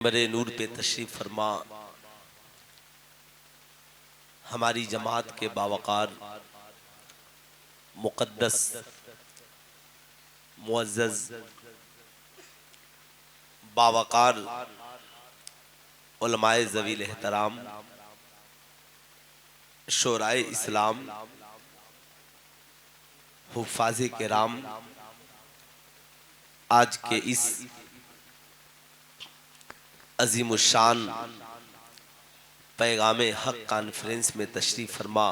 मेरे नूर पे तशरीफ फरमा हमारी जमात के बावकार मुक़द्दस मुअज़्ज़ज़ बावकार उलमाए ज़वील एहतराम शोराए इस्लाम हुफ़ाज़े किराम आज के इस अज़ीमुश्शान पैगाम हक़ कॉन्फ्रेंस में तशरीफ़ फरमा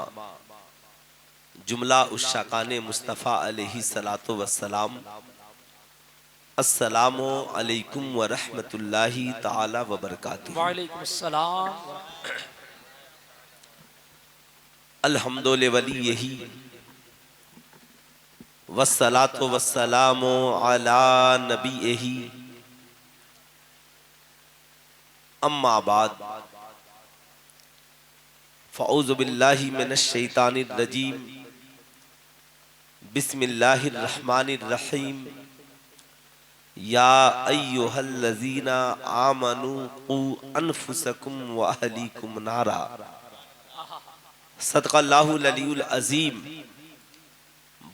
जुमला उश्शाकाने मुस्तफ़ा अलैहि सलातो वस्सलाम अस्सलामु अलैकुम व रहमतुल्लाहि ताला व बरकातुहू। वालेकुम अस्सलाम। अल्हम्दुलिल्लाहि वलिय्यही वस्सलातु वस्सलामु अला नबिय्यही अम्मा बाद फ़अऊज़ु बिल्लाहि मिनश शैतानिर रजीम बिस्मिल्लाहिर रहमानिर रहीम या अय्युहल्लज़ीना आमनू क़ू अनफुसकुम व अहलीकुम नारा सदक़ल्लाहुल अलीयुल अज़ीम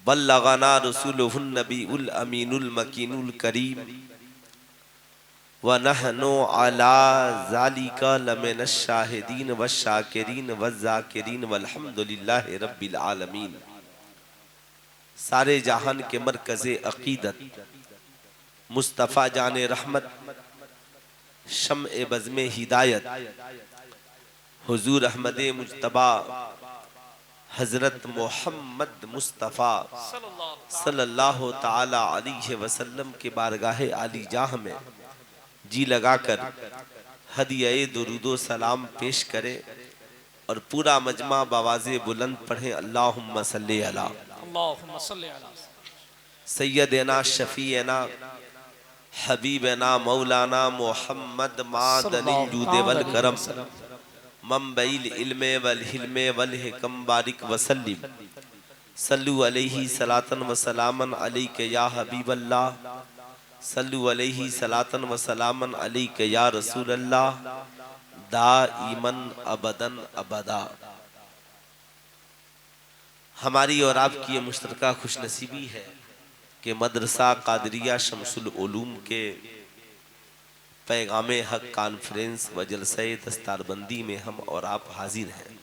बल्लगना रसूलुहुन नबीउल अमीनुल मकीनुल करीम व नहनु अला ज़ालिका लमिनश शाहिदीन व शाकिरीन व ज़ाकिरीन वल्हम्दुलिल्लाहि रब्बिल आलमीन। सारे जहान के मरकज़े अक़ीदत मुस्तफ़ा जाने रहमत शम्ए बज़्मे हिदायत हुज़ूर अहमद मुज्तबा हज़रत मोहम्मद मुस्तफ़ा सल्लल्लाहु ताला अलैहि वसल्लम के बारगाहे आली जाह में जी लगाकर हदिया दुरूदो सलाम पेश करे और पूरा मजमा बवाज़े बुलंद पढ़े अल्लाहुम्मा सल्ली अला अल्लाहुम्मा सल्ली अला सय्यदना शफ़ीअना हबीबना मौलाना मोहम्मद मादनिल जूद वल करम मंबइल इल्मे वल हिल्मे वल हिकम बारिक वसल्लिम सल्लु अलैहि सलातन व सलामन अलैका या हबीबल्लाह सल्लु अलैहि सलातन व सलामन अलैका या रसूलल्लाह दाइमन अबदन अबदा। हमारी और आपकी ये मुश्तरका खुशनसीबी है कि मदरसा कादरिया शमसुल उलूम के पैगाम हक़ कॉन्फ्रेंस व जलसे दस्तारबंदी में हम और आप हाजिर हैं।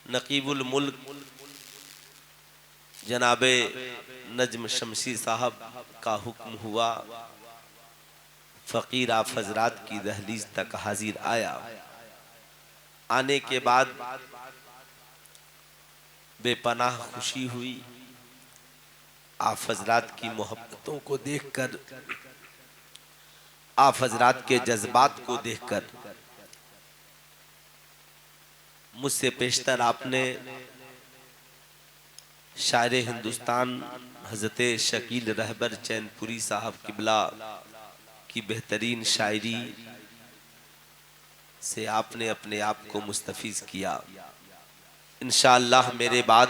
नकीबुल मुल्क जनाबे नजम शमशी साहब का हुक्म हुआ, फ़कीर आप हज़रात की दहलीज तक हाजिर आया। आने के बाद बेपनाह खुशी हुई। आप हज़रात की मोहब्बतों को देखकर, आप हज़रात के जज्बात को देखकर मुझसे पेशतर आपने शायर हिंदुस्तान हज़रत शकील रहबर चैनपुरी साहब किबला की बेहतरीन शायरी से आपने अपने आप को मुस्तफ़ीज़ किया। इंशाअल्लाह मेरे बाद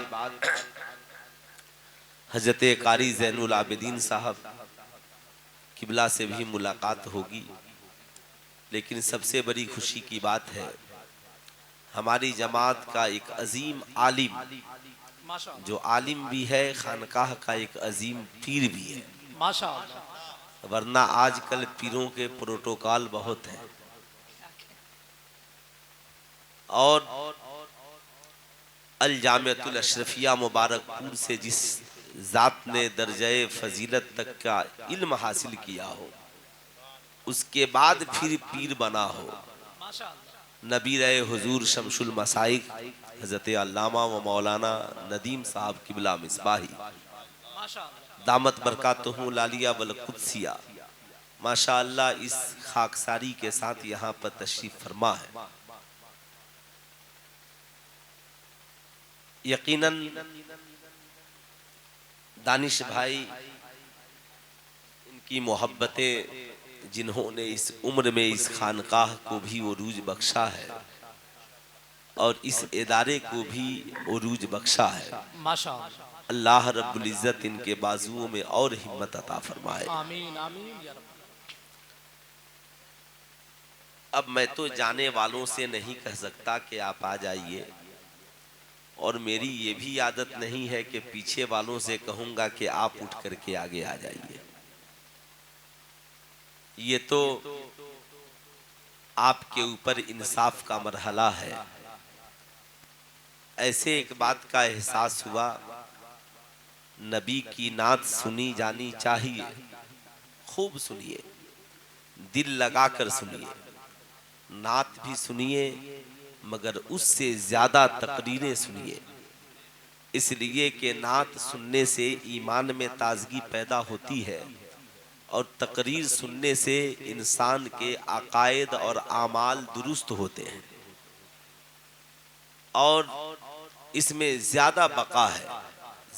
हज़रत कारी ज़ैनुल आबिदीन साहब किबला से भी मुलाकात होगी। लेकिन सबसे बड़ी खुशी की बात है हमारी जमात का एक अजीम आलिम, जो आलिम भी है खानकाह का एक अजीम पीर भी है। माशाअल्लाह। वरना आजकल पीरों के प्रोटोकॉल बहुत हैं और अल जामिअतुल अशरफिया मुबारकपुर से जिस ज़ात ने दर्जे फजीलत तक का इल्म हासिल किया हो उसके बाद फिर पीर बना हो, नबीर हुजूर शमशुल मसाइक हज़रत अल्लामा व मौलाना नदीम साहब किबला मिसबाही दामत बरकातुहू लालिया वल कुद्सिया माशाअल्लाह इस खाकसारी के साथ यहाँ पर तशरीफ फरमा है। यकीनन दानिश भाई इनकी मोहब्बतें जिन्होंने इस उम्र में इस खानकाह को भी उरूज बख्शा है और इस इदारे को भी उरूज बख्शा है। माशाअल्लाह। अल्लाह रब्बुल इज़्ज़त इनके बाजुओं में और हिम्मत अता फरमाए। आमीन आमीन या रब। अब मैं तो जाने वालों से नहीं कह सकता कि आप आ जाइए, और मेरी ये भी आदत नहीं है कि पीछे वालों से कहूंगा कि आप उठ करके आगे आ जाइए। ये तो आपके ऊपर इंसाफ का मरहला है। ऐसे एक बात का एहसास हुआ, नबी की नात सुनी जानी चाहिए। खूब सुनिए, दिल लगाकर सुनिए, नात भी सुनिए, मगर उससे ज्यादा तकरीरें सुनिए, इसलिए कि नात सुनने से ईमान में ताजगी पैदा होती है और तकरीर सुनने से इंसान के अकायद और आमाल दुरुस्त होते हैं और इसमें ज्यादा बका है,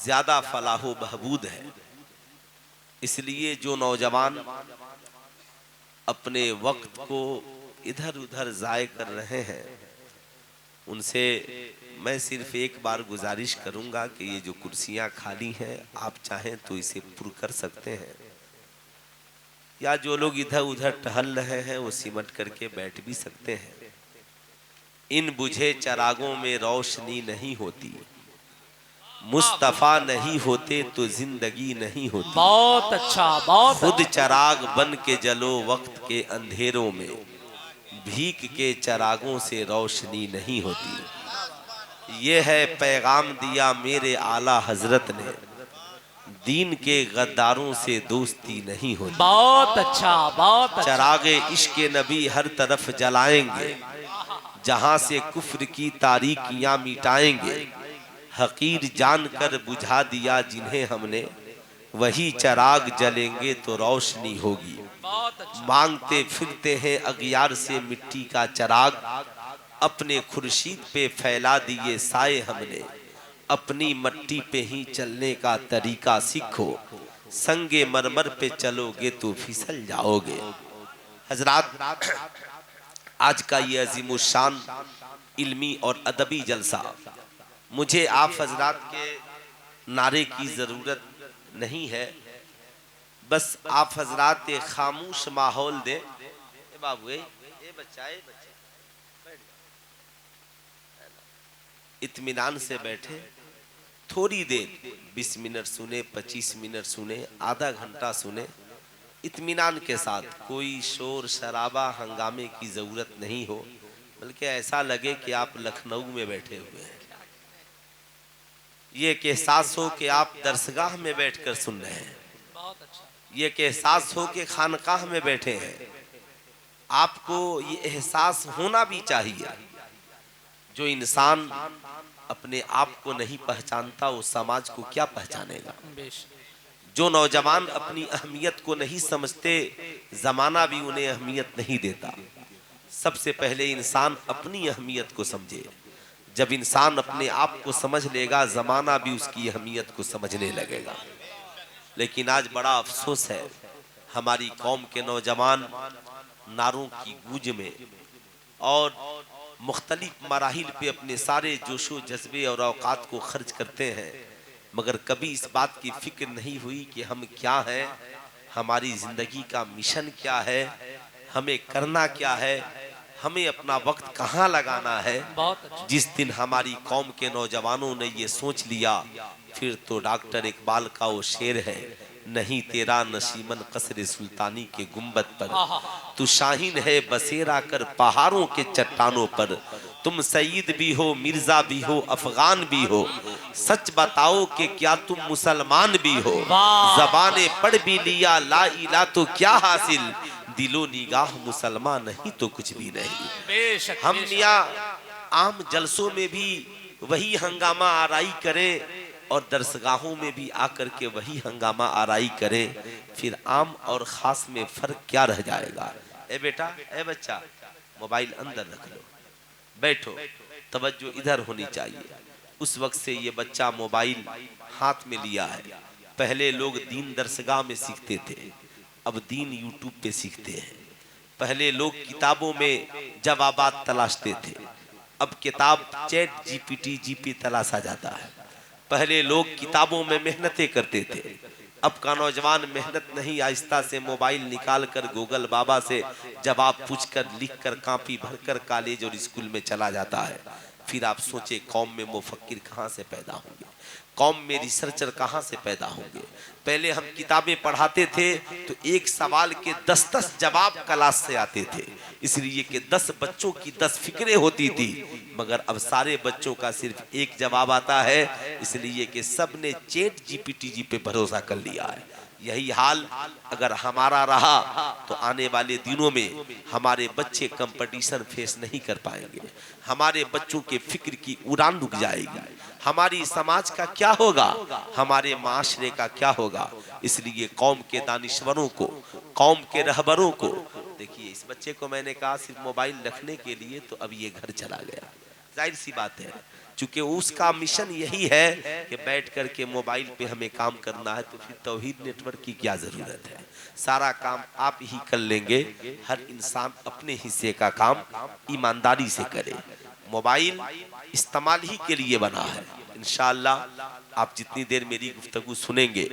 ज्यादा फलाहो बहबूद है। इसलिए जो नौजवान अपने वक्त को इधर उधर ज़ाय कर रहे हैं, उनसे मैं सिर्फ एक बार गुजारिश करूंगा कि ये जो कुर्सियां खाली हैं, आप चाहें तो इसे पुर कर सकते हैं, या जो लोग इधर उधर टहल रहे हैं वो सिमट करके बैठ भी सकते हैं। इन बुझे चरागों में रोशनी नहीं होती, मुस्तफ़ा नहीं होते तो जिंदगी नहीं होती। बहुत अच्छा, बहुत खुद चराग बन के जलो वक्त के अंधेरों में, भीख के चरागों से रोशनी नहीं होती। ये है पैगाम दिया मेरे आला हजरत ने, दीन के गद्दारों से दोस्ती नहीं होती। बहुत अच्छा, बहुत अच्छा। चरागे इश्क नबी हर तरफ जलाएंगे, जहां से कुफ्र की तारीकियां मिटाएंगे। हकीर जानकर बुझा दिया जिन्हें हमने, वही चराग जलेंगे तो रोशनी होगी। मांगते फिरते हैं अगियार से मिट्टी का चराग, अपने खुर्शीद पे फैला दिए साए हमने। अपनी मट्टी पे ही चलने का तरीका सीखो, संगे मरमर पे चलोगे तो फिसल जाओगे। हजरात, आज का ये अजीमुशान इल्मी और अदबी जलसा, मुझे आप हजरात के नारे की ज़रूरत नहीं है, बस आप हजरात एक खामोश माहौल दें। बाबू बच्चा इत्मीनान से बैठे, थोड़ी देर 20 मिनट सुने, 25 मिनट सुने, आधा घंटा सुने, इत्मीनान के साथ। कोई शोर शराबा हंगामे की ज़रूरत नहीं हो, बल्कि ऐसा लगे कि आप लखनऊ में बैठे हुए हैं। ये एक एहसास हो कि आप दरसगाह में बैठकर सुन रहे हैं। ये एक एहसास हो कि खानकाह में बैठे हैं। आपको ये एहसास होना भी चाहिए। जो इंसान अपने आप को नहीं पहचानता, वो समाज को क्या पहचानेगा। जो नौजवान अपनी अहमियत को नहीं समझते, जमाना भी उन्हें अहमियत नहीं देता। सबसे पहले इंसान अपनी अहमियत को समझे। जब इंसान अपने आप को समझ लेगा, जमाना भी उसकी अहमियत को समझने लगेगा। लेकिन आज बड़ा अफसोस है, हमारी कौम के नौजवान नारों की गूंज में और मुख्तलिफ मराहिल पे अपने सारे जोशो जज्बे और औकात को खर्च करते हैं, मगर कभी इस बात की फिक्र नहीं हुई कि हम क्या हैं, हमारी ज़िंदगी का मिशन क्या है, हमें करना क्या है, हमें अपना वक्त कहाँ लगाना है। जिस दिन हमारी कौम के नौजवानों ने ये सोच लिया, फिर तो डॉक्टर इकबाल का वो शेर है, नहीं तेरा नशीमन कसर सुल्तानी के गुंबद पर, तू शाहीन है बसेरा कर पहाड़ों के चट्टानों पर। तुम सईद भी हो, मिर्जा भी हो, अफगान भी हो, सच बताओ कि क्या तुम मुसलमान भी हो। जबाने पढ़ भी लिया ला इला तो क्या हासिल, दिलो निगाह मुसलमान नहीं तो कुछ भी नहीं। हम मियाँ आम जलसों में भी वही हंगामा आराई करें और दरसगाहों में भी आकर के वही हंगामा आराई करें, फिर आम और खास में फर्क क्या रह जाएगा। ए बेटा, ए बच्चा, मोबाइल अंदर रख लो, बैठो, तवज्जो इधर होनी चाहिए। उस वक्त से ये बच्चा मोबाइल हाथ में लिया है। पहले लोग दीन दरसगाह में सीखते थे, अब दीन यूट्यूब पे सीखते हैं। पहले लोग किताबों में जवाबात तलाशते थे, अब किताब चैट जीपीटी जी पे तलाशा जाता है। पहले लोग किताबों में मेहनतें करते थे, अब का नौजवान मेहनत नहीं, आहिस्ता से मोबाइल निकाल कर गूगल बाबा से जवाब पूछकर लिखकर कॉपी भरकर कॉलेज और स्कूल में चला जाता है। फिर आप सोचे कौम में मुफक्किर कहाँ से पैदा होंगे, कौम में रिसर्चर कहाँ से पैदा होंगे। पहले हम किताबें पढ़ाते थे तो एक सवाल के 10-10 जवाब क्लास से आते थे, इसलिए कि 10 बच्चों की 10 फिक्रें होती थी, मगर अब सारे बच्चों का सिर्फ एक जवाब आता है, इसलिए कि सब ने चैट जीपीटी जी पे भरोसा कर लिया है। यही हाल अगर हमारा रहा तो आने वाले दिनों में हमारे बच्चे कंपटीशन फेस नहीं कर पाएंगे, हमारे बच्चों के फिक्र की उड़ान रुक जाएगी, हमारी समाज का क्या होगा, हमारे माशरे का क्या होगा। इसलिए कौम के दानिश्वरों को, कौम के रहबरों को, देखिए इस बच्चे को मैंने कहा सिर्फ मोबाइल रखने के लिए, तो अब ये घर चला गया, जाहिर सी बात है, चूंकि उसका मिशन यही है कि बैठ करके मोबाइल पे हमें काम करना है, तो फिर तौहीद नेटवर्क की क्या जरूरत है, सारा काम आप ही कर लेंगे। हर इंसान अपने हिस्से का काम ईमानदारी से करे। मोबाइल इस्तेमाल ही के लिए बना है। इंशाअल्लाह आप जितनी देर मेरी गुफ्तगू सुनेंगे,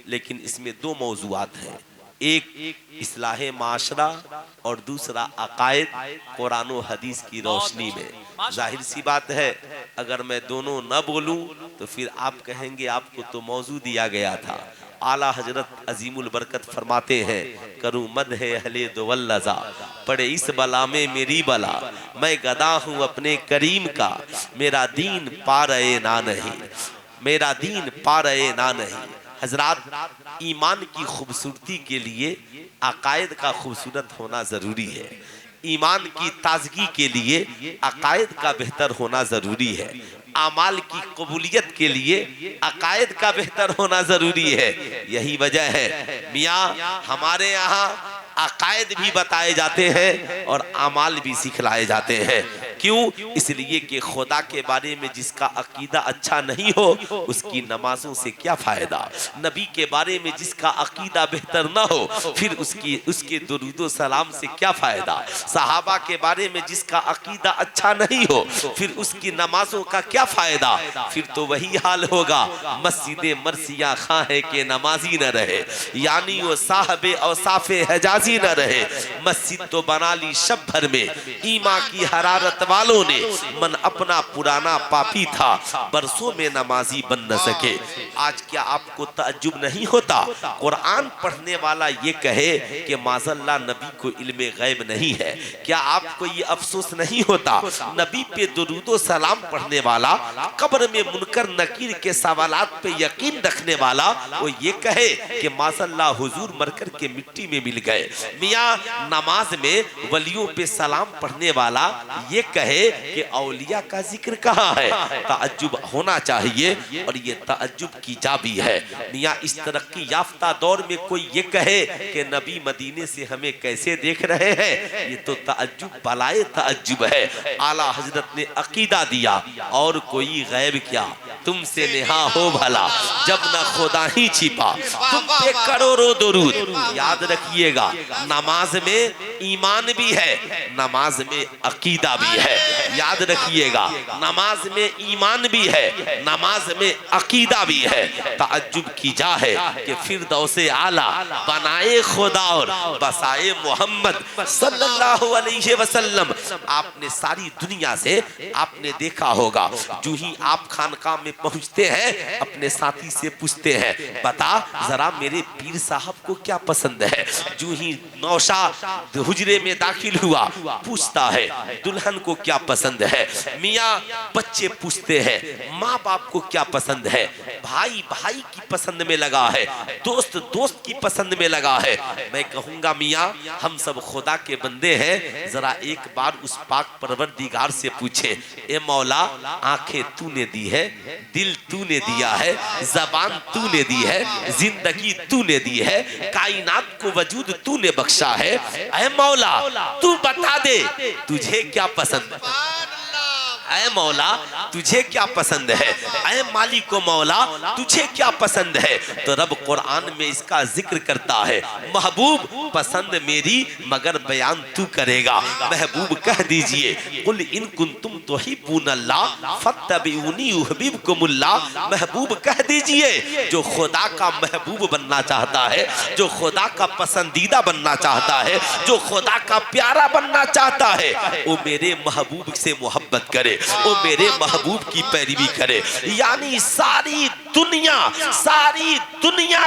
लेकिन इसमें 2 मौज़ूआत हैं, एक इस्लाहे माशरा और दूसरा अकायद कुरान और हदीस की रोशनी में। जाहिर सी बात है अगर मैं दोनों न बोलूं तो फिर आप कहेंगे आपको तो मौजू दिया गया था। आला हजरत अजीमुल बरकत फरमाते हैं, करूं मद है अहले दुवल्लज़ा, पड़े इस बला में मेरी बला, मैं गदा हूं अपने करीम का, मेरा दीन पा रहे ना नहीं, मेरा दीन पा रहे ना नहीं। हजरात, ईमान की खूबसूरती के लिए अकायद का खूबसूरत होना जरूरी है, ईमान की ताजगी के लिए अकायद का बेहतर होना जरूरी है, आमाल की कबूलियत के लिए अकायद का बेहतर होना जरूरी है। यही वजह है मियाँ हमारे यहाँ अकायद भी बताए जाते हैं और आमाल भी सिखलाए जाते हैं। क्यों? इसलिए कि खुदा के बारे में जिसका अकीदा अच्छा नहीं हो उसकी नमाजों से क्या फायदा, नबी के बारे में जिसका अकीदा बेहतर ना हो फिर उसके दुरूदो सलाम से क्या फायदा, सहाबा के बारे में जिसका अकीदा अच्छा नहीं हो फिर उसकी नमाजों का क्या फायदा। फिर तो वही हाल होगा, मस्जिदे मरसिया खां है के नमाजी न रहे, यानी वो साहबे औसाफे हजाजी न रहे। मस्जिद तो बना ली शब भर में, ईमा की हरारत वालों ने, मन अपना पुराना पापी था, बरसों में नमाजी बन न सके। आज क्या आपको तअज्जुब नहीं होता कुरान पढ़ने वाला ये कहे कि माज़ल्लाह नबी को इल्मे गैब नहीं है? क्या आपको ये अफसोस नहीं होता नबी पे दुरूदो सलाम पढ़ने वाला, कब्र में मुनकर नकीर के सवालात पे यकीन रखने वाला, वो ये कहे कि माज़ल्लाह हुजूर मरकर के मिट्टी में मिल गए। मियाँ नमाज में वलियों पे सलाम पढ़ने वाला ये कहे कि औलिया का जिक्र कहाँ है? तअज्जुब होना चाहिए और ये तअज्जुब की जाबी है। मियाँ इस तरक्की याफ्ता दौर में कोई ये कहे कि नबी मदीने से हमें कैसे देख रहे हैं, ये तो तअज्जुब बलाए तअज्जुब है। आला हजरत ने अकीदा दिया और कोई गैब क्या, तुमसे नेहा हो भला जब न खुदा ही छिपा, तुम पे करोड़ों दुरूद। याद रखिएगा नमाज में ईमान भी है, नमाज में अकीदा भी है। याद रखिएगा नमाज में ईमान भी है, नमाज में अकीदा भी है। तअज्जुब की जा है कि फिरदौसे आला बनाए खुदा और बसाए मोहम्मद सल्लल्लाहु अलैहि वसल्लम। आपने सारी दुनिया से आपने देखा होगा, जो ही आप खानकाह में पहुंचते हैं अपने साथी से पूछते हैं, बता जरा मेरे पीर साहब को क्या पसंद है। जो ही नौशा हुजरे में दाखिल हुआ पूछता है दुल्हन को क्या पसंद है। मियाँ बच्चे पूछते हैं माँ बाप को क्या पसंद है, भाई भाई की पसंद में लगा है, दोस्त दोस्त की पसंद में लगा है। मैं कहूंगा मियाँ हम सब खुदा के बंदे हैं, जरा एक बार उस पाक परवरदिगार से पूछे, ए मौला आंखें तूने दी है, दिल तूने दिया है, जबान तूने दी है, जिंदगी तूने दी है, कायनात को वजूद तूने बख्शा है, ऐ मौला तू बता दे तुझे क्या पसंद है। ऐ मौला तुझे क्या पसंद है, ऐ मालिक मौला तुझे क्या पसंद है। तो रब कुरान में इसका जिक्र करता है, महबूब पसंद मेरी मगर बयान तू करेगा। महबूब कह दीजिए कुल इन कुंतुम तुहिब्बूनल्लाह फत्तबिऊनी युहब्बिबकुमुल्लाह। महबूब कह दीजिए जो खुदा का महबूब बनना चाहता है, जो खुदा का पसंदीदा बनना चाहता है, जो खुदा का प्यारा बनना चाहता है, वो मेरे महबूब से मोहब्बत करे, वो मेरे महबूब की पैरवी करे। यानी सारी दुनिया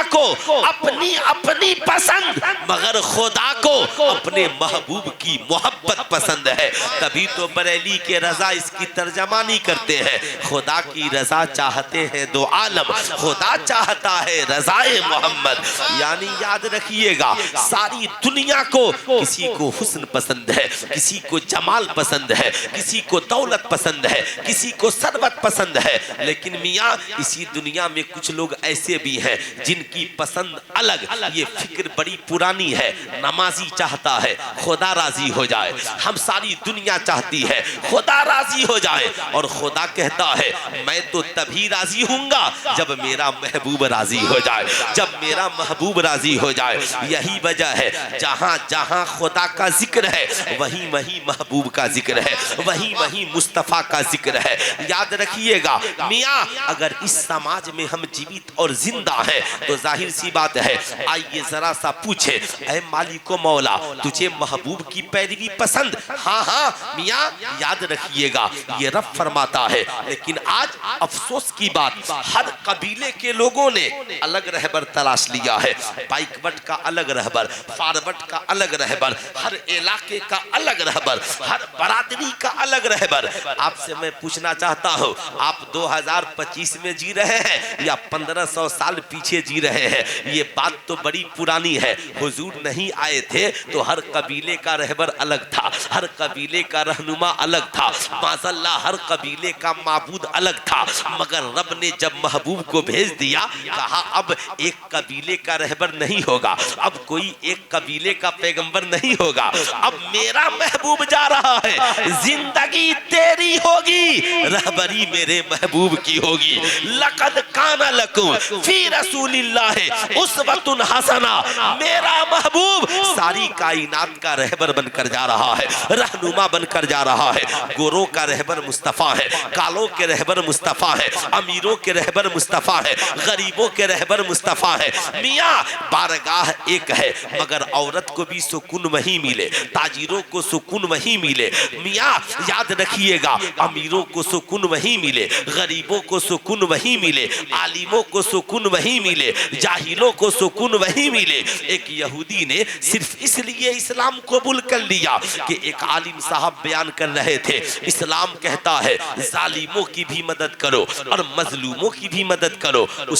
को अपनी अपनी पसंद मगर खुदा को अपने महबूब की मोहब्बत पसंद है। तभी तो बरेली के रजा इसकी तर्जमानी करते हैं, खुदा की रजा चाहते हैं दो आलम, खुदा चाहता है रजाए मोहम्मद। यानी याद रखिएगा सारी दुनिया को किसी को हुस्न पसंद है, किसी को जमाल पसंद है, किसी को दौलत पसंद है, किसी को सरबत पसंद है। लेकिन मियाँ इसी दुनिया में कुछ लोग ऐसे भी हैं जिनकी पसंद अलग। ये फिक्र बड़ी पुरानी है। नमाजी चाहता है खुदा राजी हो जाए, हम सारी दुनिया चाहती है खुदा राजी हो जाए, और खुदा कहता है मैं तो तभी राजी हूँगा जब मेरा महबूब राजी हो जाए, जब मेरा महबूब राजी हो जाए। यही वजह है जहाँ जहाँ खुदा का जिक्र है वहीं वहीं महबूब का जिक्र है, वहीं वहीं मुस्तफ़ा का जिक्र है। याद रखिएगा मियाँ अगर इस समाज में हम जीवित और जिंदा हैं तो जाहिर सी बात है, आइए जरा सा पूछे ऐ मालिको मौला तुझे महबूब की पैरवी पसंद? हाँ हाँ मियाँ याद रखिएगा ये रब फरमाता है। लेकिन आज अफसोस की बात, हर कबीले के लोगों ने अलग रहबर तलाश लिया है। बाइकवट का अलग रहबर, फारवट का अलग रहबर, हर इलाके का अलग रहबर, हर बरादरी का अलग रहबर। आपसे मैं पूछना चाहता हूँ आप 2025 में जी रहे हैं या 1500 साल पीछे जी रहे हैं? ये बात तो बड़ी पुरानी है। हुजूर नहीं आए थे तो हर कबीले का रहबर अलग था, हर कबीले का रहनुमा अलग था, माज़अल्लाह हर कबीले का माबूद अलग था। मगर रब ने जब महबूब को भेज दिया कहा अब एक कबीले का रहबर नहीं होगा, अब कोई एक कबीले का पैगंबर नहीं होगा, अब मेरा महबूब जा रहा है, जिंदगी तेरी होगी, रहबरी मेरे महबूब की होगी। लक़द काना लकुम फी रसूलिल्लाहि उस्वतुन हसना। मेरा महबूब सारी कायनात का रहबर बनकर जा रहा है, रहनुमा बनकर जा रहा है। गोरों का रहबर मुस्तफ़ा है, कालों के रहबर मुस्तफ़ा है, अमीरों के रहबर मुस्तफ़ा है, गरीबों के रहबर मुस्तफ़ा है। मियाँ बारगाह एक है मगर औरत को भी सुकून वहीं मिले, ताजिरों को सुकून वहीं मिले। मियाँ याद रखिएगा अमीरों को सुकून वहीं मिले, गरीबों को सुकून वहीं मिले, आलिमों को सुकून वहीं मिले, जाहिलों को सुकून वहीं मिले। एक यहूदी ने सिर्फ इसलिए इस्लाम कबूल कर लिया कि एक आलिम साहब बयान कर रहे थे इस्लाम कहता है जालिमों की भी मदद करो और मजलूमों की भी मदद करो। वो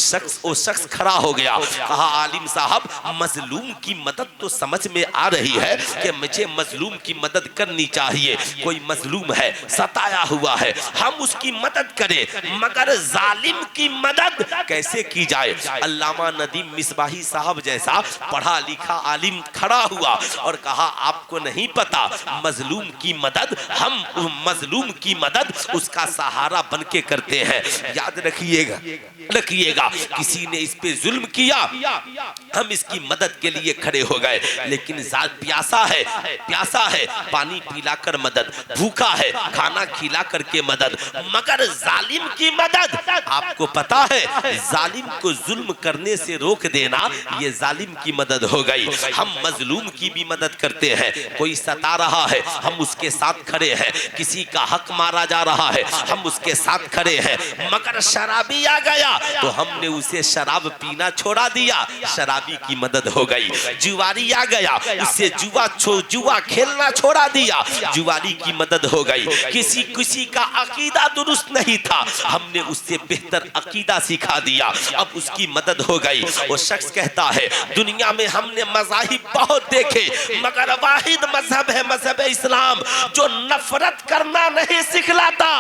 शख्स खड़ा हो गया, कहा आलिम साहब मजलूम की मदद तो समझ में आ रही है कि मुझे मजलूम की मदद करनी चाहिए, कोई मजलूम है सताया हुआ है हम उसकी मदद करें, मगर जालिम की मदद कैसे की जाए? अल्लामा नदीम मिसबाही साहब जैसा पढ़ा लिखा आलिम खड़ा हुआ और कहा आपको नहीं पता मजलूम की मदद हम मजलूम की मदद उसका सहारा बन के करते हैं। याद रखिएगा किसी ने इस पे जुल्म किया हम इसकी मदद के लिए खड़े हो गए, लेकिन प्यासा है पानी पिलाकर मदद, भूखा है खाना खिला करके मदद, मगर जालिम की मदद आपको पता है जालिम को जुल्म करने से रोक देना ये जालिम की मदद हो गई। हम मजलूम की भी मदद करते हैं, कोई सता रहा है हम उसके साथ खड़े हैं, किसी का हक मारा जा रहा है हम उसके साथ खड़े हैं, मगर शराबी आ गया तो हमने उसे शराब पीना छोड़ा दिया, शराबी की मदद हो गई। जुआरी आ गया उससे जुआ खेलना छोड़ा दिया, जुआरी की मदद हो गई। किसी का अकीदा दुरुस्त नहीं था हमने उससे बेहतर अकीदा सिखा दिया, अब उसकी मदद हो गई। वो शख्स कहता है दुनिया में हमने मज़ाहिब बहुत देखे मगर वाहिद मजहब है मजहब इस्लाम जो नफरत करना नहीं सिखलाता,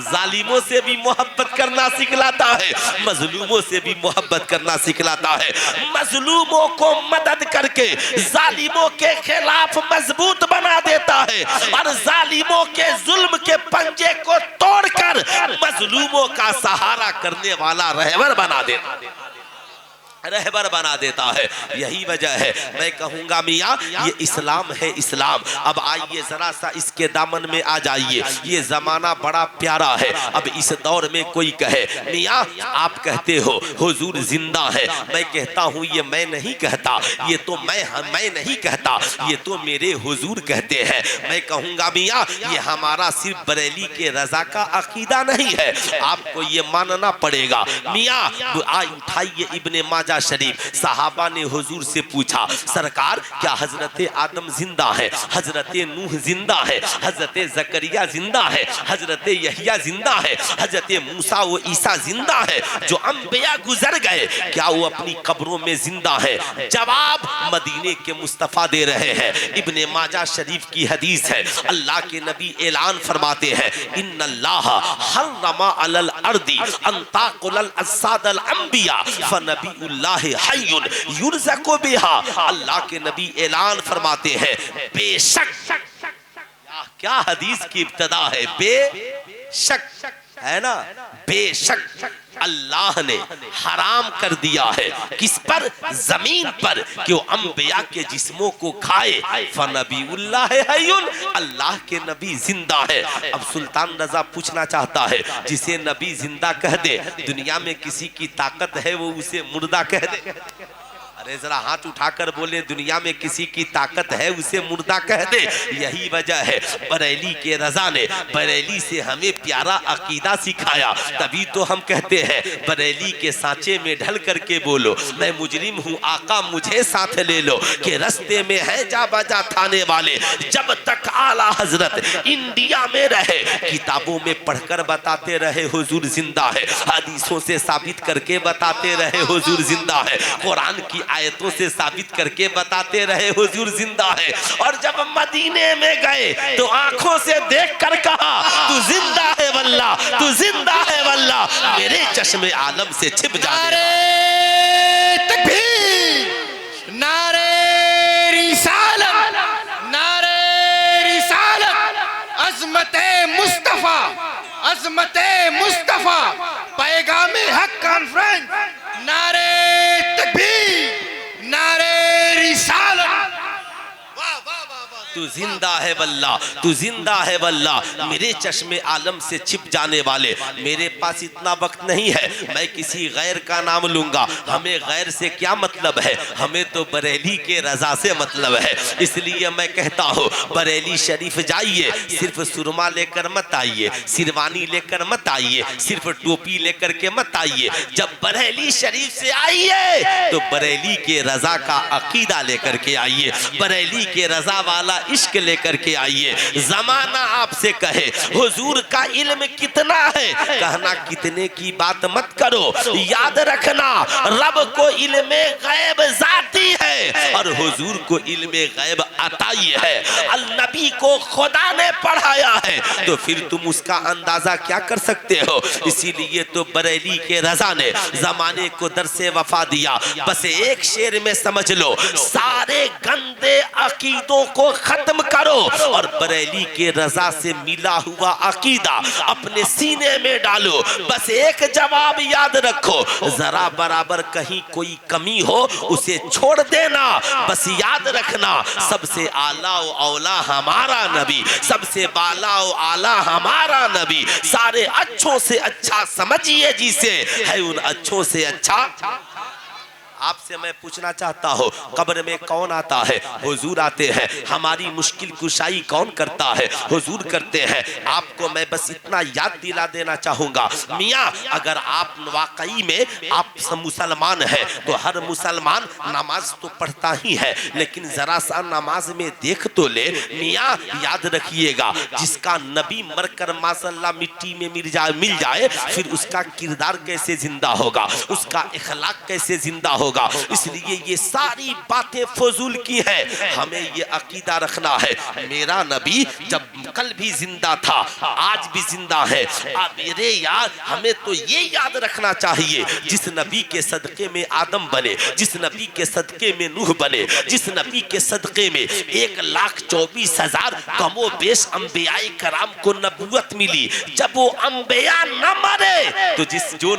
जालिमों से भी मोहब्बत करना सिखलाता है, मजलूमों से भी मोहब्बत करना सिखलाता है। मजलूमों को मदद करके जालिमों के खिलाफ मजबूत बना देता है और जालिमों के जुल्म के पंजे को तोड़कर मजलूमों का सहारा करने वाला रहबर बना देता है। यही वजह है मैं कहूंगा मियाँ ये इस्लाम है इस्लाम। अब आइए जरा सा इसके दामन में आ जाइए। ये जमाना बड़ा प्यारा है। अब इस दौर में कोई कहे मियाँ आप कहते हो हुजूर जिंदा है, मैं कहता हूँ ये मैं नहीं कहता, ये तो मैं नहीं कहता, ये तो मेरे हुजूर कहते हैं। मैं कहूंगा मियाँ ये हमारा सिर्फ बरेली के रजा का अकीदा नहीं है, आपको ये मानना पड़ेगा। मियाँ उठाइए इब्ने माजा शरीफ, सहाबा ने हुजूर से पूछा सरकार क्या हजरत आदम जिंदा है, हजरत नूह जिंदा है, हजरत जकरिया जिंदा है, हजरत यहिया जिंदा है, हजरत मूसा व ईसा जिंदा है, जो अंबिया गुजर गए क्या वो अपनी कब्रों में जिंदा है? जवाब मदीने के मुस्तफा दे रहे हैं। इब्ने माजा शरीफ की हदीस है, अल्लाह के नबी ऐलान फरमाते हैं इन्नल्लाह हर्रमा अलल अर्दी अन ताकुलल असादल अंबिया फनबीउल्लाह हय्युन युरज़क़ु बिहा। अल्लाह के नबी ऐलान फरमाते हैं बेशक, क्या हदीस की इब्तिदा है, बेशक है ना, बेशक अल्लाह ने हराम कर दिया है किस पर? जमीन पर कि वो अंबिया के जिस्मों को खाए। फनबीउल्लाह हय्युन, अल्लाह के नबी जिंदा है। अब सुल्तान रजा पूछना चाहता है जिसे नबी जिंदा कह दे, दुनिया में किसी की ताकत है वो उसे मुर्दा कह दे? अरे जरा हाथ उठाकर बोले दुनिया में किसी की ताकत है उसे मुर्दा कह दे। यही वजह है बरेली के रजा ने बरेली से हमें प्यारा अकीदा सिखाया, तभी तो हम कहते हैं बरेली के सांचे में ढल करके बोलो मैं मुजरिम हूँ आका मुझे साथ ले लो, कि रस्ते में है जा बजा थाने वाले। जब तक आला हजरत इंडिया में रहे किताबों में पढ़कर बताते रहे हुजूर जिंदा है, हदीसों से साबित करके बताते रहे हुजूर जिंदा है, कुरान की आयतों से साबित करके बताते रहे हुजूर जिंदा है। और जब मदीने में गए तो आंखों से देखकर कहा तू जिंदा है वल्ला, तू जिंदा है वल्ला, मेरे चश्मे आलम से छिप जाने। नारे तकबीर, नारे रिसालत, नारे रिसालत, अज़मते मुस्तफा, अज़मते मुस्तफा, पैगामे हक कॉन्फ्रेंस, नारे तकबीर, नारे रिसालत। तू जिंदा है वल्ला, तू जिंदा है वल्ला, मेरे चश्मे आलम से छिप जाने वाले। मेरे पास इतना वक्त नहीं है मैं किसी गैर का नाम लूंगा, हमें गैर से क्या मतलब है, हमें तो बरेली के रजा से मतलब है। इसलिए मैं कहता हूँ बरेली शरीफ जाइए, सिर्फ सुरमा लेकर मत आइए, सिरवानी लेकर मत आइए, सिर्फ टोपी लेकर के मत आइए। जब बरेली शरीफ से आइए तो बरेली के रजा का अकीदा लेकर के आइए, बरेली के रजा वाला इश्क लेकर के आइए। जमाना आपसे कहे हुजूर का इल्म कितना है, कहना कितने की बात मत करो, याद रखना रब को इल्म गैब जाती है और हुजूर को इल्म गैब अताई है। अल नबी को खुदा ने पढ़ाया है तो फिर तुम उसका अंदाजा क्या कर सकते हो। इसीलिए तो बरेली के रजा ने जमाने को दरसे वफा दिया। बस एक शेर में समझ लो, सारे गंदे अकीदों को खत्म करो और बरेली के रजा से मिला हुआ अकीदा अपने सीने में डालो। बस एक जवाब याद रखो, जरा बराबर कहीं कोई कमी हो उसे छोड़ देना। बस याद रखना सबसे आला व औला हमारा नबी, सबसे बाला व आला हमारा नबी। सारे अच्छों से अच्छा समझिए जिसे है उन अच्छों से अच्छा। आपसे मैं पूछना चाहता हूँ कब्र में कौन आता है? हुजूर आते हैं। हमारी मुश्किल कुशाई कौन करता है? हुजूर करते हैं। आपको मैं बस इतना याद दिला देना चाहूंगा, मियाँ अगर आप वाकई में आप मुसलमान हैं तो हर मुसलमान नमाज तो पढ़ता ही है, लेकिन जरा सा नमाज में देख तो ले। मियाँ याद रखिएगा जिसका नबी मरकर माशाल्लाह मिट्टी में मिल जाए फिर उसका किरदार कैसे जिंदा होगा, उसका इखलाक कैसे जिंदा होगा। होगा। इसलिए ये सारी बातें फजूल की हैं। हमें ये अकीदा रखना है, मेरा नबी जब कल भी जिंदा था, आज भी जिंदा है। मेरे यार, हमें तो ये याद रखना चाहिए, जिस नबी के सदके में आदम बने, जिस नबी के सदके में नूह बने, जिस नबी के सदके में 1,24,000 कमो बेश अंबियाए कराम को नबूवत मिली, जब वो अंबिया न मरे तो जो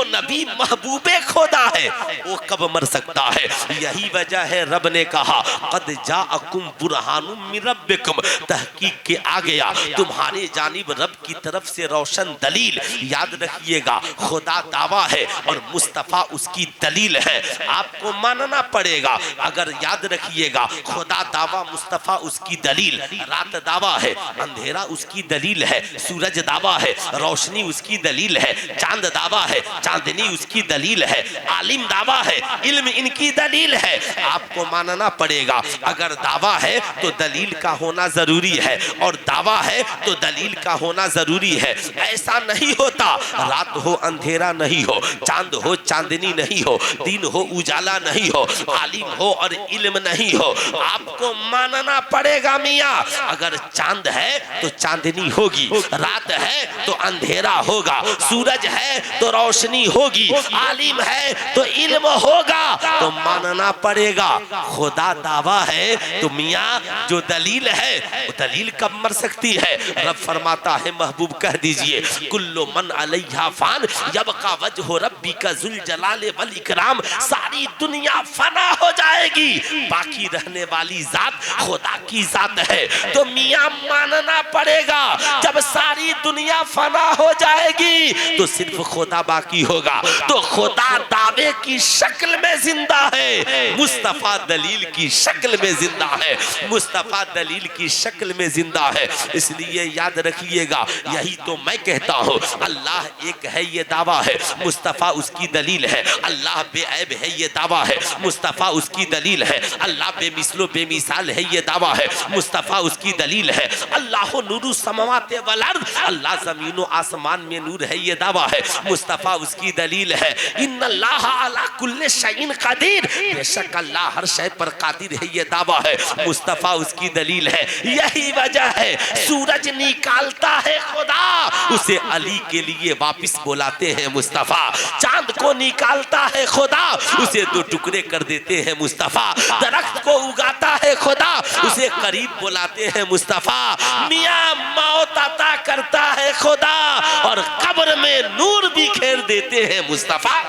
नबी महबूबे खुदा है वो कब मर सकता है। यही वजह है रब ने कहा कद जाअकुम बुरहानुम मिन रब्बिकुम, तहकीक के आ गया तुम्हारे जानिब रब की तरफ से रोशन दलील। याद रखिएगा, खुदा दावा है और मुस्तफा उसकी दलील है, आपको मानना पड़ेगा। अगर याद रखिएगा, खुदा दावा मुस्तफा उसकी दलील, रात दावा है, अंधेरा उसकी दलील है, सूरज दावा है, रोशनी उसकी दलील है, चांद दावा है, चांदनी उसकी दलील है, आलिम दावा है, इल्म इनकी दलील है। आपको मानना पड़ेगा, अगर दावा है तो दलील का होना जरूरी है, और दावा है तो दलील का होना जरूरी है। ऐसा नहीं होता रात हो अंधेरा नहीं हो, चांद हो चांदनी नहीं हो, दिन हो उजाला नहीं हो, आलिम हो और इल्म नहीं हो। आपको मानना पड़ेगा मियाँ, अगर चांद है तो चांदनी होगी, रात है तो अंधेरा होगा, सूरज है तो रोशनी होगी, आलिम है तो इल्म होगा, तो मानना पड़ेगा। खुदा दावा है तो मियाँ जो दलील है वो दलील कब मर सकती है। रब फरमाता है महबूब कह दीजिए कुल्लु मन अलैहा फान यबका वजहु रब्बिका जुल जलाल वल इकराम, सारी दुनिया फना हो जाएगी, बाकी रहने वाली जात खुदा की जात है। तो मियाँ मानना पड़ेगा, जब सारी दुनिया फना हो जाएगी तो सिर्फ खुदा बाकी होगा। तो खुदा दावे की शक्ल में जिंदा है, मुस्तफा दलील की शक्ल में जिंदा है, मुस्तफा दलील की शक्ल में जिंदा है। इसलिए याद रखिएगा, यही तो मैं कहता हूँ, अल्लाह एक है ये दावा है, मुस्तफा उसकी दलील है। अल्लाह बेऐब है ये दावा है, मुस्तफा उसकी दलील है। अल्लाह बेमिसलो बेमिसाल है ये दावा है, मुस्तफा उसकी दलील है। अल्लाह नूरु समावाते वल अर्द, अल्लाह जमीन व आसमान में नूर है ये दावा है, मुस्तफा उसकी दलील है। इन्नल्लाह अला कुल्ले शैइन कदीर, बेशक अल्लाह हर शय पर कादिर है ये दावा है, मुस्तफा उसकी दलील है। यही वजह है सूरज निकालता है खुदा, उसे अली के लिए वापस बुलाते हैं मुस्तफा। चांद को निकालता है खुदा, उसे दो टुकड़े कर देते हैं मुस्तफा। दरख्त को उगाता है खुदा, उसे करीब बुलाते हैं मुस्तफा। मियाँ मौत अता करता है खुदा और कब्र में नूर बिखेर देते हैं मुस्तफा।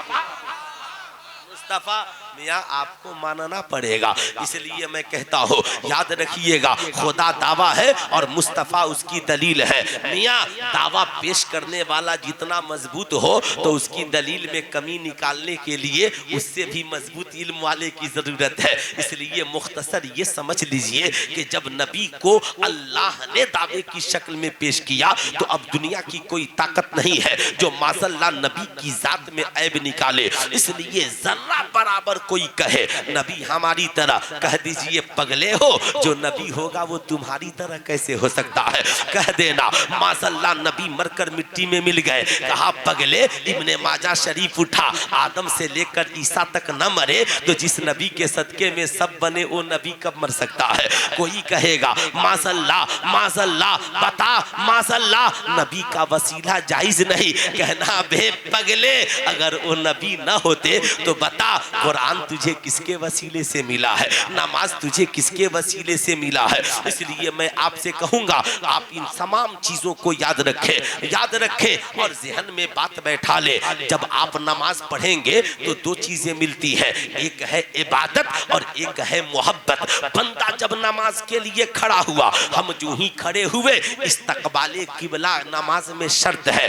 मुस्तफा मियाँ आपको मानना पड़ेगा। इसलिए मैं कहता हूँ, याद रखिएगा, खुदा दावा है और मुस्तफ़ा उसकी दलील है। मियाँ दावा पेश करने वाला जितना मजबूत हो तो उसकी दलील में कमी निकालने के लिए उससे भी मजबूत इल्म वाले की ज़रूरत है। इसलिए मुख्तसर ये समझ लीजिए कि जब नबी को अल्लाह ने दावे की शक्ल में पेश किया तो अब दुनिया की कोई ताकत नहीं है जो माशअल्लाह नबी की ज़ात में ऐब निकाले। इसलिए जर्रा बराबर कोई कहे नबी हमारी तरह, कह दीजिए पगले हो, जो नबी होगा वो तुम्हारी तरह कैसे हो सकता है। कह देना माशअल्लाह नबी मरकर मिट्टी में मिल गए, कहा पगले इब्ने माजा शरीफ उठा, आदम से लेकर ईसा तक न मरे तो जिस नबी के सदके में सब बने वो नबी कब मर सकता है। कोई कहेगा माशअल्लाह माशअल्लाह, बता माशअल्लाह नबी का वसीला जायज नहीं। कहना बे पगले, अगर वो नबी न होते तो बता कुरान तुझे किसके वसीले से मिला है, नमाज तुझे किसके वसीले से मिला है। इसलिए मैं आपसे कहूंगा आप इन तमाम चीजों को याद रखें और जहन में बात बैठा ले। जब आप नमाज पढ़ेंगे तो दो चीजें मिलती हैं, एक है इबादत और एक है मोहब्बत। बंदा जब नमाज के लिए खड़ा हुआ, हम जो ही खड़े हुए, इस्तकबाले किबला नमाज में शर्त है।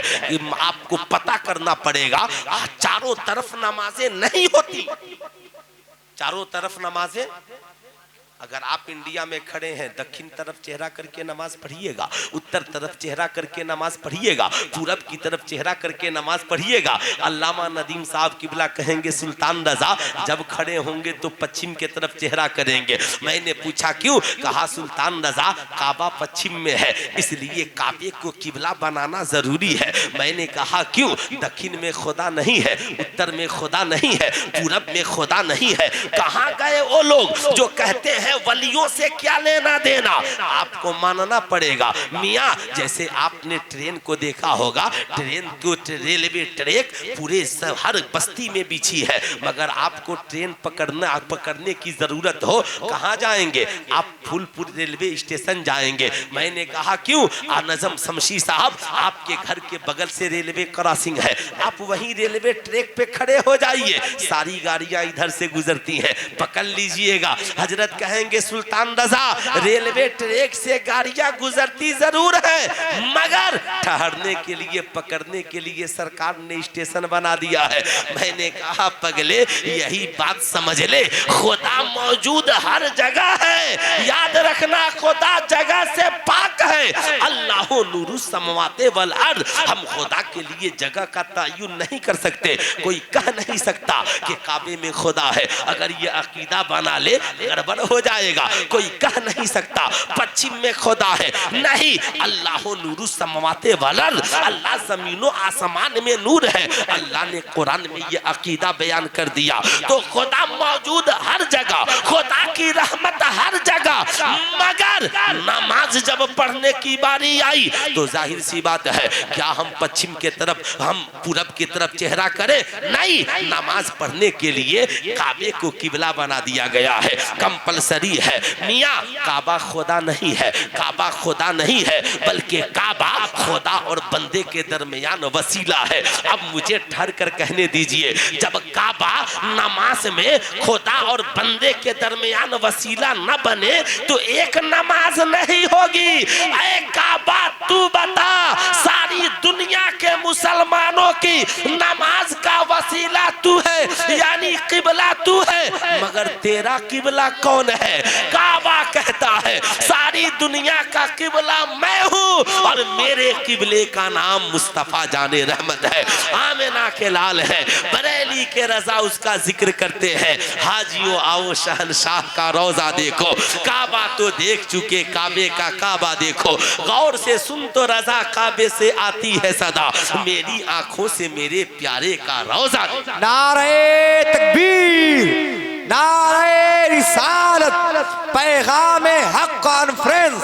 आपको पता करना पड़ेगा, चारों तरफ नमाजें नहीं होती, चारों तरफ नमाजें अगर आप इंडिया में खड़े हैं, दक्षिण तरफ चेहरा करके नमाज पढ़िएगा, उत्तर तरफ चेहरा करके नमाज पढ़िएगा, पूरब की तरफ चेहरा करके नमाज पढ़िएगा। अल्लामा नदीम साहब किबला कहेंगे सुल्तान रजा जब खड़े होंगे तो पश्चिम की तरफ चेहरा करेंगे। मैंने पूछा क्यों? कहा सुल्तान रजा काबा पश्चिम में है, इसलिए काबे को किबला बनाना जरूरी है। मैंने कहा क्यों? दक्षिण में खुदा नहीं है, उत्तर में खुदा नहीं है, पूरब में खुदा नहीं है। कहाँ गए वो लोग जो कहते हैं वलियों से क्या लेना देना? आपको मानना पड़ेगा मियाँ। जैसे आपने ट्रेन को देखा होगा, ट्रेन को रेलवे ट्रैक पूरे हर बस्ती में बिछी है, मगर आपको ट्रेन पकड़ने की जरूरत हो कहाँ जाएंगे? आप फूलपुर रेलवे स्टेशन जाएंगे। मैंने कहा क्यों? नजम शमशी साहब आपके घर के बगल से रेलवे क्रॉसिंग है, आप वहीं रेलवे ट्रैक पे खड़े हो जाइए, सारी गाड़ियां इधर से गुजरती हैं, पकड़ लीजिएगा। हजरत कहेंगे सुल्तान रजा रेलवे ट्रैक से गाड़ियां गुजरती जरूर है, मगर ठहरने के लिए पकड़ने के लिए सरकार ने स्टेशन बना दिया है। मैंने कहा पगले यही बात समझ ले, खुदा मौजूद हर जगह है, याद रखना खुदा जगह से पाक है। अल्लाह नूरु समावाते वल अर्द। हम खुदा के लिए जगह का तयन नहीं कर सकते। कोई कह नहीं सकता कि काबे में खुदा है, अगर ये अकीदा बना ले गड़बड़ हो जाएगा। कोई कह नहीं सकता पश्चिम में खुदा है, नहीं। अल्लाह नूरु समावाते वल अर्द, अल्लाह जमीनों आसमान में नूर है। अल्लाह ने कुरान में ये अकीदा बयान कर दिया। तो खुदा मौजूद हर जगह, खुदा की रहमत हर जगह, मगर नमाज जब पढ़ने की बारी आई तो जाहिर सी बात है क्या हम पश्चिम के तरफ, हम पूरब की तरफ चेहरा करें? नहीं। नमाज पढ़ने के लिए काबे को किबला बना दिया गया है, कंपलसरी है। मियाँ काबा खुदा नहीं है, काबा खुदा नहीं है, बल्कि काबा खुदा और बंदे के दरमियान वसीला है। अब मुझे ठहर कर कहने दीजिए, जब काबा नमाज में खुदा और बंदे के दरमियान वसीला न बने तो एक नमाज नहीं होगी। ऐ काबा तू बता, सारी दुनिया के मुसलमानों की नमाज का वसीला तू है, यानी किबला तू है, मगर तेरा किबला कौन है? काबा कहता है सारी दुनिया का किबला मैं हूँ और मेरे किबले का नाम मुस्तफा जाने रहमत है, आमिना के लाल है, बरेली के रजा उसका जिक्र करते हैं। हाजियों आओ शहनशाह का रोजा देखो, काबा तो देख चुके, काबे का काबा देखो, गौर से सुन तो रजा काबे से आती है सदा, मेरी आंखों से मेरे प्यारे का रोजा। नारे तकबीर, नारे रिसालत, पैगामे हक कॉन्फ्रेंस,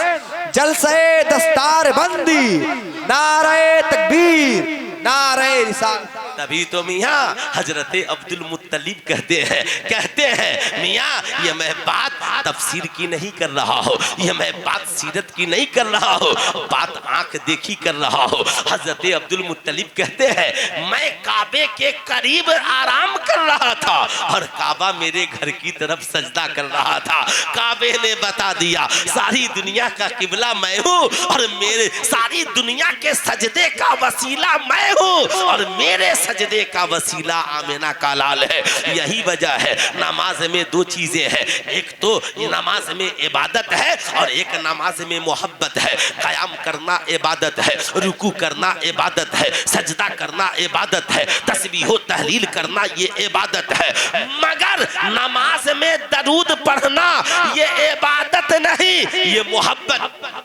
जलसे दस्तार बंदी, नारे तकबीर, नारे रिसालत। तभी तो मियाँ हजरत अब्दुल मुत्तलिब कहते हैं मियाँ ये मैं बात तफसीर की नहीं कर रहा हूँ, ये मैं बात सीरत की नहीं कर रहा हूँ, बात आंख देखी कर रहा हूँ। हजरत अब्दुल मुत्तलिब कहते हैं मैं काबे के करीब आराम कर रहा था और काबा मेरे घर की तरफ सजदा कर रहा था। काबे ने बता दिया सारी दुनिया का किबला मैं हूँ और मेरे सारी दुनिया के सजदे का वसीला मैं हूँ और मेरे सजदे का वसीला आमिना का लाल है। यही वजह है नमाज में दो चीजें हैं, एक तो नमाज में इबादत है और एक नमाज में मोहब्बत है। कयाम करना इबादत है, रुकू करना इबादत है, सजदा करना इबादत है, तस्बीह तहलील करना ये इबादत है, मगर नमाज में दरूद पढ़ना ये इबादत नहीं, ये मोहब्बत।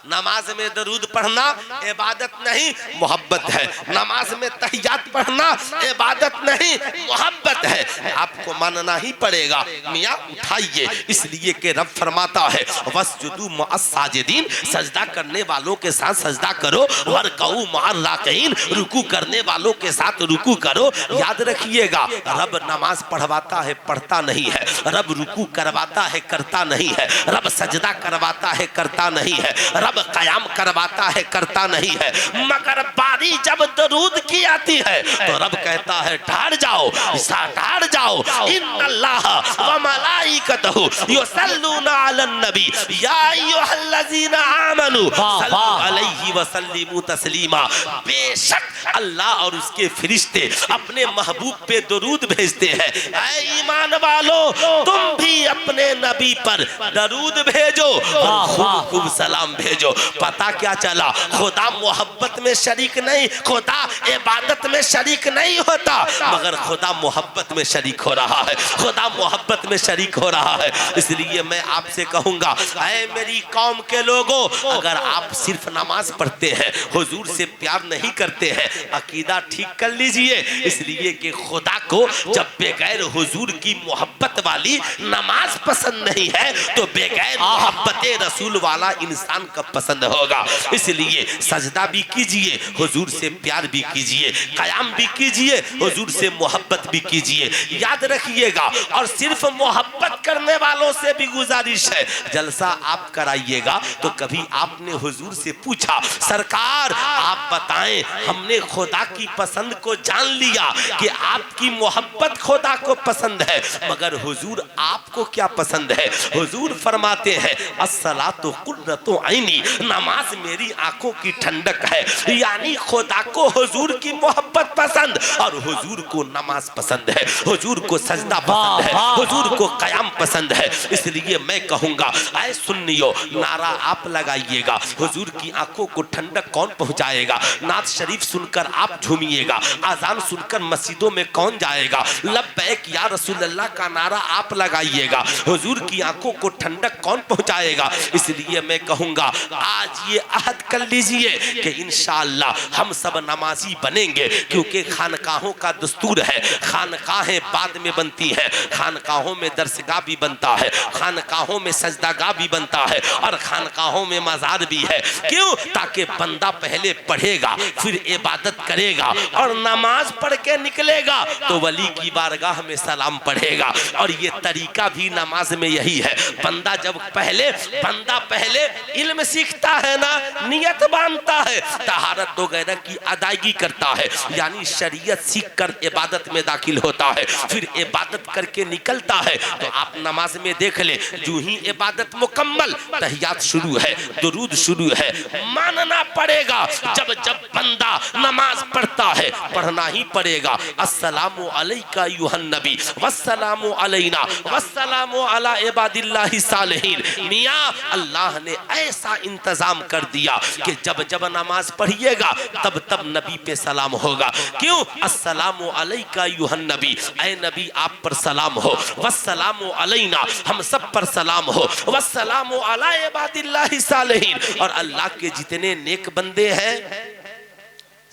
नमाज में दरूद पढ़ना इबादत नहीं मोहब्बत है, नमाज में तहियात पढ़ना इबादत नहीं मोहब्बत है। आपको मानना ही पड़ेगा मियाँ, उठाइए, इसलिए कि रब फरमाता है वस्जुदू मअस साजिदीन, सजदा करने वालों के साथ सजदा करो, वरकऊ मअर राकिईन, रुकू करने वालों के साथ रुकू करो। याद रखिएगा रब नमाज पढ़वाता है, पढ़ता नहीं है, रब रुकू करवाता है, करता नहीं है, रब सजदा करवाता है, करता नहीं है, रब सब कयाम करवाता है, करता नहीं है, मगर बारी जब दरूद की आती है तो रब कहता है ठहर जाओ, ठहर जाओ। इन्नल्लाह व मलाइकतहु युसल्लूना अलन नबी या अय्युहल्लज़ीना आमनू सल्लु अलैहि व सल्लिमू तस्लीमा। बेशक अल्लाह और उसके फरिश्ते अपने महबूब पे दरूद भेजते हैं। ऐ ईमान वालो, तुम भी अपने नबी पर दरूद भेजो और खूब खूब सलाम भेजो। पता क्या चला, खुदा मोहब्बत में शरीक नहीं, खुदा इबादत में शरीक नहीं होता, मगर खुदा मोहब्बत में शरीक हो रहा है, खुदा मोहब्बत में शरीक हो रहा है। इसलिए मैं आपसे कहूंगा, ऐ मेरी कौम के लोगों, अगर आप सिर्फ नमाज पढ़ते हैं, हुजूर से प्यार नहीं करते हैं, अकीदा ठीक कर लीजिए। इसलिए कि खुदा को जब बगैर हुजूर की मोहब्बत वाली नमाज पसंद नहीं है तो बगैर मोहब्बत रसूल वाला इंसान कब पसंद होगा। इसलिए सजदा भी कीजिए, हुजूर से प्यार भी कीजिए, कयाम भी कीजिए, हुजूर से मोहब्बत भी कीजिए। याद रखिएगा, और सिर्फ मोहब्बत करने वालों से भी गुजारिश है, जलसा आप कराइएगा तो कभी आपने हुजूर से पूछा, सरकार आप बताएं, हमने खुदा की पसंद को जान लिया कि आपकी मोहब्बत खुदा को पसंद है, मगर हुजूर आपको क्या पसंद है? हुजूर फरमाते हैं, अस्सलातु कुर्रतु ऐनी, नमाज मेरी आंखों की ठंडक है। यानी खुदा को हुजूर की मोहब्बत पसंद और हुजूर को नमाज पसंद है, हुजूर को सजदा पसंद है, हुजूर को कयाम पसंद है। इसलिए मैं कहूंगा, ऐ सुन्नियो, नारा आप लगाइएगा, हुजूर की आंखों को ठंडक कौन पहुंचाएगा? नात शरीफ सुनकर आप झूमिएगा, आजान सुनकर मस्जिदों में कौन जाएगा? लब्बैक या रसूलल्लाह का नारा आप लगाइएगा, हुजूर की आंखों को ठंडक कौन पहुंचाएगा? इसलिए मैं कहूंगा, आज ये अहद कर लीजिए कि इंशाअल्लाह हम सब नमाजी बनेंगे, क्योंकि खानकाहों का दस्तूर है, खानकाहें बाद में बनती हैं, खानकाहों में दरसगाह भी बनता है, खानकाहों में सजदागाह भी बनता है और खानकाहों में मज़ार भी है। क्यों? ताकि बंदा पहले पढ़ेगा, फिर इबादत करेगा और नमाज पढ़ के निकलेगा तो वली की बारगाह में सलाम पढ़ेगा। और ये तरीका भी नमाज में यही है, बंदा पहले इल्म सीखता है ना, नियत बांधता है, तहारत वगैरह की अदायगी करता है, यानी शरीयत सीख कर इबादत में दाखिल होता है, फिर इबादत करके निकलता है। तो आप नमाज में देख ले, जो ही इबादत मुकम्मल, तहियात शुरू है, दुरूद शुरू है, मानना पड़ेगा। जब जब बंदा नमाज पढ़ता है, पढ़ना ही पड़ेगा, अस्सलामु अलैका अय्युहन नबी वस्सलामु अलैना वस्सलामु अला इबादिल्लाहि सालिहीन। मियां अल्लाह ने ऐसा इंतजाम कर दिया कि जब जब नमाज पढ़िएगा तब तब नबी पे सलाम होगा। क्यों? अस्सलामु अलैका अय्युहन नबी, ऐ नबी आप पर सलाम हो, वस्सलामु अलैना हम सब पर सलाम हो, वस्सलामु अला इबादिल्लाहि सालिहीन और अल्लाह के जितने नेक बंदे हैं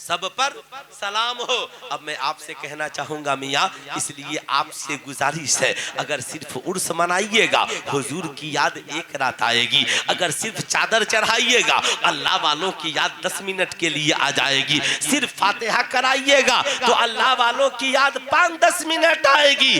सब पर सलाम हो। अब मैं आपसे कहना चाहूंगा मियाँ, इसलिए आपसे गुजारिश है, अगर सिर्फ उर्स मनाइएगा हुजूर की याद एक रात आएगी, अगर सिर्फ चादर चढ़ाइएगा अल्लाह वालों की याद 10 मिनट के लिए आ जाएगी, सिर्फ फातिहा कराइएगा तो अल्लाह वालों की याद 5-10 मिनट आएगी।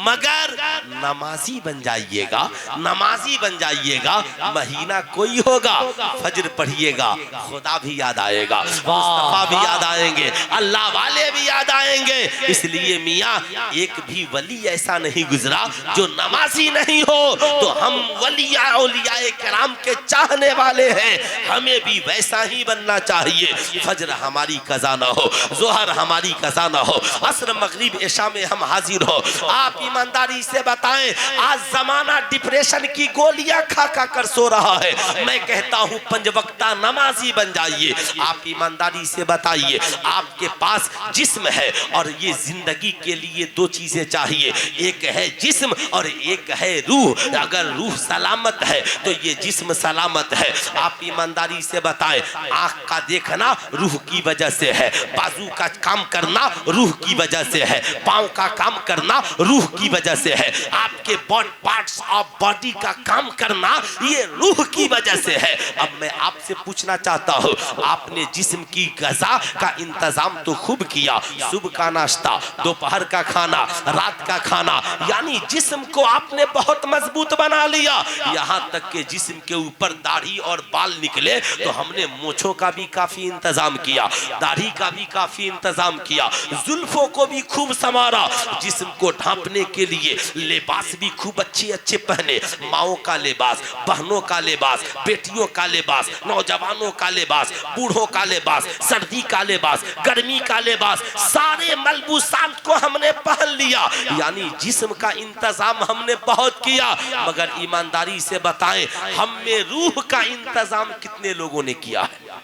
मगर नमाजी बन जाइएगा, नमाजी बन जाइएगा, महीना कोई होगा, फजर पढ़िएगा, खुदा भी याद आएगा, मुस्तफा भी याद आएंगे, अल्लाह वाले भी याद आएंगे। इसलिए मियाँ, एक भी वली ऐसा नहीं गुजरा जो नमाजी नहीं हो। तो हम वलिया औलियाए किराम के चाहने वाले हैं, हमें भी वैसा ही बनना चाहिए। फजर हमारी कज़ा ना हो, ज़ोहर हमारी कज़ा ना हो, असर मगरिब इशा में हम हाजिर हो। आप ईमानदारी से बताएं, आज जमाना डिप्रेशन की गोलियां खा खा कर सो रहा है। मैं कहता हूँ 5 वक्ता नमाजी बन जाइए। आप ईमानदारी से बताइए, आपके पास जिस्म है और ये जिंदगी के लिए 2 चीजें चाहिए, एक है जिस्म और एक है रूह। अगर रूह सलामत है तो ये जिस्म सलामत है। आप ईमानदारी से बताएं, आंख का देखना रूह की वजह से है, बाजू का काम करना रूह की वजह से है, पांव का काम करना रूह की वजह से है, आपके पार्ट्स ऑफ बॉडी का काम करना ये रूह की वजह से है। अब मैं आपसे पूछना चाहता हूँ, आपने जिस्म की गज़ा का इंतजाम तो खूब किया, सुबह का नाश्ता, दोपहर का खाना, रात का खाना, यानी जिस्म को आपने बहुत मजबूत बना लिया। यहाँ तक के जिस्म के ऊपर दाढ़ी और बाल निकले तो हमने मूंछों का भी काफी इंतजाम किया, दाढ़ी का भी काफी इंतजाम किया, जुल्फों को भी खूब संवारा, जिस्म को ढांपने के लिए लिबास भी खूब अच्छे अच्छे पहने, माओं का लिबास, बहनों का लिबास, बेटियों का लिबास, नौजवानों का लिबास, बूढ़ों का लिबास, सर्दी का लिबास, गर्मी का लिबास, सारे मलबूसात को हमने पहन लिया। यानी जिस्म का इंतजाम हमने बहुत किया, मगर ईमानदारी से बताएं हम में रूह का इंतजाम कितने लोगों ने किया है?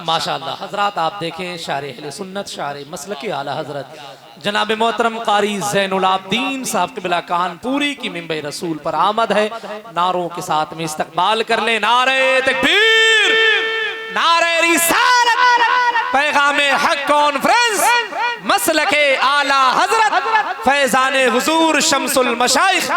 माशाअल्लाह। हजरात आप देखें, शारे अहले सुन्नत, शारे मसलक आला हजरत जनाब मोहतरम कारी ज़ैनुल आबदीन साहब के बिला कानपुरी की मिंबर रसूल पर आमद है। नारों के साथ में इस्तकबाल कर ले। नारे तकबीर, नारे रिसालत, पैगामे हक कॉन्फ्रेंस, मसलके आला हजरत फैजाने हुजूर शम्सुल मशाइख।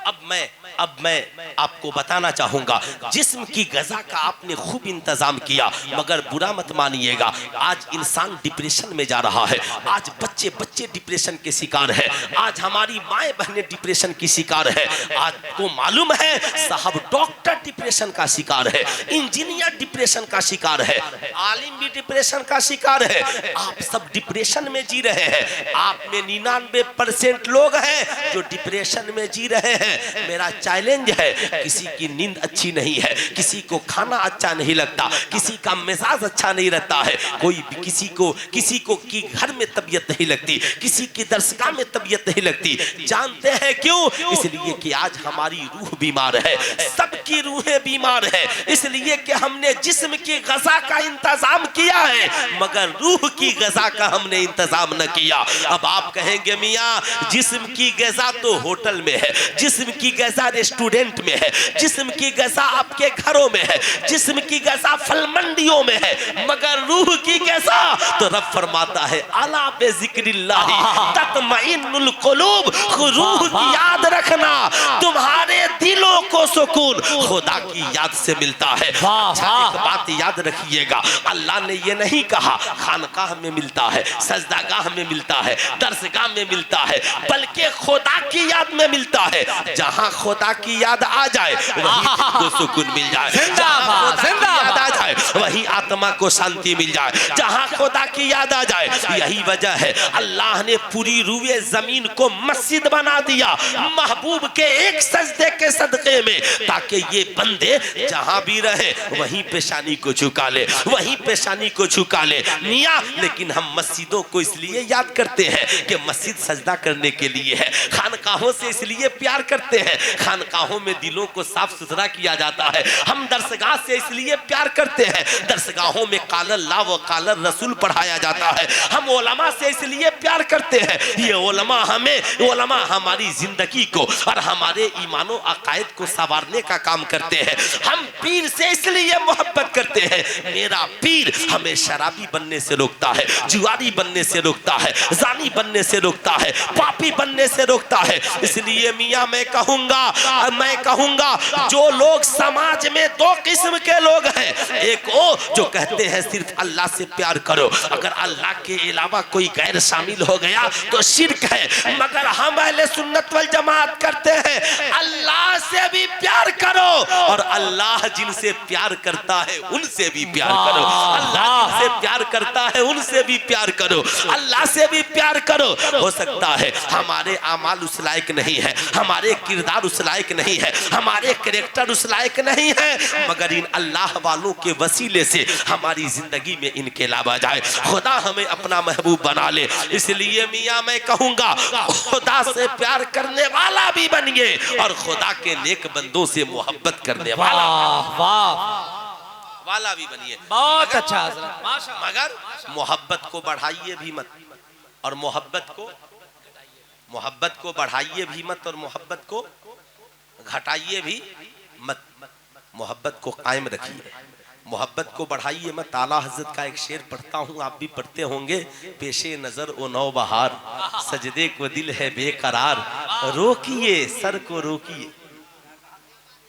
अब मैं आपको बताना चाहूंगा, जिस्म की गजा का आपने खूब इंतजाम किया, मगर बुरा मत मानिएगा, आज इंसान डिप्रेशन में जा रहा है, आज बच्चे बच्चे डिप्रेशन के शिकार है, आज हमारी माएँ बहनें डिप्रेशन की शिकार है। आपको मालूम है साहब, डॉक्टर डिप्रेशन का शिकार है, इंजीनियर डिप्रेशन का शिकार है, आलिम भी डिप्रेशन का शिकार है। आप सब डिप्रेशन में जी रहे हैं। आप में 99% लोग हैं जो डिप्रेशन में जी रहे हैं। मेरा चैलेंज है, किसी की नींद अच्छी नहीं है, किसी को खाना अच्छा नहीं लगता, किसी का मिजाज अच्छा नहीं रहता है, कोई किसी को की घर में तबीयत नहीं लगती, किसी की दरसगाह में तबीयत नहीं लगती। जानते हैं क्यों? इसलिए कि आज हमारी रूह बीमार है, सबकी रूहें बीमार है, इसलिए कि हमने जिस्म की गजा का इंतजाम किया है, मगर रूह की गजा का हमने इंतजाम न किया। अब आप कहेंगे मियाँ जिस्म की गजा तो होटल में है, जिस्म की गजा रेस्टोरेंट में है, जिस्म की गजा आपके घरों में है, जिस्म की गजा फल मंडियों में है, मगर रूह की गजा तो रब फरमाता है अला बिज़िक्रिल्लाह तत्मइन्नुल कुलूब, रूह की याद रखना, तुम्हारे दिलों को सुकून खुदा की याद से मिलता है। अच्छा एक बात याद रखिएगा, अल्लाह ने ये नहीं कहा खानकाह में मिलता है, सजदागाह में मिलता है, दरसगाह में मिलता है, बल्कि खुदा की याद में मिलता है। जहाँ खुदा की याद आ जाए वहीं को सुकून मिल जाए, याद आ जाए वहीं आत्मा को शांति मिल जाए, जहाँ खुदा की याद आ जाए। यही वजह है अल्लाह ने पूरी रूए जमीन को मस्जिद बना दिया महबूब के एक सजदे के सदके में, ताकि ये बंदे जहाँ भी रहे वहीं पेशानी को झुका ले, वहीं पेशानी को झुका ले मियाँ। लेकिन हम मस्जिदों को इसलिए याद करते हैं कि मस्जिद सजदा करने के लिए है, खानकाहों से इसलिए प्यार करते हैं, खानकाहों में दिलों को साफ सुथरा किया जाता है। हम दरसगाह से इसलिए प्यार करते हैं, दरसगाहों में काल अल्लाह व काल रसूल पढ़ाया जाता है। हम उलमा से इसलिए प्यार करते हैं, ये उलमा हमारी जिंदगी को और हमारे ईमानो अकायद को संवारने का काम करते हैं। हम पीर से इसलिए मोहब्बत करते हैं, मेरा पीर हमें शराबी बनने से रोकता है, जुआरी बनने से रोकता है, जानी बनने से रोकता है, पापी बनने से रोकता है। इसलिए मियाँ मैं कहूंगा जो लोग समाज में दो किस्म के लोग हैं, एक वो जो कहते हैं सिर्फ अल्लाह से प्यार करो, अगर अल्लाह के अलावा कोई गैर शामिल हो गया तो शिर्क है, मगर हम अहले सुन्नत वल जमात करते हैं अल्लाह से भी प्यार करो और अल्लाह जिनसे प्यार करता है उनसे भी प्यार करो, अल्लाह जिनसे प्यार करता है उनसे भी प्यार करो, अल्लाह से भी प्यार करो। हो सकता है हमारे आमाल उस लायक नहीं है, हमारे किरदार उस लायक नहीं है, हमारे कैरेक्टर उस लायक नहीं है, मगर इन अल्लाह वालों के वसीले से हमारी जिंदगी में इनकलाब आ जाए, खुदा हमें अपना महबूब बना ले। इसलिए मियाँ मैं कहूँगा खुदा से प्यार करने वाला भी बनिए और खुदा के नेक बंदों से मोहब्बत करने वाला भी बनिए। बहुत अच्छा हज़रत, माशाअल्लाह। मगर मोहब्बत को बढ़ाइए भी मत और मोहब्बत को बढ़ाइए भी मत और मोहब्बत को घटाइए भी मत, मोहब्बत को कायम रखिए, मोहब्बत को बढ़ाइए मत। आला हजरत का एक शेर पढ़ता हूँ, आप भी पढ़ते होंगे, पेशे नजर ओ नौ बहार, सजदे को दिल है बेकरार, रोकिए सर को रोकिए,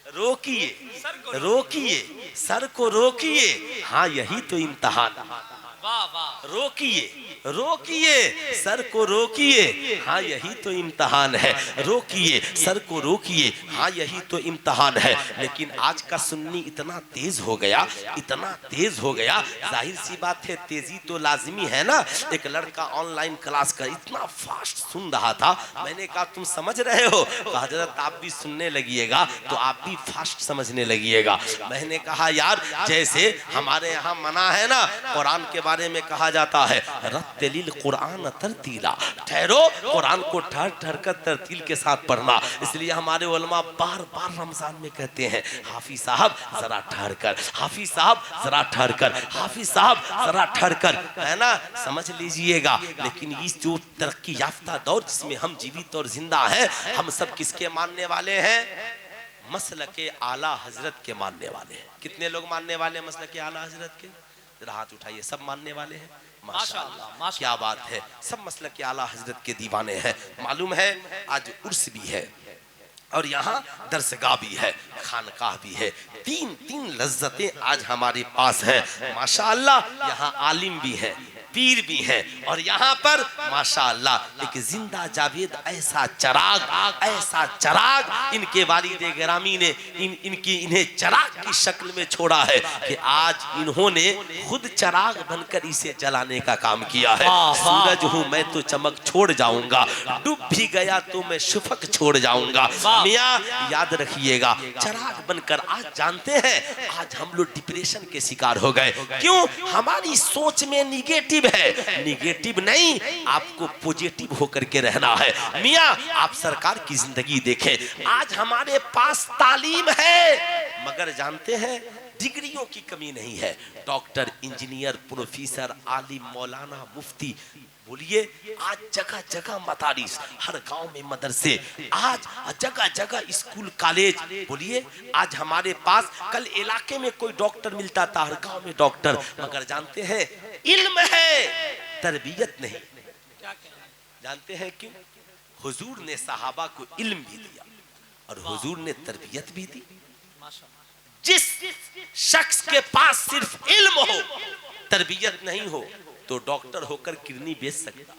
रोकिए रोकिए, सर को रोकिए, हाँ यही तो इम्तिहान। वाह वाह, रोकिए, रोकिए, सर को रोकिए, हाँ यही तो इम्तिहान है। रोकिए, सर को रोकिए, हाँ यही तो इम्तिहान है। लेकिन आज का सुन्नी इतना तेज हो गया, इतना तेज हो गया, जाहिर सी बात है तेजी तो लाजमी है ना। एक लड़का ऑनलाइन क्लास का इतना फास्ट सुन रहा था, मैंने कहा तुम समझ रहे हो? कहा हजरत आप भी सुनने लगिएगा तो आप भी फास्ट समझने लगिएगा। मैंने कहा यार जैसे हमारे यहाँ मना है ना, कुरान के बारे में कहा जाता है रत्तिलिल कुरान तरतीला, ठहरो कुरान को ठहर ठहर कर तरतील के साथ पढ़ना। इसलिए हमारे उलमा बार बार रमजान में कहते हैं हाफिज साहब जरा ठहर कर, हाफिज साहब जरा ठहर कर, हाफिज साहब जरा ठहर कर, है ना, समझ लीजिएगा। लेकिन इस जो तरक्की याफ्ता दौर जिसमें हम जीवित और जिंदा हैं, हम सब किसके मानने वाले हैं? मसलके आला हजरत के मानने वाले हैं। कितने लोग मानने वाले हैं मसलके आला हजरत के? जरा हाथ उठाइए, सब मानने वाले हैं। माशाअल्लाह, क्या बात है, सब मसलक के आला हजरत के दीवाने हैं। मालूम है आज उर्स भी है और यहाँ दरसगाह भी है, खानकाह भी है, तीन तीन लज्जतें आज हमारे पास हैं। माशाअल्लाह यहाँ आलिम भी है, पीर भी हैं, और यहाँ पर माशाअल्लाह एक जिंदा जावेद ऐसा चराग इनके वालिद गिरामी ने इन्हें चराग की शक्ल में छोड़ा है कि आज इन्होंने खुद चराग बनकर इसे जलाने का काम किया है। सूरज हूँ मैं तो चमक छोड़ जाऊंगा, डूब भी गया तो मैं शुफक छोड़ जाऊंगा। मियाँ याद रखिएगा, चराग बनकर आज जानते हैं आज हम लोग डिप्रेशन के शिकार हो गए। क्यों? हमारी सोच में निगेटिव है। निगेटिव नहीं, आपको पॉजिटिव होकर के रहना है। मियाँ आप सरकार की जिंदगी देखें, आज हमारे पास तालीम है मगर जानते हैं डिग्रियों की कमी नहीं है। डॉक्टर, इंजीनियर, प्रोफेसर, आलिम, मौलाना, मुफ्ती, बोलिए आज जगह जगह मदारिस, हर गांव में मदरसे, आज जगह जगह स्कूल कॉलेज। बोलिए आज हमारे पास, कल इलाके में कोई डॉक्टर मिलता था, हर गांव में डॉक्टर, मगर जानते हैं इल्म है तरबियत नहीं। जानते हैं क्यों? हुजूर ने सहाबा को इल्म भी दिया और हुजूर ने तरबियत भी दी। जिस शख्स के पास सिर्फ इल्म हो, तरबियत नहीं हो, तो डॉक्टर होकर किडनी बेच सकता,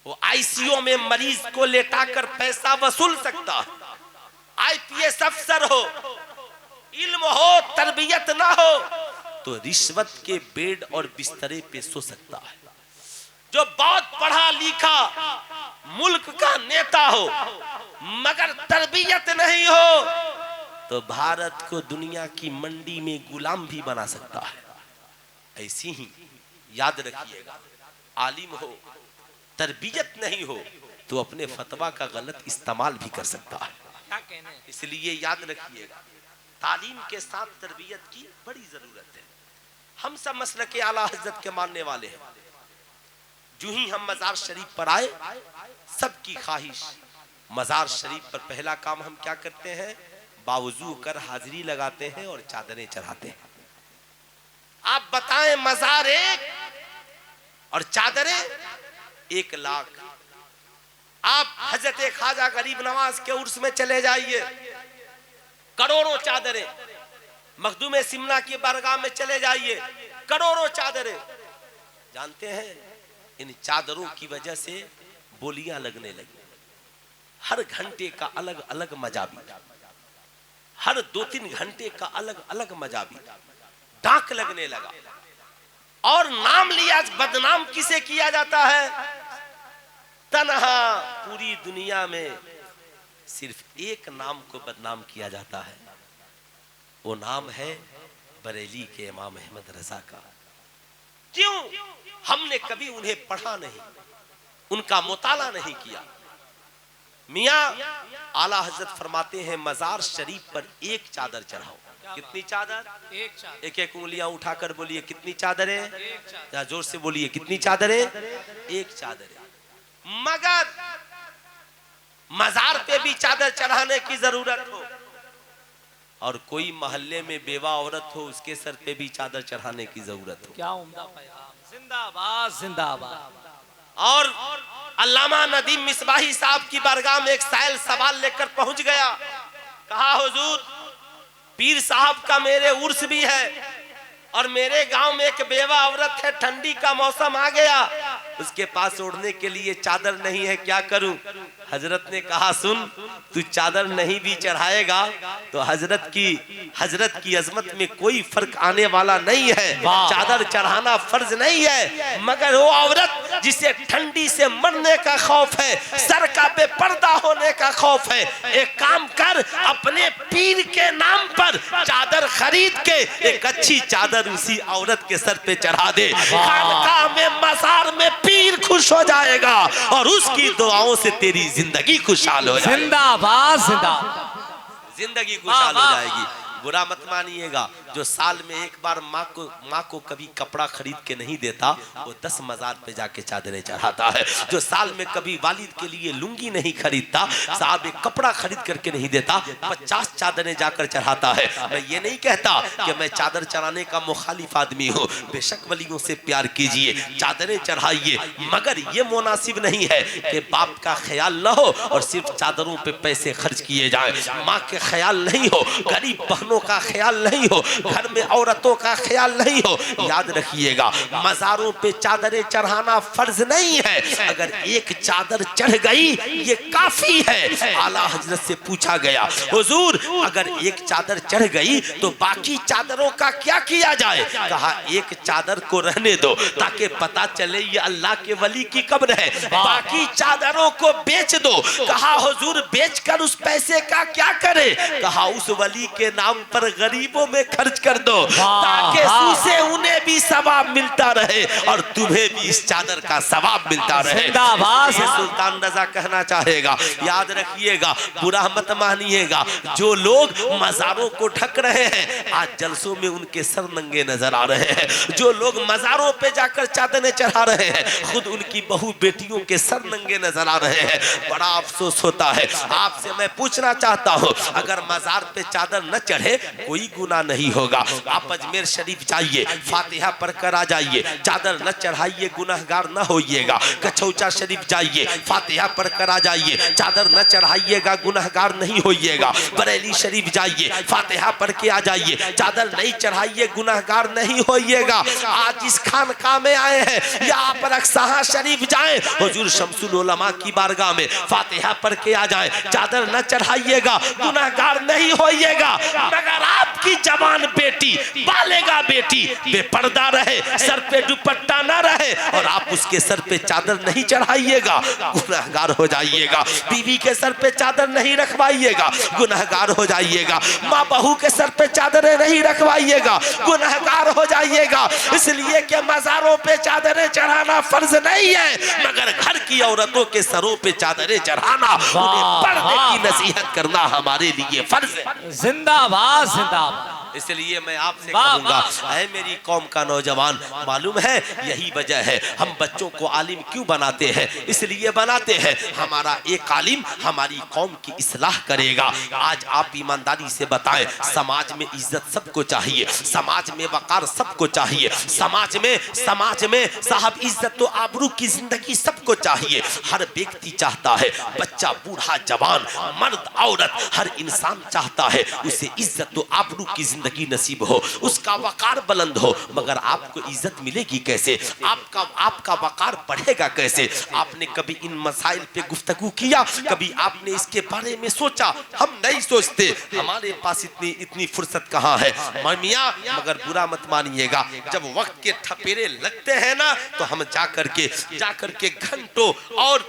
वो आईसीयू में मरीज को लेटाकर पैसा वसूल सकता, आईपीएस अफसर हो, इल्म हो तरबियत ना हो तो रिश्वत के बेड और बिस्तरे पे सो सकता है। जो बहुत पढ़ा लिखा मुल्क का नेता हो मगर तरबियत नहीं हो तो भारत को दुनिया की मंडी में गुलाम भी बना सकता है। ऐसी ही याद रखिएगा, आलिम हो तरबियत नहीं हो तो अपने फतवा का गलत इस्तेमाल भी कर सकता है। इसलिए याद रखिएगा तालीम के साथ तरबियत की बड़ी जरूरत है। हम सब मसलके आला हजरत के मानने वाले हैं। जो ही हम मजार शरीफ पर आए, सबकी ख्वाहिश मजार शरीफ पर पहला काम हम क्या करते हैं? बावजू कर हाजिरी लगाते हैं और चादरें चढ़ाते हैं। आप बताएं मजार एक और चादरें 1 लाख। आप हजरत ख्वाजा गरीब नवाज के उर्स में चले जाइए, करोड़ों चादरें। मखदूम सिमना की बारगाह में चले जाइए, करोड़ों चादरें। जानते हैं इन चादरों की वजह से बोलियां लगने लगी। हर घंटे का अलग अलग मजाबी, हर 2-3 घंटे का अलग अलग मजाबी, डाक लगने लगा। और नाम लिया, बदनाम किसे किया जाता है? तन्हा पूरी दुनिया में सिर्फ एक नाम को बदनाम किया जाता है, वो नाम है बरेली के इमाम अहमद रजा का। क्यों? हमने कभी उन्हें पढ़ा नहीं, उनका मुताला नहीं किया। मियाँ आला हजरत फरमाते हैं मजार शरीफ पर 1 चादर चढ़ाओ। कितनी चादर? 1 चादर। एक उंगलियां उठाकर बोलिए कितनी चादरें? या जोर से बोलिए कितनी चादरें? 1 चादर। मगर मजार पे भी चादर चढ़ाने की जरूरत हो और कोई मोहल्ले में बेवा औरत हो, उसके सर पे भी चादर चढ़ाने की जरूरत हो। क्या उम्दा पैगाम, जिंदाबाद जिंदाबाद। और अल्लामा नदीम मिसबाही साहब की बारगाह में एक साइल सवाल लेकर पहुंच गया। कहा हुजूर पीर साहब का मेरे उर्स भी है और मेरे गांव में एक बेवा औरत है, ठंडी का मौसम आ गया, उसके पास ओढ़ने के लिए चादर नहीं है, क्या करूं? हजरत ने कहा सुन, तू चादर नहीं भी चढ़ाएगा तो हजरत की अजमत में कोई फर्क आने वाला नहीं है। चादर चढ़ाना फर्ज नहीं है, मगर वो औरत जिसे ठंडी से मरने का खौफ है, सर का बेपर्दा होने का खौफ है, एक काम कर, अपने पीर के नाम पर चादर खरीद के एक अच्छी चादर उसी औरत के सर पे चढ़ा दे। खानकाह में, मज़ार में पीर खुश हो जाएगा और उसकी दुआओं से तेरी जिंदगी खुशहाल हो जाएगी। जिंदाबाद जिंदाबाद, जिंदगी खुशहाल हो जाएगी। बुरा मत मानिएगा, जो साल में एक बार माँ को कभी कपड़ा खरीद के नहीं देता, वो 10 मज़ार पे जाके चादरें चढ़ाता है। जो साल में कभी वालिद के लिए लुंगी नहीं खरीदता, साहब एक कपड़ा खरीद करके नहीं देता, 50 चादरें जाकर चढ़ाता है। मैं ये नहीं कहता कि मैं चादर चढ़ाने का मुखालिफ आदमी हूँ, बेशक वलियों से प्यार कीजिए, चादरें चढ़ाइए, मगर ये मुनासिब नहीं है कि बाप का ख्याल न हो और सिर्फ चादरों पे पैसे खर्च किए जाए, माँ के ख्याल नहीं हो, गरीब बहनों का ख्याल नहीं हो, घर में औरतों का ख्याल नहीं हो। याद रखिएगा, मज़ारों पे चादरें चढ़ाना फर्ज नहीं है, अगर एक चादर चढ़ गई ये काफी है। आला हजरत से पूछा गया, हुजूर अगर एक चादर चढ़ गई तो बाकी चादरों का क्या किया जाए? कहा एक चादर को रहने दो ताकि पता चले ये अल्लाह के वली की कब्र है, बाकी चादरों को बेच दो। कहा हुजूर बेचकर उस पैसे का क्या करे? कहा उस वली के नाम पर गरीबों में खर्च कर दो ताकि उससे उन्हें भी सवाब मिलता रहे और तुम्हें भी इस चादर का सवाब मिलता रहे। सुल्तान रजा कहना चाहेगा, याद रखिएगा, बुरा मत मानिएगा, जो लोग मज़ारों को ढक रहे हैं आज जलसों में उनके सर नंगे नजर आ रहे हैं। जो लोग मज़ारों पे जाकर चादरें चढ़ा रहे हैं खुद उनकी बहू बेटियों के सर नंगे नजर आ रहे हैं। बड़ा अफसोस होता है। आपसे मैं पूछना चाहता हूँ, अगर मज़ार पे चादर न चढ़े कोई गुनाह नहीं होगा। आप अजमेर शरीफ जाइए, फातिहा पढ़कर आ जाइए, चादर न चढ़ाइए, गुनाहगार न होइएगा। कछौचा शरीफ जाइए, फातिहा पढ़कर आ जाइए, चादर न चढ़ाइएगा, गुनाहगार नहीं होइएगा। बरेली शरीफ जाइए, फातिहा पढ़ के आ जाइए, चादर नहीं चढ़ाइए, गुनाहगार नहीं होइएगा। आज इस खानकाह में आए हैं या आप रक्सहा शरीफ जाएं, हुजूर शमसुल उलमा की बारगाह में फातिहा पढ़ के आ जाएं, चादर न चढ़ाइएगा, गुनाहगार नहीं होइएगा। मगर आपकी जवान बेटी, बालेगा बेटी बेपर्दा रहे, सर पे दुपट्टा न रहे और आप उसके सर पे चादर नहीं चढ़ाइएगा, गुनाहगार हो जाइएगा। बीवी के सर पे चादर नहीं रखवाइएगा, गुनाहगार हो जाइएगा। माँ बहू के सर पे चादरें नहीं रखवाइएगा, गुनाहगार हो जाइएगा। इसलिए कि मज़ारों पे चादरें चढ़ाना फर्ज नहीं है, मगर घर की औरतों के सरों पे चादरें चढ़ाना, उन्हें पर्दे की नसीहत करना हमारे लिए फर्ज है। जिंदाबाद जिंदाबाद। इसलिए मैं आपसे कहूंगा, ऐ मेरी कौम का नौजवान, मालूम है यही वजह है हम बच्चों को आलिम क्यों बनाते हैं? इसलिए बनाते हैं हमारा एक आलिम हमारी कौम की इस्लाह करेगा। आज आप ईमानदारी से बताएं, समाज में इज्जत सबको चाहिए, समाज में वकार सबको चाहिए, समाज में साहब इज्जत तो आबरू की जिंदगी सबको चाहिए। हर व्यक्ति चाहता है, बच्चा बूढ़ा जवान मर्द औरत, हर इंसान चाहता है उसे इज्जत तो आबरू की जिंदगी नसीब हो, उसका वकार बुलंद हो। मगर आपको इज्जत मिलेगी कैसे? आपका वकार बढ़ेगा कैसे? आपने कभी इन मसाइल पे गुफ्तगू किया? कभी आपने इसके बारे में सोचा? हम नहीं सोचते, हमारे पास इतनी फुर्सत कहाँ है मियां। मगर बुरा मत मानिएगा, जब वक्त के ठपेरे लगते हैं ना तो हम जाकर के घंटों और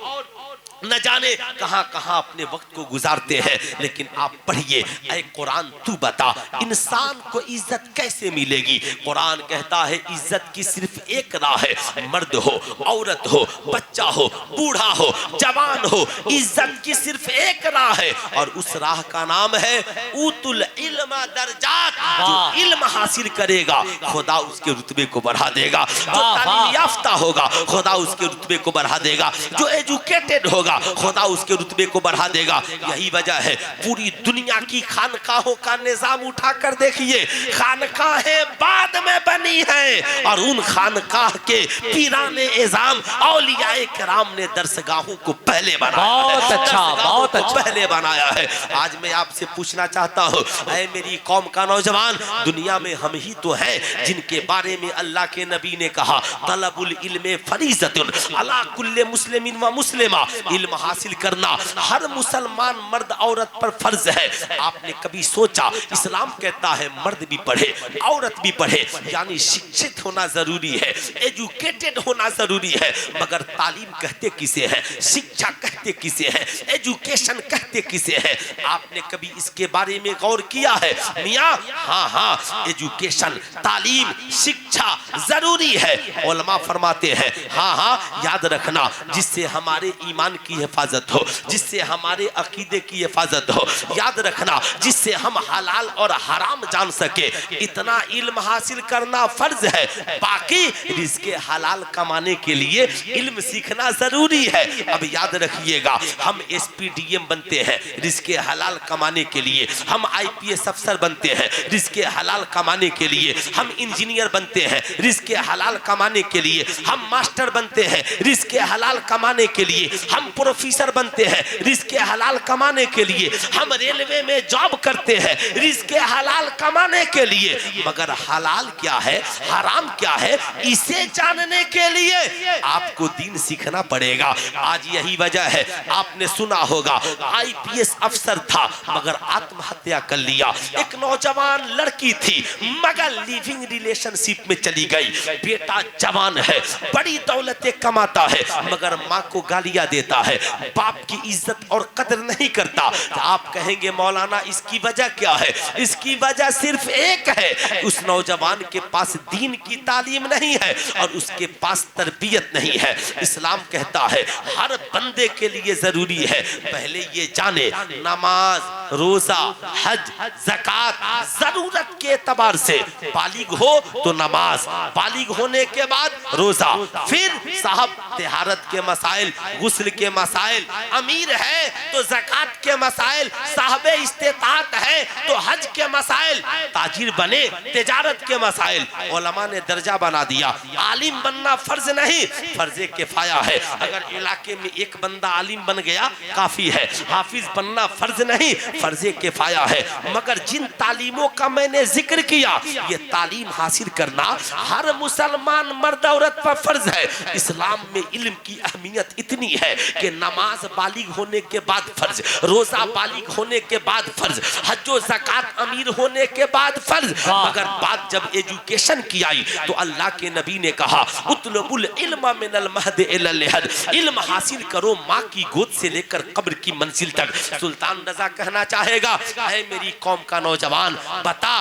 न जाने कहां कहां अपने वक्त को गुजारते हैं। लेकिन आप पढ़िए, ऐ कुरान तू बता इंसान को इज्जत कैसे मिलेगी? कुरान कहता है इज्जत की सिर्फ एक राह है, मर्द हो, औरत हो, बच्चा हो, बूढ़ा हो, जवान हो, इज्जत की सिर्फ एक राह है और उस राह का नाम है उतुल इल्म दर्जात। जो इल्म हासिल करेगा खुदा उसके रुतबे को बढ़ा देगा, जो तालीम याफ्ता होगा खुदा उसके रुतबे को बढ़ा देगा, जो एजुकेटेड होगा होगा खुदा उसके रुतबे को बढ़ा देगा। यही वजह है पूरी दुनिया की खानकाहों का निजाम उठा कर देखिए, खानकाहें बाद में बनी है और उन खानकाह के पीराने एजाम औलियाए किराम ने दरसगाहों को पहले बनाया। बहुत अच्छा, बहुत अच्छा पहले बनाया है। आज मैं आपसे पूछना चाहता हूँ, ऐ मेरी कौम का नौजवान, दुनिया में हम ही तो हैं जिनके बारे में अल्लाह के नबी ने कहा तलबुल इल्म फरीज़तुन अला कुल्ले मुस्लिमिन व मुस्लिमा, इल्म हासिल करना हर मुसलमान मर्द औरत पर फर्ज है। आपने कभी सोचा इस्लाम कहता है मर्द भी पढ़े औरत भी पढ़े, यानी शिक्षित होना जरूरी है, एजुकेटेड होना जरूरी है, मगर तालीम कहते किसे है, शिक्षा कहते किसे है, एजुकेशन कहते किसे है? आपने कभी इसके बारे में गौर किया है मियाँ? हाँ हाँ, एजुकेशन तालीम शिक्षा जरूरी है। उलमा फरमाते हैं हाँ हाँ याद रखना, जिससे हमारे ईमान की हिफाजत हो, जिससे हमारे अकीदे की हिफाजत हो, याद रखना जिससे हम हलाल और हराम जान सके, इतना इल्म हासिल करना फर्ज है। बाकी रिज़्क़े हलाल कमाने के लिए इल्म सीखना जरूरी है। अब याद रखिएगा, हम SPDM बनते हैं रिज़्क़े हलाल कमाने के लिए, हम IPS अफसर बनते हैं रिज़्क़े हलाल कमाने के लिए, हम इंजीनियर बनते हैं रिज़्क़े हलाल कमाने के लिए, हम मास्टर बनते हैं रिज़्क़े हलाल कमाने के लिए, हम प्रोफेसर बनते हैं रिज़्क़े हलाल कमाने के लिए, हम रेलवे में जॉब करते हैं रिज़्क़े हलाल कमाने के लिए, मगर हलाल क्या है हराम क्या है इसे जानने के लिए आपको दीन सीखना पड़ेगा। आज यही वजह है, आपने सुना होगा IPS अफसर था मगर आत्महत्या कर लिया। एक नौजवान लड़की थी मगर लिविंग रिलेशनशिप में चली गई। बेटा जवान है, बड़ी दौलतें कमाता है, मगर माँ को गालियां देता है, बाप की इज्जत और कदर नहीं करता। आप कहेंगे मौलाना इसकी वजह क्या है? इसकी वजह सिर्फ एक है, उस नौजवान के पास दीन की तालीम नहीं है और उसके पास तरबियत नहीं है। इस्लाम कहता है हर बंदे के लिए जरूरी है पहले ये जाने नमाज, रोजा, हज, ज़कात जरूरत के एतबार से, बालिग हो तो नमाज, बालिग होने के बाद रोजा, फिर साहब तिहारत के मसाइल, गुस्ल के मसाइल, अमीर है तो ज़कात के मसाइल, साहबे इस्तेताअत है तो हज के मसाइल, ताजिर बने तिजारत के मसाइल। उलमा ने दर्जा बना दिया, आलिम बनना फर्ज नहीं, फर्ज किफाया है। अगर इलाके में एक बंदा आलिम बन गया काफी है, हाफिज बनना फर्ज नहीं, फर्ज किफाया है। मगर जिन तालीमों का मैंने जिक्र किया, ये तालीम हासिल करना हर मुसलमान मर्द औरत पर फर्ज है। इस्लाम में इल्म की अहमियत इतनी है कि नमाज बालिग होने के बाद फर्ज, रोजा बालिग होने के बाद फर्ज, हज्जो ज़कात अमीर होने के बाद फर्ज। मगर बात जब एजुकेशन की आई तो अल्लाह के नबी ने कहा उतलबुल इल्म मिनल महद इलल लहद, इल्म हासिल करो माँ की गोद से लेकर कब्र की मंजिल तक। सुल्तान रजा कहना चाहेगा है मेरी कौम का नौजवान, बता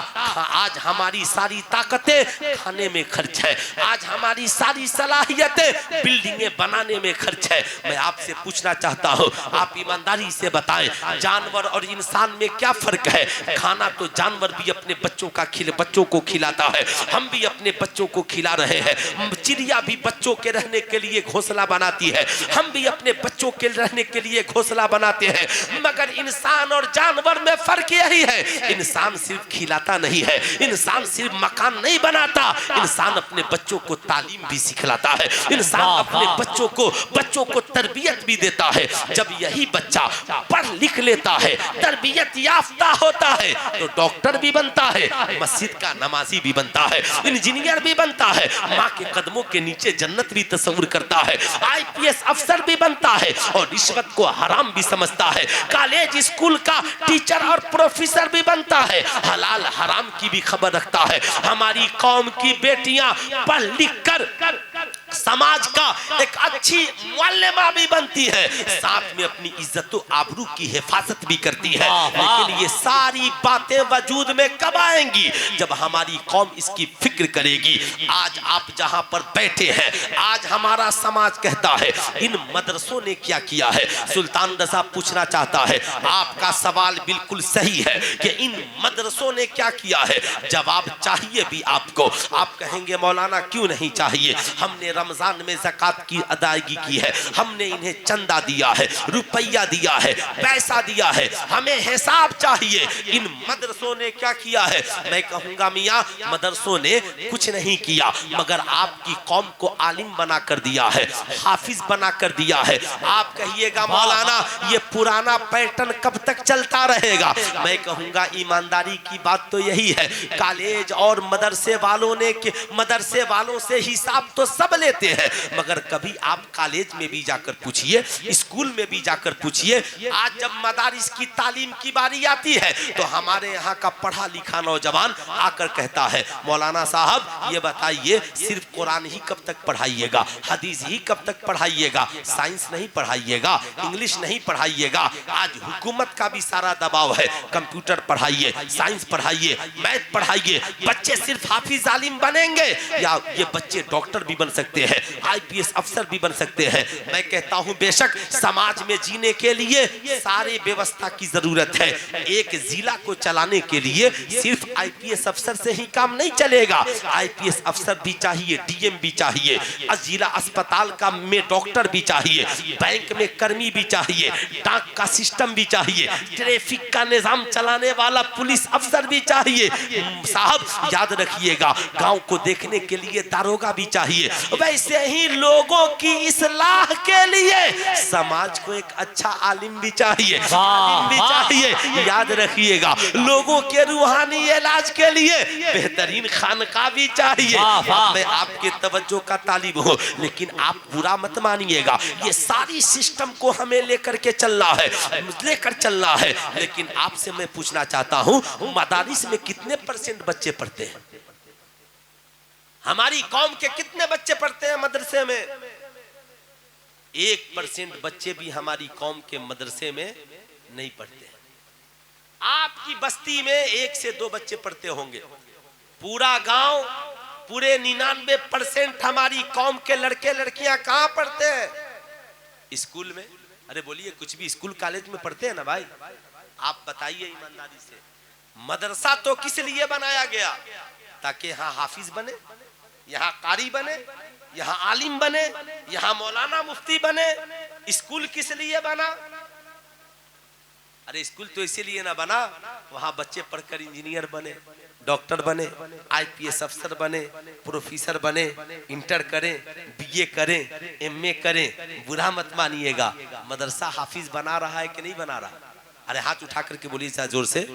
आज हमारी सारी ताकतें खाने में खर्च है, आज हमारी सारी सलाहियतें बिल्डिंगें बनाने में खर्च है। मैं आपसे पूछना चाहता हूँ, आप ईमानदारी से बताएं जानवर और इंसान में क्या फर्क है? खाना तो जानवर भी अपने बच्चों को खिलाता है, हम भी अपने बच्चों को खिला रहे हैं, चिड़िया भी बच्चों के रहने के लिए घोंसला बनाती है, हम भी अपने बच्चों के रहने के लिए घोंसला बनाते हैं। मगर इंसान और जानवर में फर्क यही है, इंसान सिर्फ खिलाता नहीं है, इंसान सिर्फ मकान नहीं बनाता, इंसान अपने बच्चों को तालीम भी सिखलाता है, इंसान अपने बच्चों को तरबियत भी देता है। जब यही बच्चा पढ़ लिख लेता है, तरबियत याफ्ता होता है, तो डॉक्टर भी बनता है, मस्जिद का नमाजी भी बनता है, इंजीनियर भी बनता है, माँ के कदमों के नीचे जन्नत भी तस्वुर करता है, IPS अफसर भी बनता है और रिश्वत को हराम भी समझता है, कॉलेज स्कूल का टीचर और प्रोफेसर भी बनता है, हलाल हराम की भी खबर रखता है। हमारी कौम की बेटियां पढ़ लिख कर समाज का एक अच्छी मुअल्लिमा भी बनती है, साथ में अपनी इज्जत और आबरू की हिफाजत भी करती है। लेकिन ये सारी बातें वजूद में कब आएंगी? जब हमारी कौम इसकी फिक्र करेगी। आज आप जहां पर बैठे हैं, आज हमारा समाज कहता है इन मदरसों ने क्या किया है? सुल्तान रजा पूछना चाहता है, आपका सवाल बिल्कुल सही है कि इन मदरसों ने क्या किया है। जवाब चाहिए भी आपको। आप कहेंगे मौलाना क्यों नहीं चाहिए? हमने रमजान में ज़कात की अदायगी की है, हमने इन्हें चंदा दिया है, रुपया दिया है, पैसा दिया है, हमें हिसाब चाहिए। इन मदरसों ने क्या किया है? मैं कहूंगा मियाँ मदरसों ने कुछ नहीं किया, मगर आपकी कौम को आलिम बना कर दिया है, हाफिज बना कर दिया है। आप कहिएगा मौलाना ये पुराना पैटर्न कब तक चलता रहेगा? मैं कहूंगा ईमानदारी की बात तो यही है, कॉलेज और मदरसे वालों से हिसाब तो सब लेते हैं, मगर कभी आप कॉलेज में भी जाकर पूछिए, स्कूल में भी जाकर पूछिए। आज जब मदारिस की तालीम की बारी आती है तो हमारे यहाँ का पढ़ा लिखा नौजवान आकर कहता है मौलाना साहब ये बताइए सिर्फ कुरान ही कब तक पढ़ाइएगा, हदीस ही कब तक पढ़ाइएगा, साइंस नहीं पढ़ाइएगा, इंग्लिश नहीं पढ़ाइएगा। आज हुकूमत का भी सारा दबाव है, कंप्यूटर पढ़ाइए, साइंस पढ़ाइए, मैथ पढ़ाइए। बच्चे सिर्फ हाफिज आलिम बनेंगे या ये बच्चे डॉक्टर भी बन सकते हैं, IPS अफसर भी बन सकते हैं। मैं कहता हूं बेशक समाज में जीने के लिए सारे व्यवस्था की जरूरत है। एक जिला को चलाने के लिए सिर्फ IPS अफसर से ही काम नहीं चलेगा, IPS अफसर भी चाहिए, DM भी चाहिए, जिला अस्पताल का में डॉक्टर भी चाहिए, बैंक में कर्मी भी चाहिए, डाक का सिस्टम भी चाहिए, ट्रैफिक का निजाम चलाने वाला पुलिस अफसर भी चाहिए। साहब याद रखिएगा गांव को देखने के लिए दारोगा भी चाहिए। वैसे ही लोगों की इस्लाह के लिए समाज को एक अच्छा आलिम भी चाहिए, याद रखिएगा लोगों के रूहानी इलाज के लिए बेहतरीन खानका भी चाहिए। मैं आपके तवज्जो का तालिब हूँ, लेकिन आप बुरा मत मानिएगा, ये सारी सिस्टम को हमें लेकर के चलना है। लेकिन आपसे मैं पूछना चाहता हूँ मदारिस में कितने % बच्चे पढ़ते हैं? हमारी कौम के कितने बच्चे पढ़ते हैं मदरसे में? 1% बच्चे भी हमारी कौम के मदरसे में नहीं पढ़ते हैं। आपकी बस्ती में 1 से 2 बच्चे पढ़ते होंगे, पूरा गांव पूरे 99% हमारी कौम के लड़के लड़कियां कहां पढ़ते हैं? स्कूल में। अरे बोलिए कुछ भी स्कूल कॉलेज में पढ़ते हैं ना भाई? आप बताइए ईमानदारी से, मदरसा तो किस लिए बनाया गया? ताकि यहाँ हाफिज बने, यहाँ कारी बने, यहाँ आलिम बने, यहाँ मौलाना मुफ्ती बने। स्कूल किस लिए बना? अरे स्कूल तो इसीलिए ना बना वहां बच्चे पढ़कर इंजीनियर बने, डॉक्टर बने, IPS अफसर बने, प्रोफेसर बने, इंटर करें, BA करें, MA करें। बुरा मत मानिएगा, मदरसा हाफिज बना रहा है कि नहीं बना रहा? अरे हाथ उठा करके बोलिए जोर से,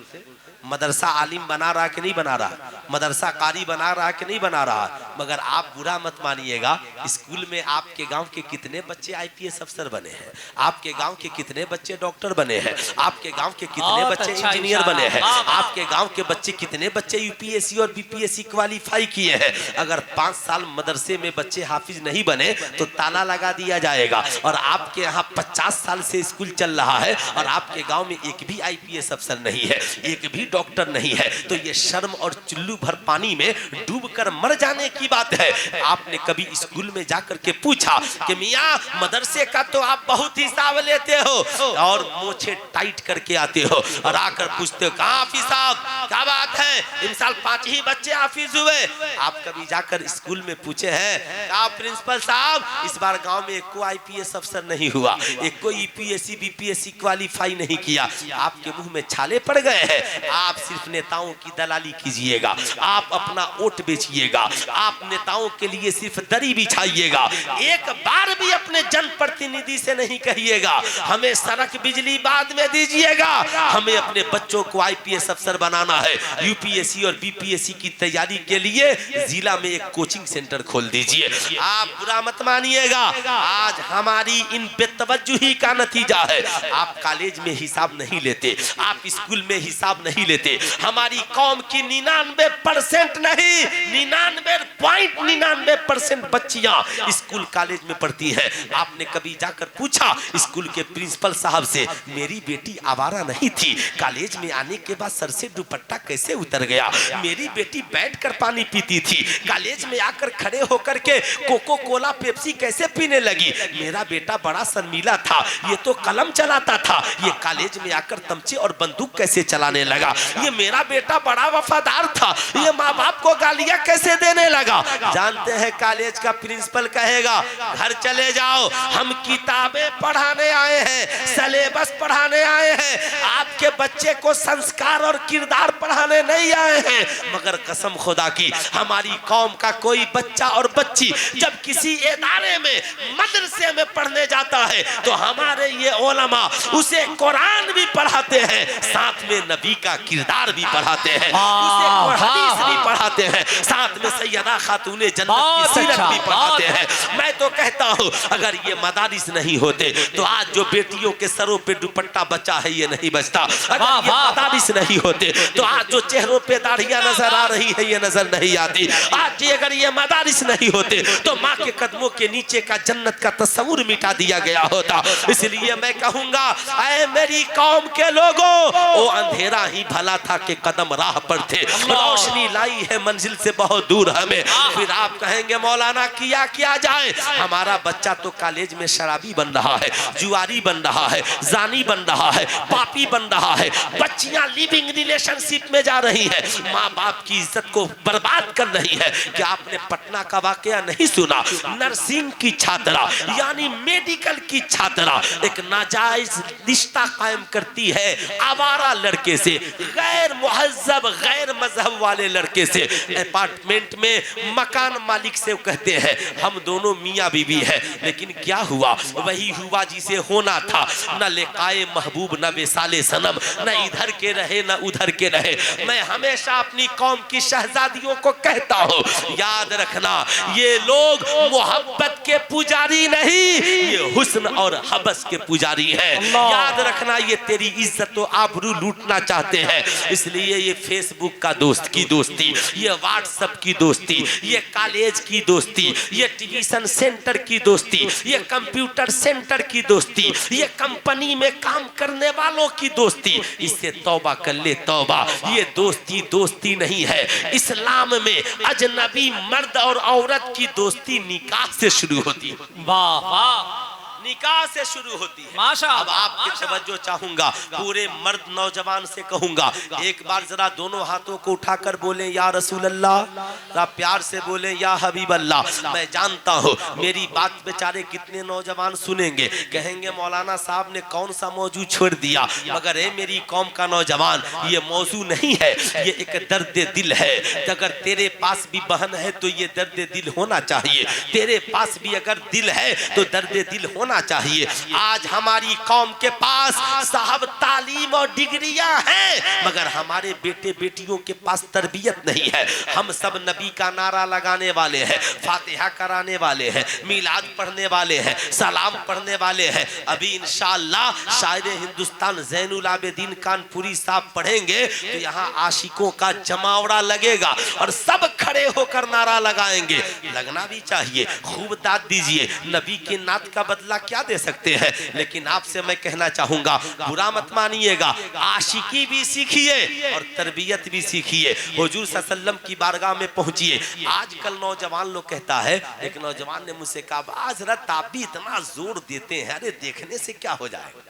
मदरसा आलिम बना रहा कि नहीं बना रहा? मदरसा कारी बना रहा कि नहीं बना रहा? मगर आप बुरा मत मानिएगा, स्कूल में आपके गांव के कितने बच्चे IPS अफसर बने हैं? आपके गांव के कितने बच्चे डॉक्टर बने हैं? आपके गांव के कितने बच्चे इंजीनियर बने हैं? आपके गांव के बच्चे कितने बच्चे UPSC और BPSC क्वालिफाई किए हैं? अगर 5 साल मदरसे में बच्चे हाफिज नहीं बने तो ताला लगा दिया जाएगा। और आपके यहाँ 50 साल से स्कूल चल रहा है और आपके गाँव में एक भी IPS अफसर नहीं है, एक भी डॉक्टर नहीं है, तो ये शर्म और चुल्लू भर पानी में डूबकर मर जाने की बात है। आपने कभी स्कूल में जाकर के पूछा कि मियाँ मदरसे का तो आप बहुत हिसाब लेते हो और मोछे टाइट करके आते हो और आकर पूछते हो कहाँ हाफिज साहब क्या बात है, इन साल 5 ही बच्चे हाफिज हुए? आप कभी जाकर स्कूल में पूछे हैं आप प्रिंसिपल साहब इस बार गांव में एक IPS अफसर नहीं हुआ, एक कोई UPSC BPSC क्वालिफाई नहीं किया? आपके मुंह में छाले पड़ गए हैं। आप सिर्फ नेताओं की दलाली कीजिएगा, आप अपना वोट बेचिएगा, आप नेताओं के लिए सिर्फ दरी बिछाइएगा। एक बार भी अपने जनप्रतिनिधि से नहीं कहिएगा हमें सड़क बिजली बाद में दीजिएगा, हमें अपने बच्चों को IPS अफसर बनाना है। UPSC और BPSC की तैयारी के लिए जिला में एक कोचिंग सेंटर खोल दीजिए। आप बुरा मत मानिएगा, आज हमारी इन बेतवज्जुही का नतीजा है। आप कॉलेज में हिसाब नहीं लेते, आप स्कूल में हिसाब नहीं लेते। हमारी कौम की 99% नहीं 99.99% बच्चियां स्कूल कॉलेज में पढ़ती हैं। आपने कभी जाकर पूछा स्कूल के प्रिंसिपल साहब से मेरी बेटी आवारा नहीं थी, कॉलेज में आने के बाद सर से दुपट्टा कैसे उतर गया? मेरी बेटी बैठकर पानी पीती थी, कॉलेज में आकर खड़े होकर के कोको कोला पेप्सी कैसे पीने लगी? मेरा बेटा बड़ा शर्मीला था, ये तो कलम चलाता था, ये कॉलेज में पे आकर तमचे और बंदूक कैसे चलाने लगा, ये मेरा बेटा बड़ा वफादार था, ये माँ बाप को गालियां कैसे देने लगा। जानते हैं कॉलेज का प्रिंसिपल कहेगा घर चले जाओ, हम किताबें पढ़ाने आए हैं, सिलेबस पढ़ाने आए हैं, आपके बच्चे को संस्कार और किरदार पढ़ाने नहीं आए हैं। मगर कसम खुदा की हमारी कौम का कोई बच्चा और बच्ची जब किसी इदारे में मदरसे में पढ़ने जाता है तो हमारे ये उलमा उसे कुरान भी पढ़ाते हैं, साथ में नबी का किरदार भी पढ़ाते हैं, उसे हदीस भी पढ़ाते हैं, साथ में सैयदा खातूने जन्नत की सीरत भी पढ़ाते हैं। मैं तो कहता हूँ अगर ये मदारिस नहीं होते तो आज जो बेटियों के सरों पे दुपट्टा बचा है ये नहीं बचता, अगर ये मदारिस नहीं होते तो आज जो चेहरों पे दाढ़ियां नजर आ रही है ये नजर नहीं आती। आज अगर ये मदारिस नहीं होते तो माँ के कदमों के नीचे का जन्नत का तस्वुर मिटा दिया गया होता। इसलिए मैं कहूंगा ऐ मेरी कौम के लोगों, वो अंधेरा ही भला था कि कदम राह पर थे, रोशनी लाई है मंजिल से बहुत दूर हमें। फिर आप कहेंगे मौलाना किया जाए, हमारा बच्चा तो कॉलेज में शराबी बन रहा है, जुआरी बन रहा है, जानी बन रहा है, पापी बन रहा है, बच्चियां लिविंग रिलेशनशिप में जा रही है, माँ बाप की इज्जत को बर्बाद कर रही है। क्या आपने पटना का वाकया नहीं सुना? नर्सिंग की छात्रा यानी मेडिकल की छात्रा एक नाजायज रिश्ता कायम करती है आवारा लड़के से, गैर मुहज्जब गैर मजहब वाले लड़के से। अपार्टमेंट में मकान मालिक से कहते हैं हम दोनों मियाँ बीवी है, लेकिन क्या हुआ? वही हुआ जिसे होना था, न लिकाए महबूब न बेसाले सनम, न इधर के रहे न उधर के रहे। मैं हमेशा अपनी कौम की शहजादियों को कहता हूँ याद रखना ये लोग मोहब्बत के पुजारी नहीं, ये हुस्न और हबस के पुजारी हैं। याद रखना ये तेरी इज्जत और आबरू लूटना चाहते हैं, इसलिए ये फेसबुक का दोस्त की दोस्ती, ये व्हाट्सएप की दोस्ती, ये कॉलेज की दोस्ती, ये ट्यूशन सेंटर की दोस्ती, ये कंप्यूटर सेंटर की दोस्ती, ये कंपनी में काम करने वालों की दोस्ती, इससे तौबा कर ले तौबा। ये दोस्ती दोस्ती नहीं है। इस्लाम में अजनबी मर्द और औरत की दोस्ती निकाह से शुरू होती है। वाह वाह, निकाह से शुरू होती है। माशाअल्लाह। अब आपकी तवज्जो चाहूंगा, पूरे मर्द नौजवान से कहूंगा एक बार जरा दोनों हाथों को उठाकर बोले या रसूल अल्लाह, जरा प्यार से बोले या हबीब अल्लाह। मैं जानता हूँ मेरी बात बेचारे कितने नौजवान सुनेंगे, कहेंगे मौलाना साहब ने कौन सा मौजू छोड़ दिया, मगर है मेरी कौम का नौजवान ये मौजू नहीं है, ये एक दर्द दिल है। अगर तेरे पास भी बहन है तो ये दर्द दिल होना चाहिए, तेरे पास भी अगर दिल है तो दर्द दिल होना चाहिए। आज हमारी कौम के पास साहब तालीम और डिग्रियां हैं, मगर हमारे बेटे बेटियों के पास तरबियत नहीं है। हम सब नबी का नारा लगाने वाले हैं, फातिहा कराने वाले हैं, मिलाद पढ़ने वाले हैं, सलाम पढ़ने वाले हैं। अभी इंशाअल्लाह शायर हिंदुस्तान ज़ैनुल आबिदीन कानपुरी साहब पढ़ेंगे तो यहाँ आशिकों का जमावड़ा लगेगा और सब खड़े होकर नारा लगाएंगे। लगना भी चाहिए, खूब दाद दीजिए, नबी के नात का बदला क्या दे सकते हैं। लेकिन आपसे मैं कहना चाहूंगा बुरा मत मानिएगा, आशिकी भी सीखिए और तरबियत भी सीखिए। हुजूर सल्लल्लाहु अलैहि वसल्लम की बारगाह में पहुंचिए। आजकल नौजवान लोग कहता है, एक नौजवान ने मुझसे कहा हज़रत आप भी इतना जोर देते हैं, अरे देखने से क्या हो जाएगा,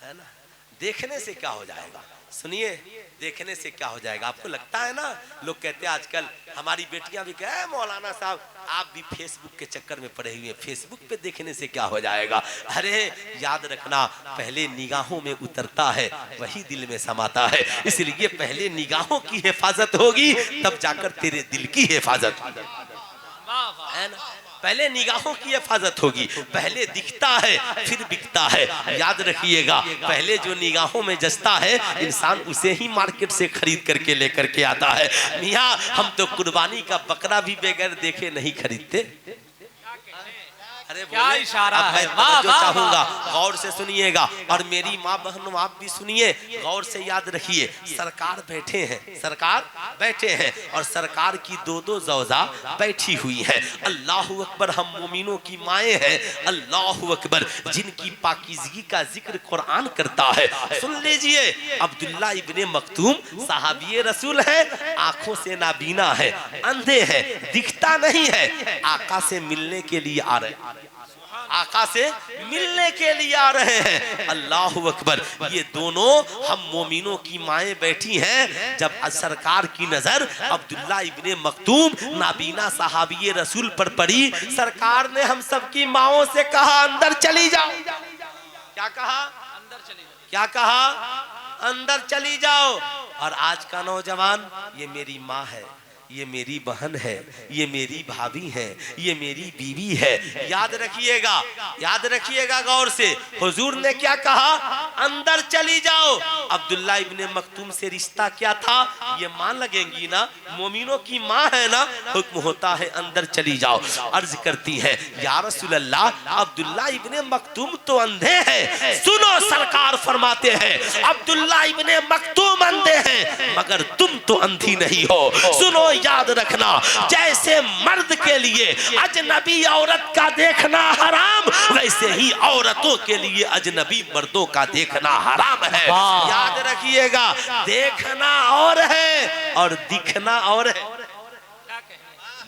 है ना, देखने से क्या हो जाएगा। सुनिए, देखने से क्या हो जाएगा, आपको लगता है ना। लोग कहते हैं आजकल हमारी बेटियां भी कहे मौलाना साहब आप भी फेसबुक के चक्कर में पड़े हुए हैं, फेसबुक पे देखने से क्या हो जाएगा। अरे याद रखना पहले निगाहों में उतरता है वही दिल में समाता है, इसलिए पहले निगाहों की हिफाजत होगी तब जाकर तेरे दिल की हिफाजत है ना। पहले निगाहों की हिफाजत होगी, पहले दिखता है फिर बिकता है। याद रखिएगा, पहले जो निगाहों में जचता है इंसान उसे ही मार्केट से खरीद करके लेकर के आता है। मियां हम तो कुर्बानी का बकरा भी बगैर देखे नहीं खरीदते। अरे क्या इशारा है। मैं जो चाहूंगा गौर से सुनिएगा और मेरी माँ बहनों आप भी सुनिए, गौर से याद रखिए। सरकार बैठे हैं, सरकार बैठे हैं और सरकार की दो दो ज़ौजा बैठी हुई है। अल्लाह अकबर, हम मोमिनों की माएँ हैं। अल्लाह अकबर, जिनकी पाकीज़गी का जिक्र कुरान करता है। सुन लीजिए, अब्दुल्ला इब्ने मक्तूम सहाबी रसूल है, आंखों से नाबीना है, अंधे है, दिखता नहीं है, आका से मिलने के लिए आ रहे। आका से मिलने के लिए आ रहे हैं। अल्लाह अकबर। ये दोनों हम मोमिनों की माएँ बैठी हैं। जब सरकार की नजर अब्दुल्ला इब्ने मक्तूम नाबीना सहाबी रसूल पर पड़ी, सरकार ने हम सब की माओं से कहा अंदर चली जाओ। क्या कहा? अंदर चली जाओ। क्या कहा? अंदर चली जाओ। और आज का नौजवान, ये मेरी माँ है, ये मेरी बहन है, ये मेरी भाभी है, ये मेरी बीवी है। याद रखिएगा, याद रखिएगा गौर से। हुजूर ने क्या कहा? अंदर चली जाओ। अब्दुल्ला इब्ने मक्तूम से रिश्ता क्या था? ये मान लगेंगी ना, मोमिनों की माँ है ना, हुक्म होता है अंदर चली जाओ। अर्ज करती है या रसूल अल्लाह, अब्दुल्ला इब्ने मक्तूम तो अंधे हैं। सुनो, सरकार फरमाते हैं अब्दुल्ला इब्ने मक्तूम अंधे हैं मगर तुम तो अंधी नहीं हो। सुनो, याद रखना, जैसे मर्द के लिए अजनबी औरत का देखना हराम, वैसे ही औरतों के लिए अजनबी मर्दों का देखना हराम है। याद रखिएगा, देखना और है और दिखना और है।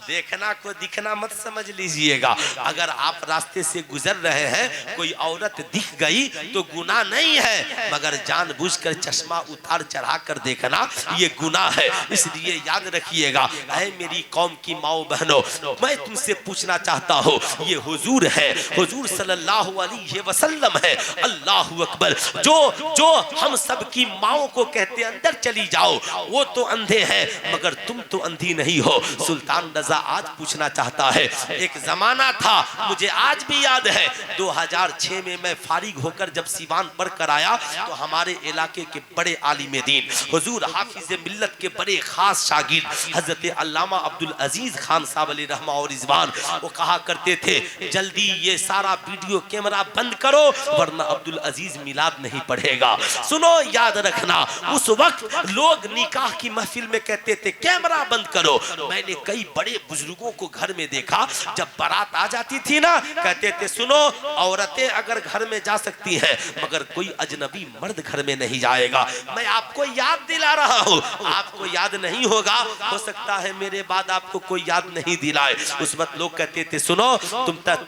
देखना को दिखना मत समझ लीजिएगा। अगर आप रास्ते से गुजर रहे हैं, कोई औरत दिख गई तो गुनाह नहीं है, मगर जानबूझकर चश्मा उतार चढ़ा कर देखना ये गुनाह है। इसलिए याद रखिएगा। ऐ मेरी कौम की माओ बहनों, मैं तुमसे पूछना चाहता हूँ, ये हुजूर है, हुजूर सल्लल्लाहु अलैहि वसल्लम है। अल्लाह अकबर। जो हम सब की माओ को कहते अंदर चली जाओ, वो तो अंधे हैं मगर तुम तो अंधी नहीं हो। सुल्तान रजा आज पूछना चाहता है, एक जमाना था, मुझे आज भी याद है, 2006 में मैं फारिग होकर जब सीवान पढ़ कर आया तो हमारे इलाके के बड़े आलिम दीन हुजूर हाफिज मिल्लत के बड़े खास शागिर्द हजरत अल्लामा अब्दुल अजीज खान साहब अलैहि रहमा और रिजवान, वो कहा करते थे जल्दी ये सारा वीडियो कैमरा बंद करो वरना अब्दुल अजीज मिलाद नहीं पढ़ेगा। सुनो, याद रखना, उस वक्त लोग निकाह की महफिल में कहते थे कैमरा बंद करो। मैंने कई बड़े बुजुर्गों को घर में देखा, जब बारात आ जाती थी ना, कहते थे सुनो, औरतें अगर घर में जा सकती हैं मगर कोई अजनबी मर्द घर में नहीं जाएगा। मैं आपको याद दिला रहा हूँ, आपको याद नहीं होगा, हो सकता है मेरे बाद आपको कोई याद नहीं दिलाए। उस वक्त लोग कहते थे सुनो,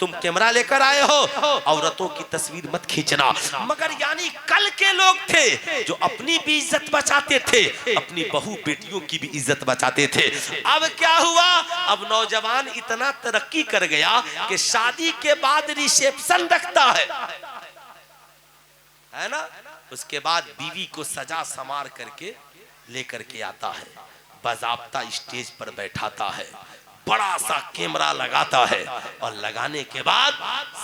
तुम कैमरा लेकर आए हो, औरतों की तस्वीर मत खींचना। मगर यानी कल के लोग थे जो अपनी भी इज्जत बचाते थे, अपनी बहू बेटियों की भी इज्जत बचाते थे। अब क्या हुआ? अब नौजवान इतना तरक्की कर गया कि शादी के बाद रिसेप्शन रखता है ना, उसके बाद बीवी को सजा समार करके लेकर के आता है, बाज़ाब्ता स्टेज पर बैठाता है, बड़ा सा कैमरा लगाता है और लगाने के बाद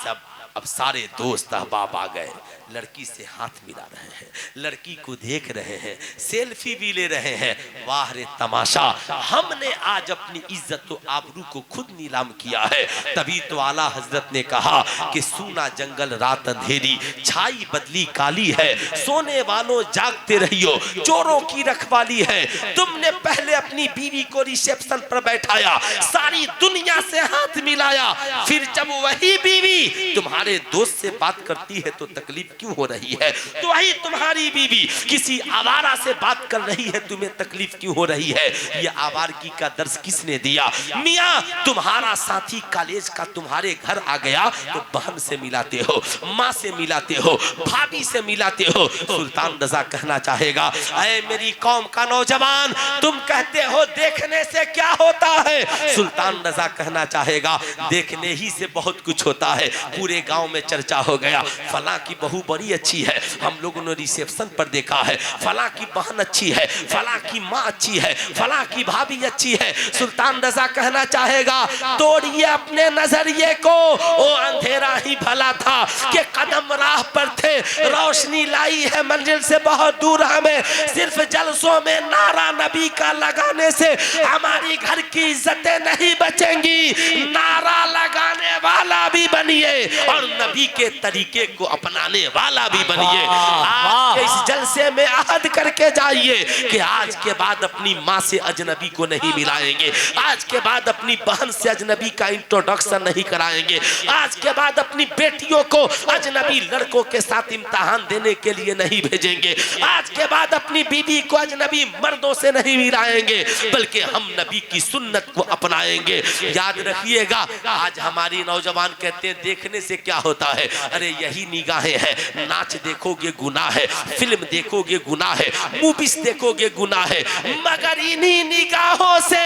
सब अब सारे दोस्त अहबाब आ गए, लड़की से हाथ मिला रहे हैं, लड़की को देख रहे हैं, सेल्फी भी ले रहे हैं। वाह रे तमाशा, हमने आज अपनी इज्जत तो आबरू को खुद नीलाम किया है। तभी तो आला हजरत ने कहा कि सूना जंगल रात अंधेरी, छाई बदली काली है, सोने वालों जागते रहियो, चोरों की रखवाली है। तुमने पहले अपनी बीवी को रिसेप्शन पर बैठाया, सारी दुनिया से हाथ मिलाया, फिर जब वही बीवी तुम्हारे दोस्त से बात करती है तो तकलीफ क्यों हो रही है? तो वही तुम्हारी बीवी किसी आवारा से बात कर रही है, तुम्हें तकलीफ क्यों हो रही है? ये आवारगी का दर्श किसने दिया? मियाँ, तुम्हारा साथी कॉलेज का तुम्हारे घर आ गया तो बहन से मिलाते हो, माँ से मिलाते हो, भाभी से मिलाते हो। सुल्तान रजा कहना चाहेगा, ऐ मेरी कौम का नौजवान, तुम कहते हो देखने से क्या होता है? सुल्तान रजा कहना चाहेगा, देखने ही से बहुत कुछ होता है। पूरे गांव में चर्चा हो गया, फला की बहू बड़ी अच्छी है, हम लोगों ने रिसेप्शन पर देखा है, फला की बहन अच्छी है, फला की माँ अच्छी है, फला की भाभी अच्छी है। सुल्तान रजा कहना चाहेगा, तोड़िए अपने नजरिए को, ओ अंधेरा ही भला था कि कदम राह पर थे, रोशनी लाई है मंजिल से बहुत दूर हमें, सिर्फ जलसों में नारा नबी का लगाने से हमारी घर की इज्जतें नहीं बचेंगी। नारा लगाने वाला भी बनिए और नबी के तरीके को अपनाने वाला भी बनिए। आज के इस जलसे में अहद करके जाइए कि आज के बाद अपनी माँ से अजनबी को नहीं मिलाएंगे, आज के बाद अपनी बहन से अजनबी का इंट्रोडक्शन नहीं कराएंगे, आज के बाद अपनी बेटियों को अजनबी लड़कों के साथ इम्तिहान देने के लिए नहीं भेजेंगे, आज के बाद अपनी बीवी को अजनबी मर्दों से नहीं मिलाएंगे, बल्कि हम नबी की सुन्नत को अपनाएंगे। याद रखिएगा, आज हमारी नौजवान कहते हैं देखने से क्या होता है? अरे यही निगाहें हैं। नाच देखोगे गुनाह है, फिल्म देखोगे गुनाह है, मूवीज देखोगे गुनाह है, मगर इन्हीं निगाहों से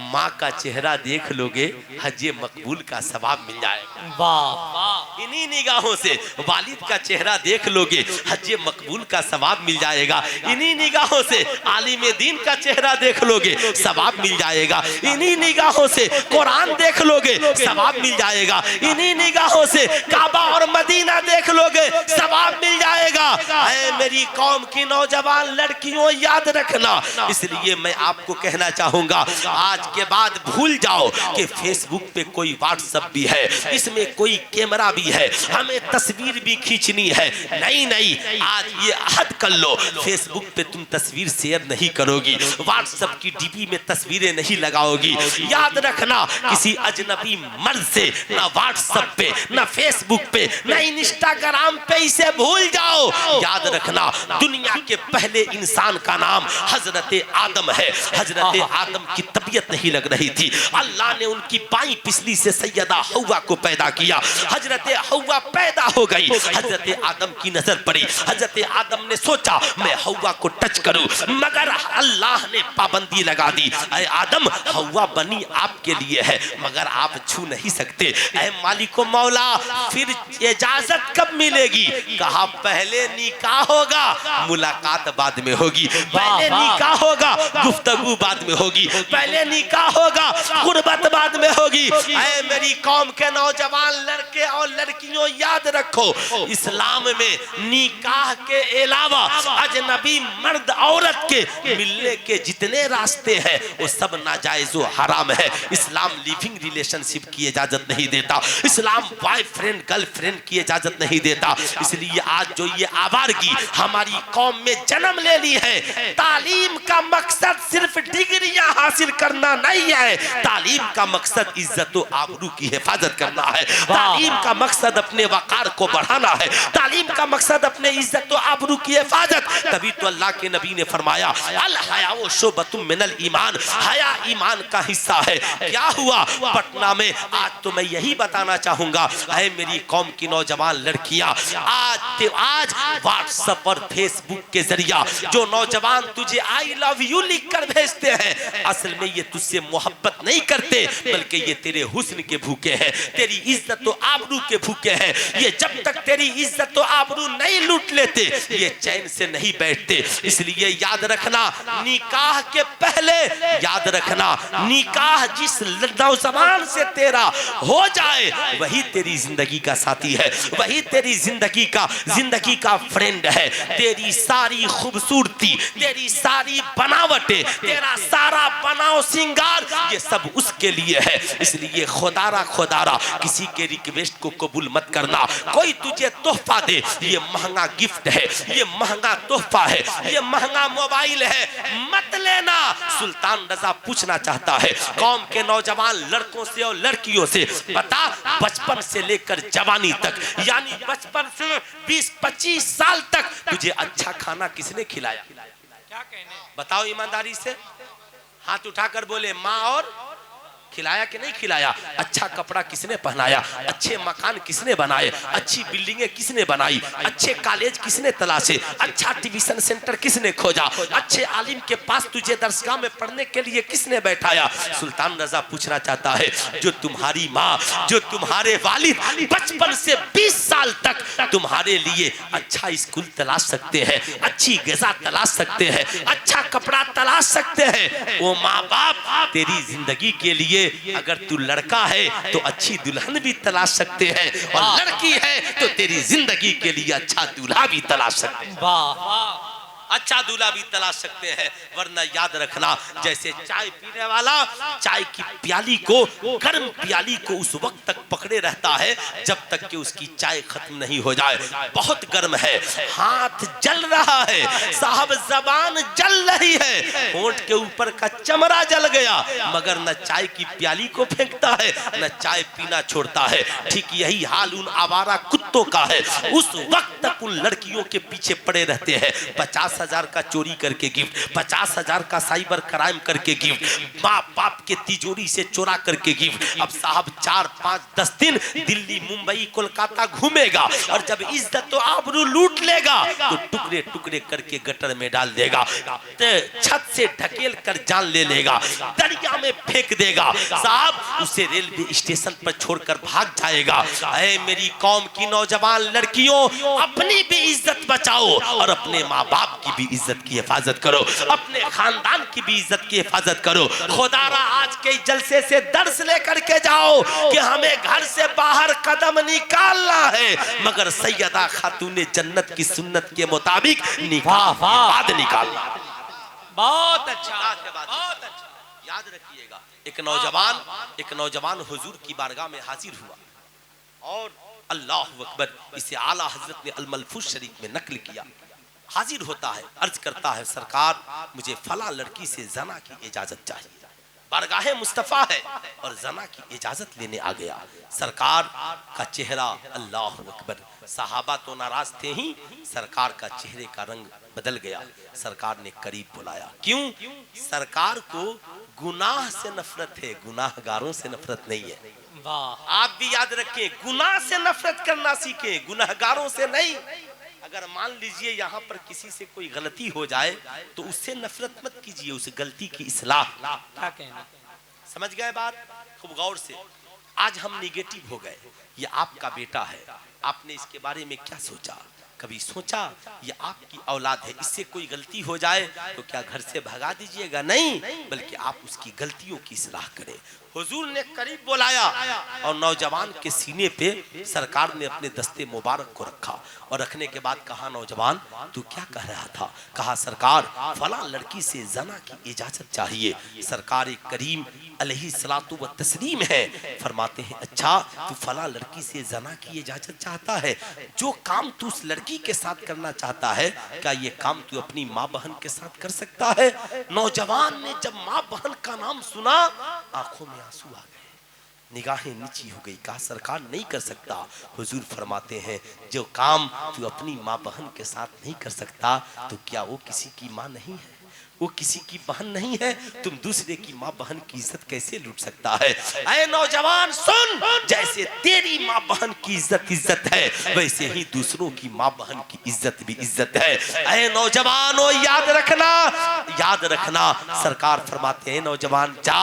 माँ का चेहरा देख लोगे, हज मकबूल का सवाब मिल जाएगा। वाह, इन्हीं निगाहों से वालिद का चेहरा देख लोगे, हज मकबूल का सवाब मिल जाएगा। इन्हीं निगाहों से आलिम दीन का चेहरा देख लोगे, सवाब मिल जाएगा। इन्हीं निगाहों से कुरान देख लोगे, सवाब मिल जाएगा। इन्हीं निगाहों से काबा और मदीना देख लोगे, सवाब मिल जाएगा। ऐ मेरी कौम की नौजवान लड़कियों, याद रखना। इसलिए मैं आपको कहना चाहूंगा, आज के बाद भूल जाओ कि फेसबुक पे कोई व्हाट्सएप भी है, इसमें कोई कैमरा भी है, हमें तस्वीर भी खींचनी है। नहीं नहीं, आज ये अहद कर लो, फेसबुक पे तुम तस्वीर शेयर नहीं करोगी, व्हाट्सएप की डीपी में तस्वीरें नहीं लगाओगी। याद रखना, किसी अजनबी मर्द से ना व्हाट्सएप पे, ना फेसबुक पे, ना इंस्टाग्राम पे, इसे भूल जाओ। याद रखना, दुनिया के पहले इंसान का नाम हजरत आदम है। हजरत आदम की तबीयत नहीं लग रही थी, अल्लाह ने उनकी बाईं पिछली से सैयदा हव्वा को पैदा किया। हजरत हव्वा पैदा हो गई, हजरत आदम की नजर पड़ी। हजरत आदम ने सोचा मैं हव्वा को टच करूं, मगर अल्लाह ने पाबंदी लगा दी। ऐ आदम, हव्वा बनी आपके लिए है, मगर आप छू नहीं सकते। ऐ मालिको मौला, फिर इजाजत कब मिलेगी? कहा पहले निकाह होगा, मुलाकात बाद में होगी। पहले निकाह होगा, गुफ्तगू बाद में होगी। पहले निकाह होगा, गुर्बत बाद में होगी। ऐ मेरी कौम के नौजवान लड़के और लड़कियों, याद रखो, इस्लाम में निकाह के अलावा अजनबी मर्द औरत के मिलने के जितने रास्ते हैं वो सब नाजायज व हराम है। इस्लाम लिविंग रिलेशनशिप की इजाजत नहीं देता, इस्लाम बॉयफ्रेंड गर्लफ्रेंड की इजाजत नहीं देता। इसलिए आज जो ये आवारगी हमारी कौम में जन्म ले ली है, तालीम का मकसद सिर्फ डिग्रियां हासिल करना नहीं है, तालीम का मकसद इज्जत व आबरू की हिफाजत करना है। तालीम का मकसद अपने वकार को बढ़ाना है, तालीम का मकसद अपने इज्जत व आबरू की हिफाजत। तभी तो अल्लाह के नबी ने फरमाया, अल हयाउ शुबतुम मिनल ईमान, हया ईमान का हिस्सा है। क्या हुआ पटना में? आज तो मैं यही बताना चाहूंगा, है मेरी कौम की नौजवान लड़कियां, आज व्हाट्सएप और फेसबुक के जरिया जो नौजवान तुझे आई लव यू लिख कर भेजते हैं, असल में ये तुझसे मोहब्बत नहीं करते, बल्कि ये तेरे हुस्न के भूखे हैं, तेरी इज्जत तो आबरू के भूखे हैं। ये जब तक तेरी इज्जत तो आबरू नहीं लूट लेते, ये चैन से नहीं बैठते। इसलिए याद रखना, निकाह के पहले याद रखना, निकाह जिस नौजवान से तेरा हो जाए वही तेरी जिंदगी का साथी है, वही तेरी जिंदगी का फ्रेंड है। तेरी सारी खूबसूरती, तेरी सारी बनावटें, तेरा सारा बनाव सिंगार, ये सब उसके लिए है। इसलिए खुदारा किसी के रिक्वेस्ट को कबूल मत करना। कोई तुझे तोहफा दे, ये महंगा गिफ्ट है, ये महंगा तोहफा है, ये महंगा मोबाइल है, मत लेना। सुल्तान रजा पूछना चाहता है कौम के नौजवान लड़कों से और लड़कियों से, बता बचपन से लेकर जवानी तक, यानी बचपन से 20-25 साल तक तुझे अच्छा खाना किसने खिलाया? क्या कहने, बताओ ईमानदारी से, हाथ उठाकर बोले माँ। और खिलाया कि नहीं खिलाया? अच्छा कपड़ा किसने पहनाया? अच्छे मकान किसने बनाए? अच्छी बिल्डिंगें किसने बनाई? अच्छे कॉलेज किसने तलाशे? अच्छा ट्यूशन सेंटर किसने खोजा? अच्छे आलिम के पास तुझे दरसगाह में पढ़ने के लिए किसने बैठाया? सुल्तान रजा पूछना चाहता है, जो तुम्हारी माँ, जो तुम्हारे वालिद बचपन से 20 साल तक तुम्हारे लिए अच्छा स्कूल तलाश सकते हैं, अच्छी ग़िज़ा तलाश सकते हैं, अच्छा कपड़ा तलाश सकते हैं, वो माँ बाप तेरी जिंदगी के लिए अगर तू लड़का है तो अच्छी दुल्हन भी तलाश सकते हैं, और लड़की है तो तेरी जिंदगी के लिए अच्छा दूल्हा भी तलाश सकते हैं। वाह, अच्छा दूल्हा भी तलाश सकते हैं। वरना याद रखना, जैसे चाय पीने वाला चाय की प्याली को, गर्म प्याली को उस वक्त तक पकड़े रहता है जब तक कि उसकी चाय खत्म नहीं हो जाए। बहुत गर्म है, हाथ जल रहा है साहब, जबान जल रही रही है, होंठ के ऊपर का चमड़ा जल गया, मगर न चाय की प्याली को फेंकता है न चाय पीना छोड़ता है। ठीक यही हाल उन आवारा कुत्तों का है। उस वक्त तक उन लड़कियों के पीछे पड़े रहते हैं। 50,000 का चोरी करके गिफ्ट, 50,000 का साइबर क्राइम करके गिफ्ट, माँ बाप के तिजोरी से चोरा करके गिफ्ट। अब साहब 4, 5, 10 दिन दिल्ली, मुंबई, कोलकाता घूमेगा और जब इज्जत तो आबरू लूट लेगा तो टुकड़े टुकड़े करके गटर में डाल देगा, छत से ढकेल कर जान ले लेगा, दरिया में फेंक देगा। साहब उसे रेलवे स्टेशन पर छोड़कर भाग जाएगा। ऐ मेरी कौम की नौजवान लड़कियों, अपनी भी इज्जत बचाओ और अपने माँ बाप की भी इज्जत की हिफाजत करो, अपने खानदान की भी इज्जत की हिफाजत करो। खुदारा आज के जलसे से दर्श लेकर के जाओ कि हमें घर से बाहर कदम निकालना है, मगर सैयदा खातून जन्नत की सुन्नत के मुताबिक निकाह के बाद निकालना। बहुत अच्छा, बहुत अच्छा। याद रखिएगा, एक नौजवान हुजूर की बारगाह में हाजिर हुआ और अल्लाहु अकबर, इसे आला हजरत ने अल मलफूज शरीफ में नकल किया। हाजिर होता है, अर्ज करता है, सरकार मुझे फला लड़की से जना की इजाजत चाहिए। बारगाहे मुस्तफा है और जना की इजाजत लेने आ गया। सरकार का चेहरा, अल्लाहु अकबर, सहाबा तो नाराज थे ही, सरकार का चेहरे का रंग बदल गया। सरकार ने करीब बुलाया। क्यों? सरकार को गुनाह से नफरत है, गुनाहगारों से नफरत नहीं है। वाह, आप भी याद रखें, गुनाह से नफरत करना सीखें, गुनाहगारों से नहीं। अगर मान लीजिए यहाँ पर किसी से कोई गलती हो जाए तो उससे नफरत मत कीजिए, उस गलती की इस्लाह। क्या कहना, समझ गए बात? खूब गौर से। आज हम निगेटिव हो गए, ये आपका बेटा है, आपने इसके बारे में क्या सोचा? कभी सोचा ये आपकी औलाद है, इससे कोई गलती हो जाए तो क्या घर से भगा दीजिएगा? नहीं, बल्कि आप उसकी गलतियों की इस्लाह करें। हुजूर ने करीब बुलाया और नौजवान के सीने पे सरकार ने अपने दस्ते मुबारक को रखा और रखने के बाद कहा, नौजवान तू क्या कह रहा था? कहा, सरकार फला लड़की से जना की इजाजत चाहिए। सरकार करीम अलैहिस्सलातु व तस्लीम है, फरमाते हैं, अच्छा तू फला लड़की से जना की इजाजत चाहता है? जो काम तू उस लड़की के साथ करना चाहता है, क्या ये काम तू अपनी माँ बहन के साथ कर सकता है? नौजवान ने जब माँ बहन का नाम सुना, आंखों में आंसू आ गए, निगाहें नीची हो गई। कहा, सरकार नहीं कर सकता। हुजूर फरमाते हैं, जो काम तू अपनी माँ बहन के साथ नहीं कर सकता तो क्या वो किसी की माँ नहीं है? वो किसी की बहन नहीं है? तुम दूसरे की माँ बहन की इज्जत कैसे लूट सकता है? ऐ नौजवान सुन, जैसे तेरी माँ बहन की इज्जत है, वैसे ही दूसरों की माँ बहन की इज्जत भी इज्जत है। ऐ नौजवानों याद रखना, सरकार फरमाते हैं, नौजवान जा,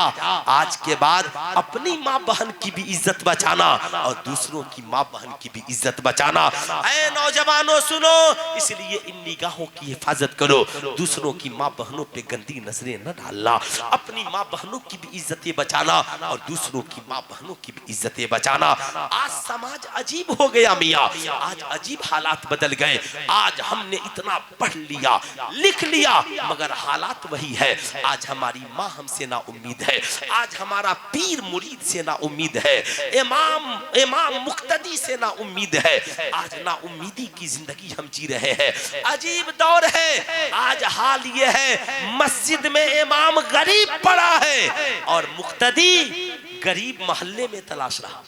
आज के बाद अपनी माँ बहन की भी इज्जत बचाना और दूसरों की माँ बहन की भी इज्जत बचाना। ऐ नौजवानों सुनो, इसलिए इन निगाहों की हिफाजत करो, दूसरों की माँ बहनों पे गंदी नजरें न डालना, अपनी माँ बहनों की भी इज्जतें बचाना और दूसरों की माँ बहनों की भी इज्जतें बचाना। आज समाज अजीब हो गया मियाँ, आज अजीब हालात बदल गए। आज हमने इतना पढ़ लिया, लिख लिया, मगर हालात वही है। आज हमारी माँ हमसे ना उम्मीद है, आज हमारा पीर मुरीद से ना उम्मीद है, इमाम मुक्तदी से ना उम्मीद है। आज ना उम्मीदी की जिंदगी हम जी रहे हैं। अजीब दौर है। आज हाल ये है, मस्जिद में इमाम गरीब पड़ा है और मुक्तदी गरीब मोहल्ले में तलाश रहा।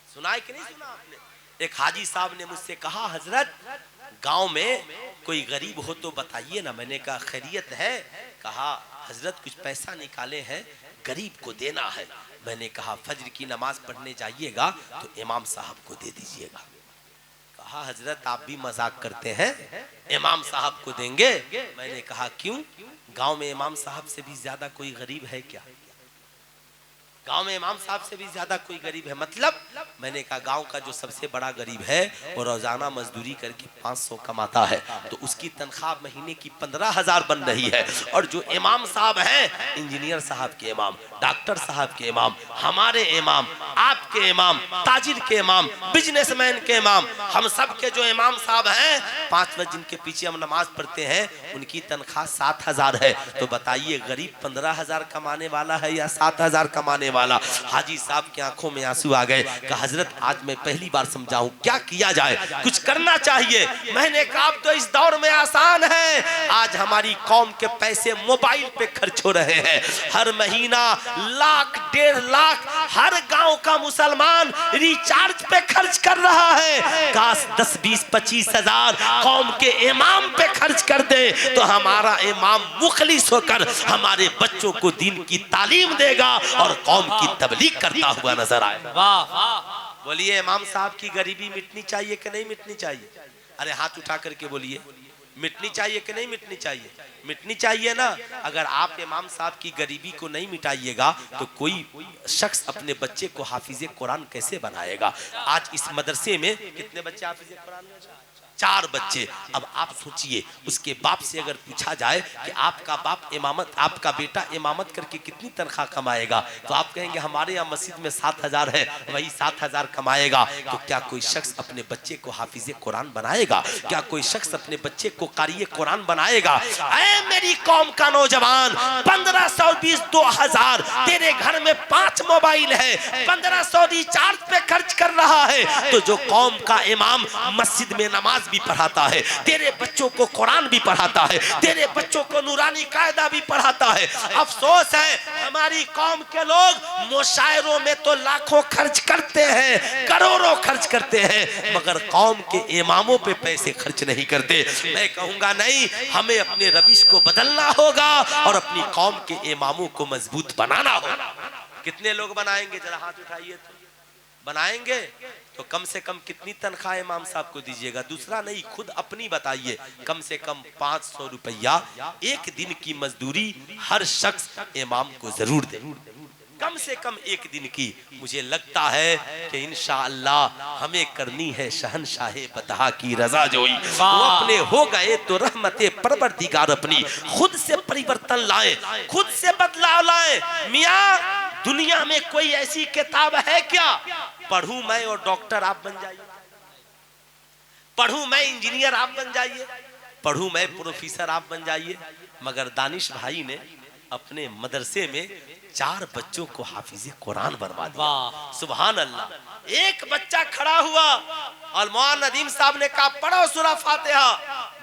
सुना है कि नहीं सुना आपने? एक हाजी साहब ने मुझसे कहा, हजरत गांव में कोई गरीब हो तो बताइए ना। मैंने कहा, खैरियत है? कहा, हजरत कुछ पैसा निकाले हैं, गरीब को देना है। मैंने कहा, फज्र की नमाज पढ़ने जाइएगा तो इमाम साहब को दे दीजिएगा। कहा, हजरत आप भी मजाक करते हैं, इमाम साहब को देंगे? मैंने कहा, क्यों? गांव में इमाम साहब से भी ज्यादा कोई गरीब है क्या? गांव में इमाम साहब से भी ज्यादा कोई गरीब है? मतलब मैंने कहा, गांव का जो सबसे बड़ा गरीब है वो रोजाना मजदूरी करके 500 कमाता है, तो उसकी तनख्वाह महीने की 15,000 बन रही है। और जो इमाम साहब हैं, इंजीनियर साहब के इमाम, डॉक्टर साहब के इमाम, हमारे इमाम, आपके इमाम, ताजिर के इमाम, बिजनेसमैन के इमाम, हम सब के जो इमाम साहब हैं, 5 वक्त जिनके पीछे हम नमाज पढ़ते हैं, उनकी तनख्वाह 7,000 है। तो बताइए, गरीब 15,000 कमाने वाला है या 7,000 कमाने वाला। हाजी साहब की आंखों में आंसू आ गए। कहा हजरत आज मैं पहली बार समझा हूं क्या किया जाए, कुछ करना चाहिए। मैंने कहा अब तो इस दौर में आसान है, आज हमारी कौम के पैसे मोबाइल पे खर्च हो रहे हैं। हर महीना लाख 1.5 लाख हर गांव का मुसलमान रिचार्ज पे खर्च कर रहा है। काश 10, 20, 25 हजार कौम के इमाम पे खर्च कर दे तो हमारा इमाम मुखलिस होकर हमारे बच्चों को दीन की तालीम देगा और कौम की तबलीग करता हुआ नजर आएगा। वाह, बोलिए इमाम साहब की गरीबी मिटनी चाहिए कि नहीं मिटनी चाहिए? अरे हाथ उठा करके बोलिए, मिटनी चाहिए कि नहीं मिटनी चाहिए? मिटनी चाहिए ना। अगर आप इमाम साहब की गरीबी को नहीं मिटाइएगा तो कोई शख्स अपने बच्चे को हाफिज कुरान कैसे बनाएगा? आज इस मदरसे में कितने बच्चे हाफिज कुरान में? 4 बच्चे। अब आप सोचिए उसके बाप से अगर पूछा जाए कि आपका बाप इमामत, आपका बेटा इमामत करके कितनी तनख्वाह कमाएगा, तो आप कहेंगे हमारे यहाँ मस्जिद में 7,000 है, वही 7,000 कमाएगा। तो क्या कोई शख्स अपने बच्चे को हाफिज कुरान बनाएगा? क्या कोई शख्स अपने बच्चे को कारी कुरान बनाएगा? ऐ मेरी कौम का नौजवान, 1500, 20, 2000 तेरे घर में 5 मोबाइल है, 1500 रिचार्ज पे खर्च कर रहा है, तो जो कौम का इमाम मस्जिद में नमाज भी पढ़ाता है, तेरे बच्चों को कुरान भी पढ़ाता है, तेरे बच्चों को नूरानी कायदा भी पढ़ाता है। अफसोस है हमारी कौम के लोग मुशायरों में तो लाखों खर्च करते हैं, करोड़ों खर्च करते हैं, मगर कौम के इमामों पे पैसे खर्च नहीं करते। मैं कहूंगा नहीं, हमें अपने रविश को बदलना होगा और अपनी कौम के इमामों को मजबूत बनाना होगा। कितने लोग बनाएंगे? जरा हाथ उठाइए। तो बनाएंगे तो कम से कम कितनी तनख्वाह इमाम साहब को दीजिएगा? दूसरा नहीं, खुद अपनी बताइए। कम से कम 500 रुपया एक दिन की मजदूरी हर शख्स इमाम को जरूर दे, कम से कम एक दिन की। मुझे लगता है कि इंशाअल्लाह हमें करनी है शहनशाहे बतहा की रजा जोई। वो अपने हो गए तो रहमते परवरदिगार अपनी खुद से परिवर्तन लाए, खुद से बदलाव लाए। मियाँ दुनिया में कोई ऐसी किताब है क्या? पढ़ूं मैं और डॉक्टर आप बन जाइए, पढ़ूं मैं इंजीनियर आप बन जाइए, पढ़ूं मैं प्रोफेसर आप बन जाइए। मगर दानिश भाई ने अपने मदरसे में 4 बच्चों को हाफिज कुरान बनवा दिया। सुभान अल्लाह। एक बच्चा खड़ा हुआ और मौलाना नदीम साहब ने कहा पढ़ो सूरा फातिहा।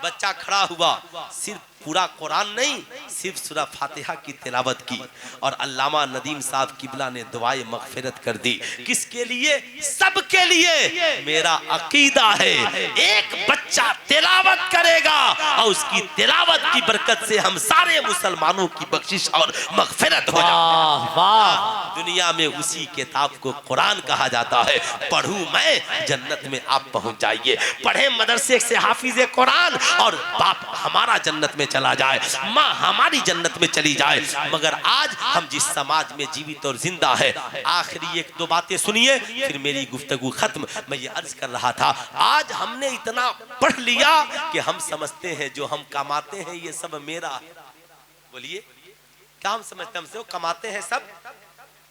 बच्चा खड़ा हुआ, सिर्फ पूरा कुरान नहीं, सिर्फ सूरा फातिहा की तिलावत की और अल्लामा नदीम साहब किबला ने दुआए मगफिरत कर दी। किसके लिए? सबके लिए। मेरा अकीदा है एक बच्चा तिलावत करेगा और उसकी तिलावत की बरकत से हम सारे मुसलमानों की बख्शिश और मगफिरत हो जाए। वाह, दुनिया में उसी किताब को कुरान कहा जाता है। पढ़ूं मैं, जन्नत में आप पहुंच जाइए। पढ़े मदरसे से हाफिज कुरान और बाप हमारा जन्नत में चला जाए, माँ हमारी जन्नत में चली जाए। मगर आज हम जिस समाज में जीवित और जिंदा है, आखिरी 1-2 बातें सुनिए फिर मेरी गुफ्तगू खत्म। मैं ये अर्ज कर रहा था, आज हमने इतना पढ़ लिया कि हम समझते हैं जो हम कमाते हैं ये सब मेरा है। बोलिए क्या हम समझते हैं? हमसे वो कमाते हैं सब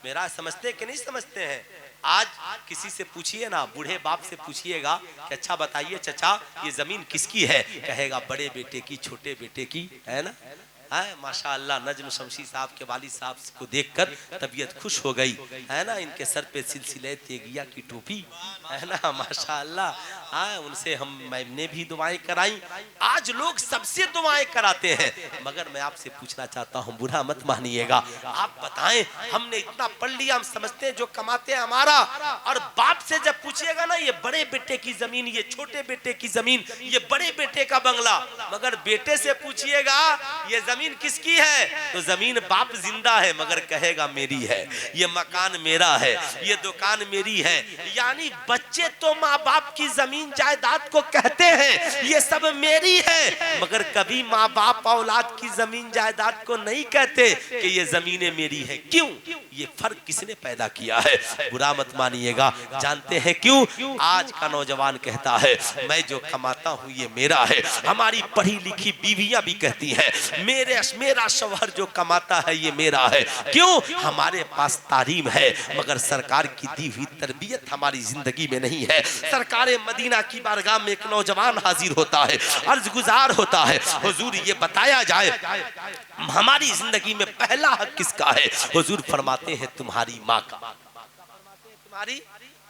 मेरा, समझते हैं कि नहीं समझते हैं? आज किसी से पूछिए ना, बूढ़े बाप से पूछिएगा कि अच्छा बताइए चचा ये जमीन किसकी है? कहेगा बड़े बेटे की, छोटे बेटे की, है ना? माशाअल्लाह नजम शमशी साहब के वालिद साहब को देखकर तबीयत खुश हो गई, है ना? इनके सर पे सिलसिले तेगिया की टोपी, है ना? माशाअल्लाह। उनसे मैंने भी दुआएं कराई। आज लोग सबसे दुआएं कराते हैं, मगर मैं आपसे पूछना चाहता हूं, बुरा मत मानिएगा, आप बताएं हमने इतना पढ़ लिया, हम समझते हैं जो कमाते हैं हमारा, और बाप से जब पूछिएगा ना ये बड़े बेटे की जमीन, ये छोटे बेटे की जमीन, ये बड़े बेटे का बंगला, मगर बेटे से पूछिएगा ये जमीन किसकी है, तो जमीन बाप जिंदा है मगर कहेगा मेरी है, ये मकान मेरा है, ये दुकान मेरी है। यानी बच्चे तो माँ बाप की जमीन जायदाद को कहते हैं ये सब मेरी है, मगर कभी माँ बाप औलाद की जमीन जायदाद को नहीं कहते कि ये जमीनें मेरी है। क्यों? ये फर्क किसने पैदा किया है? बुरा मत मानिएगा, जानते हैं क्यों? आज का नौजवान कहता है मैं जो कमाता हूँ ये मेरा है। हमारी पढ़ी लिखी बीवियां भी कहती हैं मेरे मेरा शौहर जो कमाता है ये मेरा है। क्यों? हमारे पास तालीम है मगर सरकार की दी हुई तरबियत हमारी जिंदगी में नहीं है। सरकार मदीना की बारगाह में एक नौजवान हाजिर होता है, अर्ज गुजार होता है, हुजूर ये बताया जाए हमारी जिंदगी में पहला हक किसका है? हुजूर फरमाते हैं तुम्हारी माँ का।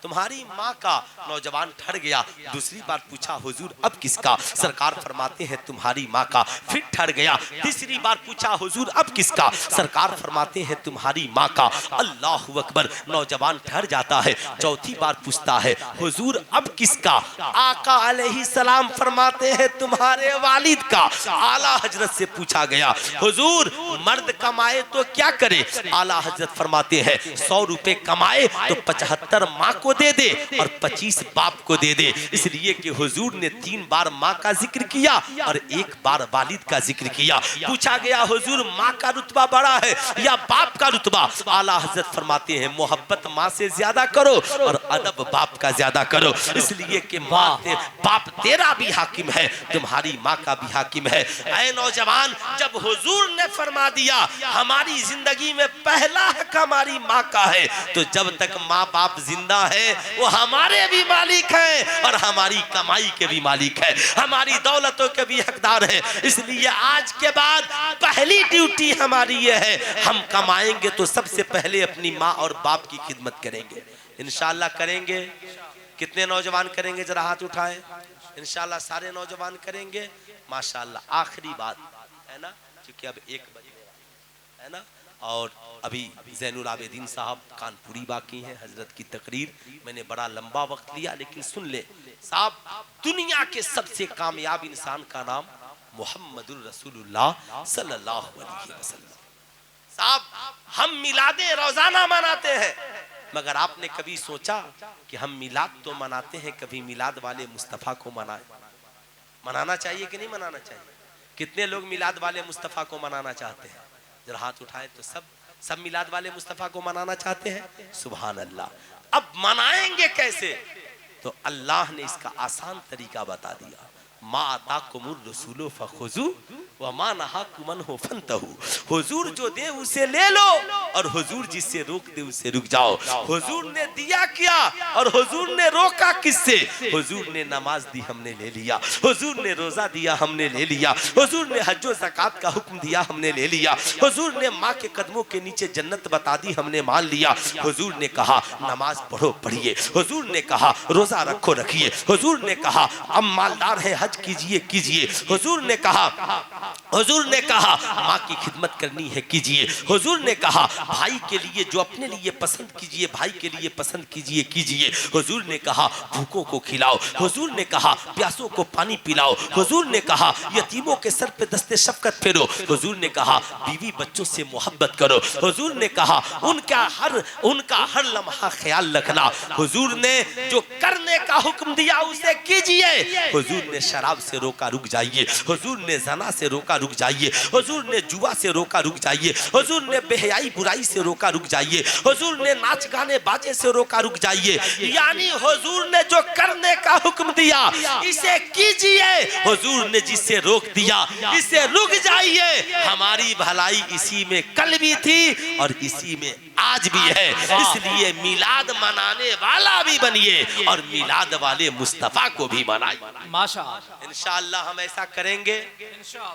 तुम्हारी माँ का। नौजवान ठहर गया, दूसरी बार पूछा हुजूर अब किसका? सरकार फरमाते हैं तुम्हारी माँ का। फिर ठहर गया, तीसरी बार पूछा हुजूर अब किसका? सरकार फरमाते हैं तुम्हारी माँ का। अल्लाहु अकबर। नौजवान ठहर जाता है, चौथी बार पूछता है हुजूर अब किसका? आका अलैहिस्सलाम फरमाते हैं तुम्हारे वालिद का। आला हजरत से पूछा गया हुजूर मर्द कमाए तो क्या करे? आला हजरत फरमाते हैं 100 रुपए कमाए तो 75 माँ को दे दे और 25 बाप को दे दे। इसलिए कि हुजूर ने 3 बार माँ का जिक्र किया और 1 बार वालिद का जिक्र किया। पूछा गया हुजूर माँ का रुतबा बड़ा है या बाप का रुतबा? आला हजरत फरमाते हैं मोहब्बत माँ से ज्यादा करो और अदब बाप का ज्यादा करो। इसलिए कि बाप तेरा भी हाकिम है, तुम्हारी माँ का भी हाकिम है। ऐ नौजवान, जब हुजूर ने फरमा दिया हमारी जिंदगी में पहला हक हमारी माँ का है, तो जब तक माँ बाप जिंदा है वो हमारे भी मालिक हैं और हमारी कमाई के भी मालिक है, हमारी दौलतों के भी हकदार हैं। इसलिए आज के बाद पहली ड्यूटी हमारी ये है, हम कमाएंगे तो सबसे पहले अपनी माँ और बाप की खिदमत करेंगे। इंशाअल्लाह करेंगे। कितने नौजवान करेंगे? जरा हाथ उठाएं। इंशाअल्लाह सारे नौजवान करेंगे। माशाअल्लाह। आखिरी बात है ना, क्योंकि अब 1 बजे है ना, और अभी ज़ैनुल आबिदीन साहब कानपुरी बाकी हैं, हजरत की तकरीर। मैंने बड़ा लंबा वक्त लिया लेकिन सुन ले साहब, दुनिया के सबसे कामयाब इंसान का नाम मुहम्मदुर रसूलुल्लाह सल्लल्लाहु अलैहि वसल्लम। साहब हम मिलादे रोजाना मनाते हैं, मगर आपने कभी सोचा कि हम मिलाद तो मनाते हैं, कभी मिलाद वाले मुस्तफ़ा को मनाना चाहिए कि नहीं मनाना चाहिए? कितने लोग मिलाद वाले मुस्तफ़ा को मनाना चाहते हैं? जरा हाथ उठाएं तो सब मिलाद वाले मुस्तफ़ा को मनाना चाहते हैं। सुभान अल्लाह। अब मनाएंगे कैसे? तो अल्लाह ने इसका आसान तरीका बता दिया। मा आताकुमुर रसूलु फखुजू व मा नहाकुम अन्हु फंतहू। हुजूर जो दे उसे ले लो और हुजूर जिससे रोक दे उससे रुक जाओ। हुजूर ने दिया क्या और हुजूर ने रोका किससे? हुजूर ने नमाज दी हमने ले लिया, हुजूर ने रोजा दिया हमने ले लिया, हुजूर ने हज व ज़कात का हुक्म दिया हमने ले लिया, हुजूर ने माँ के कदमों के नीचे जन्नत बता दी हमने मान लिया। हुजूर ने कहा नमाज पढ़ो पढ़िए, हुजूर ने कहा रोजा रखो रखिए, हुजूर ने कहा अब मालदार है हज कीजिए कीजिए, हुजूर ने कहा माँ की खिदमत करनी है कीजिए, हुजूर ने कहा भाई के लिए जो अपने लिए पसंद कीजिए भाई के लिए पसंद कीजिए कीजिए, हुजूर ने कहा भूखों को खिलाओ, हुजूर ने कहा प्यासों को पानी पिलाओ, हुजूर ने कहा यतीमों के सर पे दस्ते शफकत फेरो, हुजूर ने कहा बीवी बच्चों से मोहब्बत करो, हुजूर ने कहा उनका हर लम्हा ख्याल रखना, हुजूर ने जो करने का हुक्म दिया उसे कीजिए, हुजूर ने शराब से रोका रुक जाइए, हुजूर ने ज़ना से रोका रुक जाइए, हुजूर ने जुआ से रोका रुक जाइए, हुजूर ने बेहयाई बुराई से रोका रुक जाइए, हुजूर ने नाच गाने बाजे से रोका रुक जाइए। यानी हुजूर ने जो करने का हुक्म दिया इसे कीजिए, हुजूर ने जिससे रोक दिया इसे रुक जाइए। हमारी भलाई इसी में कल भी थी और इसी में आज भी है, इसलिए मिलाद मनाने वाला भी बनिए और मिलाद वाले मुस्तफा को भी मनाइए। माशाअल्लाह। इंशाअल्लाह हम ऐसा करेंगे।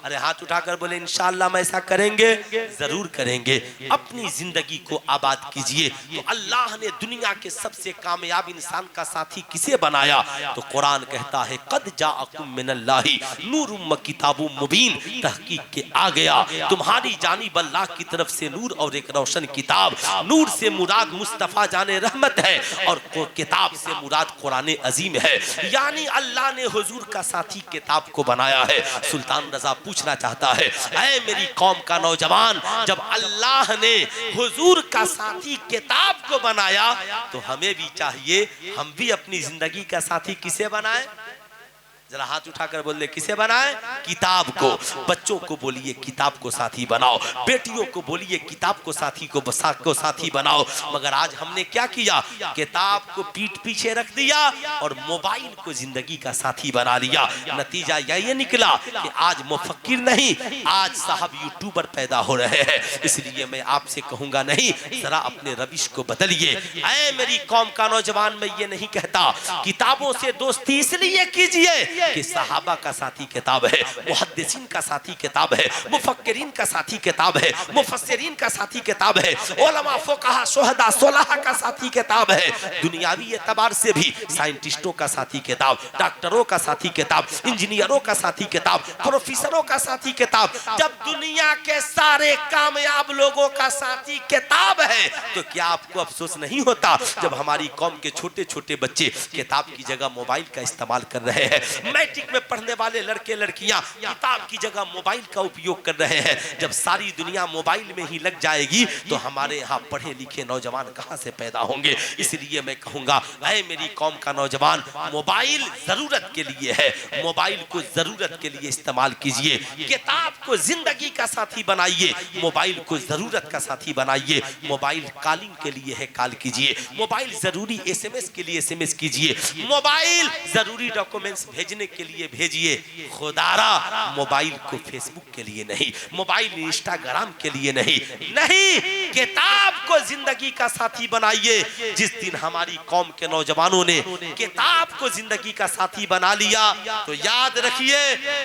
अरे हाथ उठाकर बोले इंशाअल्लाह हम ऐसा करेंगे, जरूर करेंगे। अपनी जिंदगी को आबाद कीजिए। तो अल्लाह ने दुनिया के सबसे कामयाब इंसान का साथी किसे बनाया? तो कुरान कहता है कद जाअकुम मिनल्लाहि नूरुम व किताबुम मुबीन, तहकीक के आ गया तुम्हारी जानिब अल्लाह की तरफ से नूर और एक रोशन किताब। नूर से मुराद मुस्तफा जाने रहमत है और किताब से मुराद कुरान अजीम है। यानी अल्लाह ने हुजूर का साथी किताब को बनाया है। सुल्तान रजा पूछना चाहता है ऐ मेरी कौम का नौजवान, जब अल्लाह ने हुजूर का साथी किताब को बनाया तो हमें भी चाहिए हम भी अपनी जिंदगी का साथी किसे बनाए? जरा हाथ उठाकर बोल दे किसे बनाए? किताब को। बच्चों को बोलिए किताब को साथी बनाओ, बेटियों को बोलिए किताब को साथी बनाओ। मगर आज हमने क्या किया? किताब को पीठ पीछे रख दिया और मोबाइल को जिंदगी का साथी बना लिया। नतीजा यही निकला कि आज मुफक्किर नहीं, आज साहब यूट्यूबर पैदा हो रहे हैं। इसलिए मैं आपसे कहूंगा नहीं, जरा अपने रविश को बदलिए। ऐ मेरी कौम का नौजवान, मैं ये नहीं कहता किताबों से दोस्ती इसलिए कीजिए कि सहाबा का साथी किताब है, मुहद्दिसीन का साथी किताब है, मुफक्किरीन का साथी किताब है, मुफस्सिरीन का साथी किताब है, उलमा फुक़हा शुहदा सुलहा का साथी किताब है। दुनियावी एतबार से भी साइंटिस्टों का साथी किताब, डॉक्टरों का साथी किताब, इंजीनियरों का साथी किताब, प्रोफेसरों का साथी किताब। जब दुनिया के सारे कामयाब लोगों का साथी किताब है तो क्या आपको अफसोस नहीं होता जब हमारी कौम के छोटे छोटे बच्चे किताब की जगह मोबाइल का इस्तेमाल कर रहे हैं? मैट्रिक में पढ़ने वाले लड़के लड़कियां किताब की जगह मोबाइल का उपयोग कर रहे हैं। जब सारी दुनिया मोबाइल में ही लग जाएगी तो हमारे यहाँ पढ़े लिखे नौजवान कहाँ से पैदा होंगे? इसलिए मैं कहूँगा ऐ मेरी कौम का नौजवान, मोबाइल जरूरत के लिए है, मोबाइल को जरूरत के लिए इस्तेमाल कीजिए। किताब को जिंदगी का साथी बनाइए, मोबाइल को जरूरत का साथी बनाइए। मोबाइल कॉलिंग के लिए है, कॉल कीजिए। मोबाइल जरूरी एसएमएस के लिए एसएमएस कीजिए। मोबाइल जरूरी डॉक्यूमेंट्स भेजने के लिए भेजिए। खुदारा मोबाइल को फेसबुक के लिए नहीं, मोबाइल इंस्टाग्राम के लिए नहीं, किताब को जिंदगी का साथी बनाइए। जिस दिन हमारी कौम के नौजवानों ने किताब को जिंदगी का साथी बना लिया तो याद रखिए,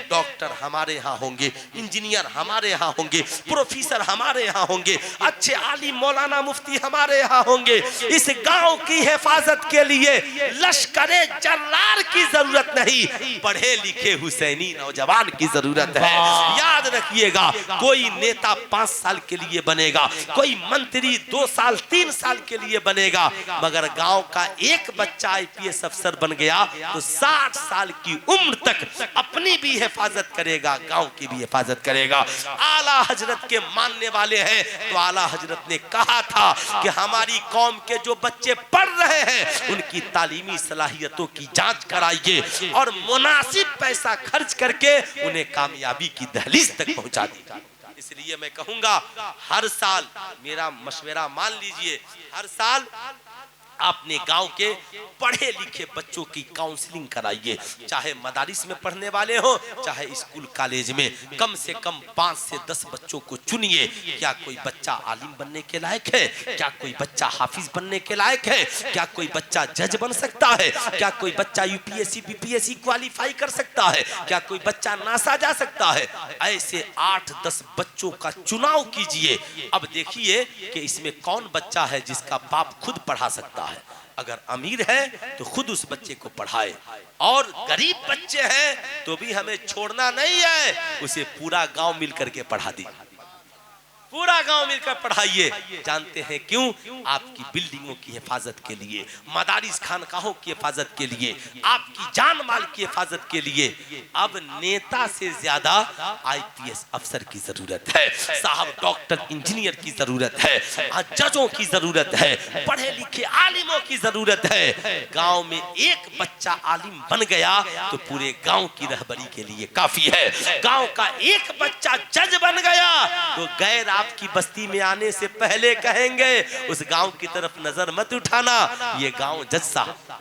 डॉक्टर हमारे यहाँ होंगे, इंजीनियर हमारे यहाँ होंगे, प्रोफेसर हमारे यहाँ होंगे, अच्छे आलिम मौलाना मुफ्ती हमारे यहाँ होंगे। इस गांव की हिफाजत के लिए लश्करे जर्रार की जरूरत नहीं, पढ़े लिखे हुसैनी नौजवान की जरूरत है। याद रखिएगा, कोई नेता 5 साल के लिए बनेगा, कोई मंत्री 2 साल 3 साल के लिए बनेगा, मगर गांव का एक बच्चा आईपीएस अफसर बन गया तो 60 साल की उम्र तक अपनी भी हिफाजत करेगा, गांव की भी हिफाजत करेगा। आला हजरत के मानने वाले हैं तो आला हजरत ने कहा था कि हमारी कौम के जो बच्चे पढ़ रहे हैं उनकी तालीमी सलाहियतों की जांच कराइए और मुनासिब पैसा खर्च करके उन्हें कामयाबी की दहलीज तक पहुंचा दीजिए। इसलिए मैं कहूंगा हर साल, मेरा मशवरा मान लीजिए, हर साल अपने गांव के पढ़े लिखे बच्चों की काउंसलिंग कराइए। चाहे मदारिस में पढ़ने वाले हो, चाहे स्कूल कॉलेज में, कम से कम 5 से 10 बच्चों को चुनिए। क्या कोई बच्चा आलिम बनने के लायक है? क्या कोई बच्चा हाफिज बनने के लायक है? क्या कोई बच्चा जज बन सकता है? क्या कोई बच्चा यूपीएससी बीपीएससी क्वालिफाई कर सकता है? क्या कोई बच्चा नासा जा सकता है? ऐसे 8-10 बच्चों का चुनाव कीजिए। अब देखिए कि इसमें कौन बच्चा है जिसका बाप खुद पढ़ा सकता है। अगर अमीर है तो खुद उस बच्चे को पढ़ाए, और गरीब बच्चे हैं तो भी हमें छोड़ना नहीं है, उसे पूरा गांव मिलकर के पढ़ा दी, पूरा गांव मिलकर पढ़ाइए। जानते हैं क्यों? आपकी बिल्डिंगों की हिफाजत के लिए, मदारिस खानकाहों की हिफाजत के लिए, आपकी जान माल की हिफाजत के लिए। अब नेता से ज्यादा आईपीएस अफसर की जरूरत है, साहब डॉक्टर इंजीनियर की जरूरत है, जजों की जरूरत है, पढ़े लिखे आलिमों की जरूरत है। गांव में एक बच्चा आलिम बन गया तो पूरे गांव की रहबरी के लिए काफी है। गांव का एक बच्चा जज बन गया तो गैर आपकी बस्ती में आने से पहले कहेंगे उस गांव की तरफ नजर मत उठाना, ये गांव जज साहब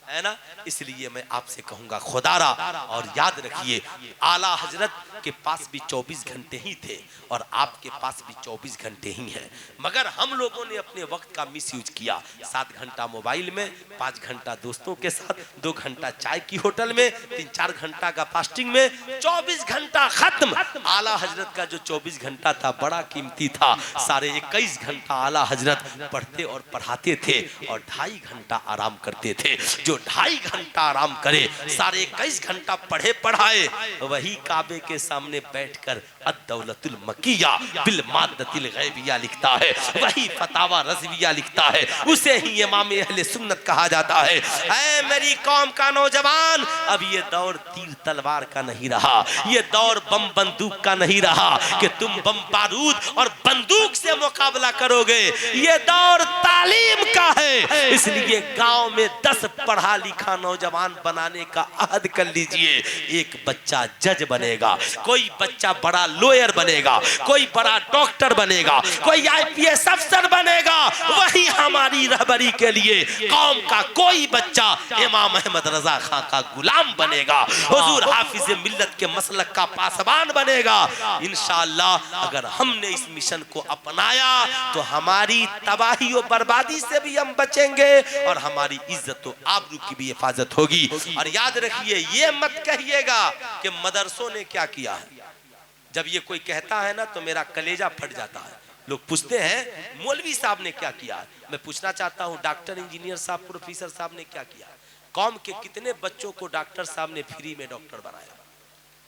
है ना। इसलिए मैं आपसे कहूंगा खुदारा, और याद रखिए आला हजरत के पास भी 24 घंटे ही थे और आपके पास भी 24 घंटे ही हैं, मगर हम लोगों ने अपने वक्त का मिसयूज किया। 7 घंटा मोबाइल में, 5 घंटा दोस्तों के साथ, 2 घंटा चाय की होटल में, 3-4 घंटा का फास्टिंग में, 24 घंटा खत्म। आला हजरत का जो 24 घंटा था बड़ा कीमती था। 21.5 घंटा आला हजरत पढ़ते और पढ़ाते थे और 2.5 घंटा आराम करते थे। जो 2.5 घंटा आराम करे, 21.5 घंटा पढ़े पढ़ाए, वही काबे के सामने बैठकर अद-दौलतुल मकिया बिल मादतिल गैबिया लिखता है, वही फतावा रज़विया लिखता है, उसे ही इमाम अहले सुन्नत कहा जाता है। ऐ मेरी कौम का नौजवान, अब ये दौर तीर तलवार का नहीं रहा, ये दौर बम बंदूक का नहीं रहा कि तुम बम बारूद और बंदूक से मुकाबला करोगे। ये दौर तालीम का है। इसलिए गांव में 10 पढ़ा पढ़ा लिखा नौजवान बनाने का अहद कर लीजिए। एक बच्चा जज बनेगा, कोई बच्चा बड़ा लॉयर बनेगा, कोई बड़ा डॉक्टर बनेगा, कोई आईपीएस अफसर बनेगा। वही हमारी रहबरी के लिए कौम का कोई बच्चा इमाम अहमद रजा खां का गुलाम बनेगा, हुजूर हाफिज मिल्लत के मसलक का पासबान बनेगा। इंशाअल्लाह अगर हमने इस मिशन को अपनाया तो हमारी तबाही और बर्बादी से भी हम बचेंगे और हमारी इज्जत और आबरू की भी हिफाजत होगी। और याद रखिए, ये मत कहिएगा कि मदरसों ने क्या किया है। जब ये कोई कहता है ना तो मेरा कलेजा फट जाता है। लोग पूछते हैं मौलवी साहब ने क्या किया है। मैं पूछना चाहता हूँ, डॉक्टर इंजीनियर साहब प्रोफेसर साहब ने क्या किया? कौम के कितने बच्चों को डॉक्टर साहब ने फ्री में डॉक्टर बनाया,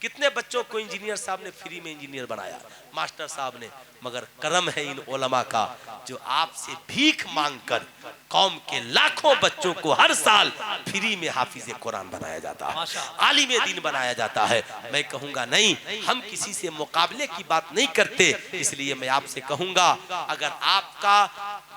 कितने बच्चों को इंजीनियर साहब ने फ्री में इंजीनियर बनाया, मास्टर साहब ने। मगर करम है इन उलमा का जो आपसे भीख मांगकर कौम के लाखों बच्चों को हर साल फ्री में हाफिज कुरान बनाया जाता है, आलिम दीन बनाया जाता है। मैं कहूँगा नहीं, हम किसी से मुकाबले की बात नहीं करते। इसलिए मैं आपसे कहूँगा, अगर आपका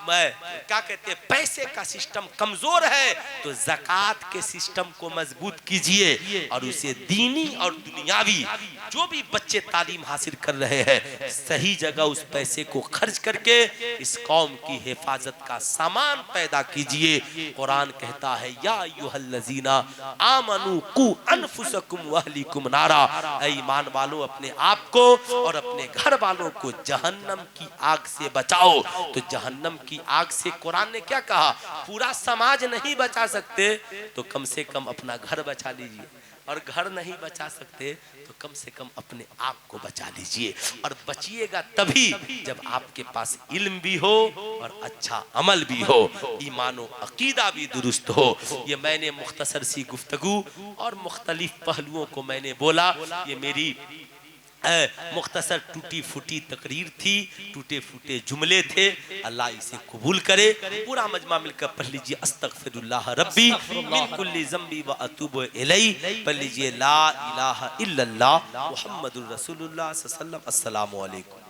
क्या कहते हैं पैसे का सिस्टम कमजोर है तो ज़कात के सिस्टम को मजबूत कीजिए और उसे दीनी और दुनियावी जो भी बच्चे तालीम हासिल कर रहे हैं सही जगह उस पैसे को खर्च करके इस कौम की हिफाजत का सामान पैदा कीजिए। कुरान कहता है, या अय्युहल्लज़ीना आमनू कू अनफुसकुम वअहलिकुम नारा, ऐ ईमान वालों अपने आप को और अपने घर वालों को जहन्नम की आग से बचाओ। तो जहन्नम की आग से कुरान ने क्या कहा? पूरा समाज नहीं बचा सकते तो कम से कम अपना घर बचा लीजिए, और घर नहीं बचा सकते तो कम से कम अपने आप को बचा लीजिए। और बचिएगा तभी जब आपके पास इल्म भी हो और अच्छा अमल भी हो, ईमान और अकीदा भी दुरुस्त हो। ये मैंने मुख्तसर सी गुफ्तगू और मुख्तलिफ पहलुओं को मैंने बोला। ये मेरी मुख्तसर टूटी फूटी तकरीर थी, टूटे फूटे जुमले थे। अल्लाह इसे कबूल करे। पूरा मजमा मिलकर पढ़ लीजिए, अस्तगफिरुल्लाह रब्बी मिन कुल्ली ज़ंबी व अतूबु इलैहि। पढ़ लीजिए ला इलाहा इल्लल्लाह मुहम्मदुर रसूलुल्लाह सल्लल्लाहु अलैहि वसल्लम। अस्सलामु अलैकुम।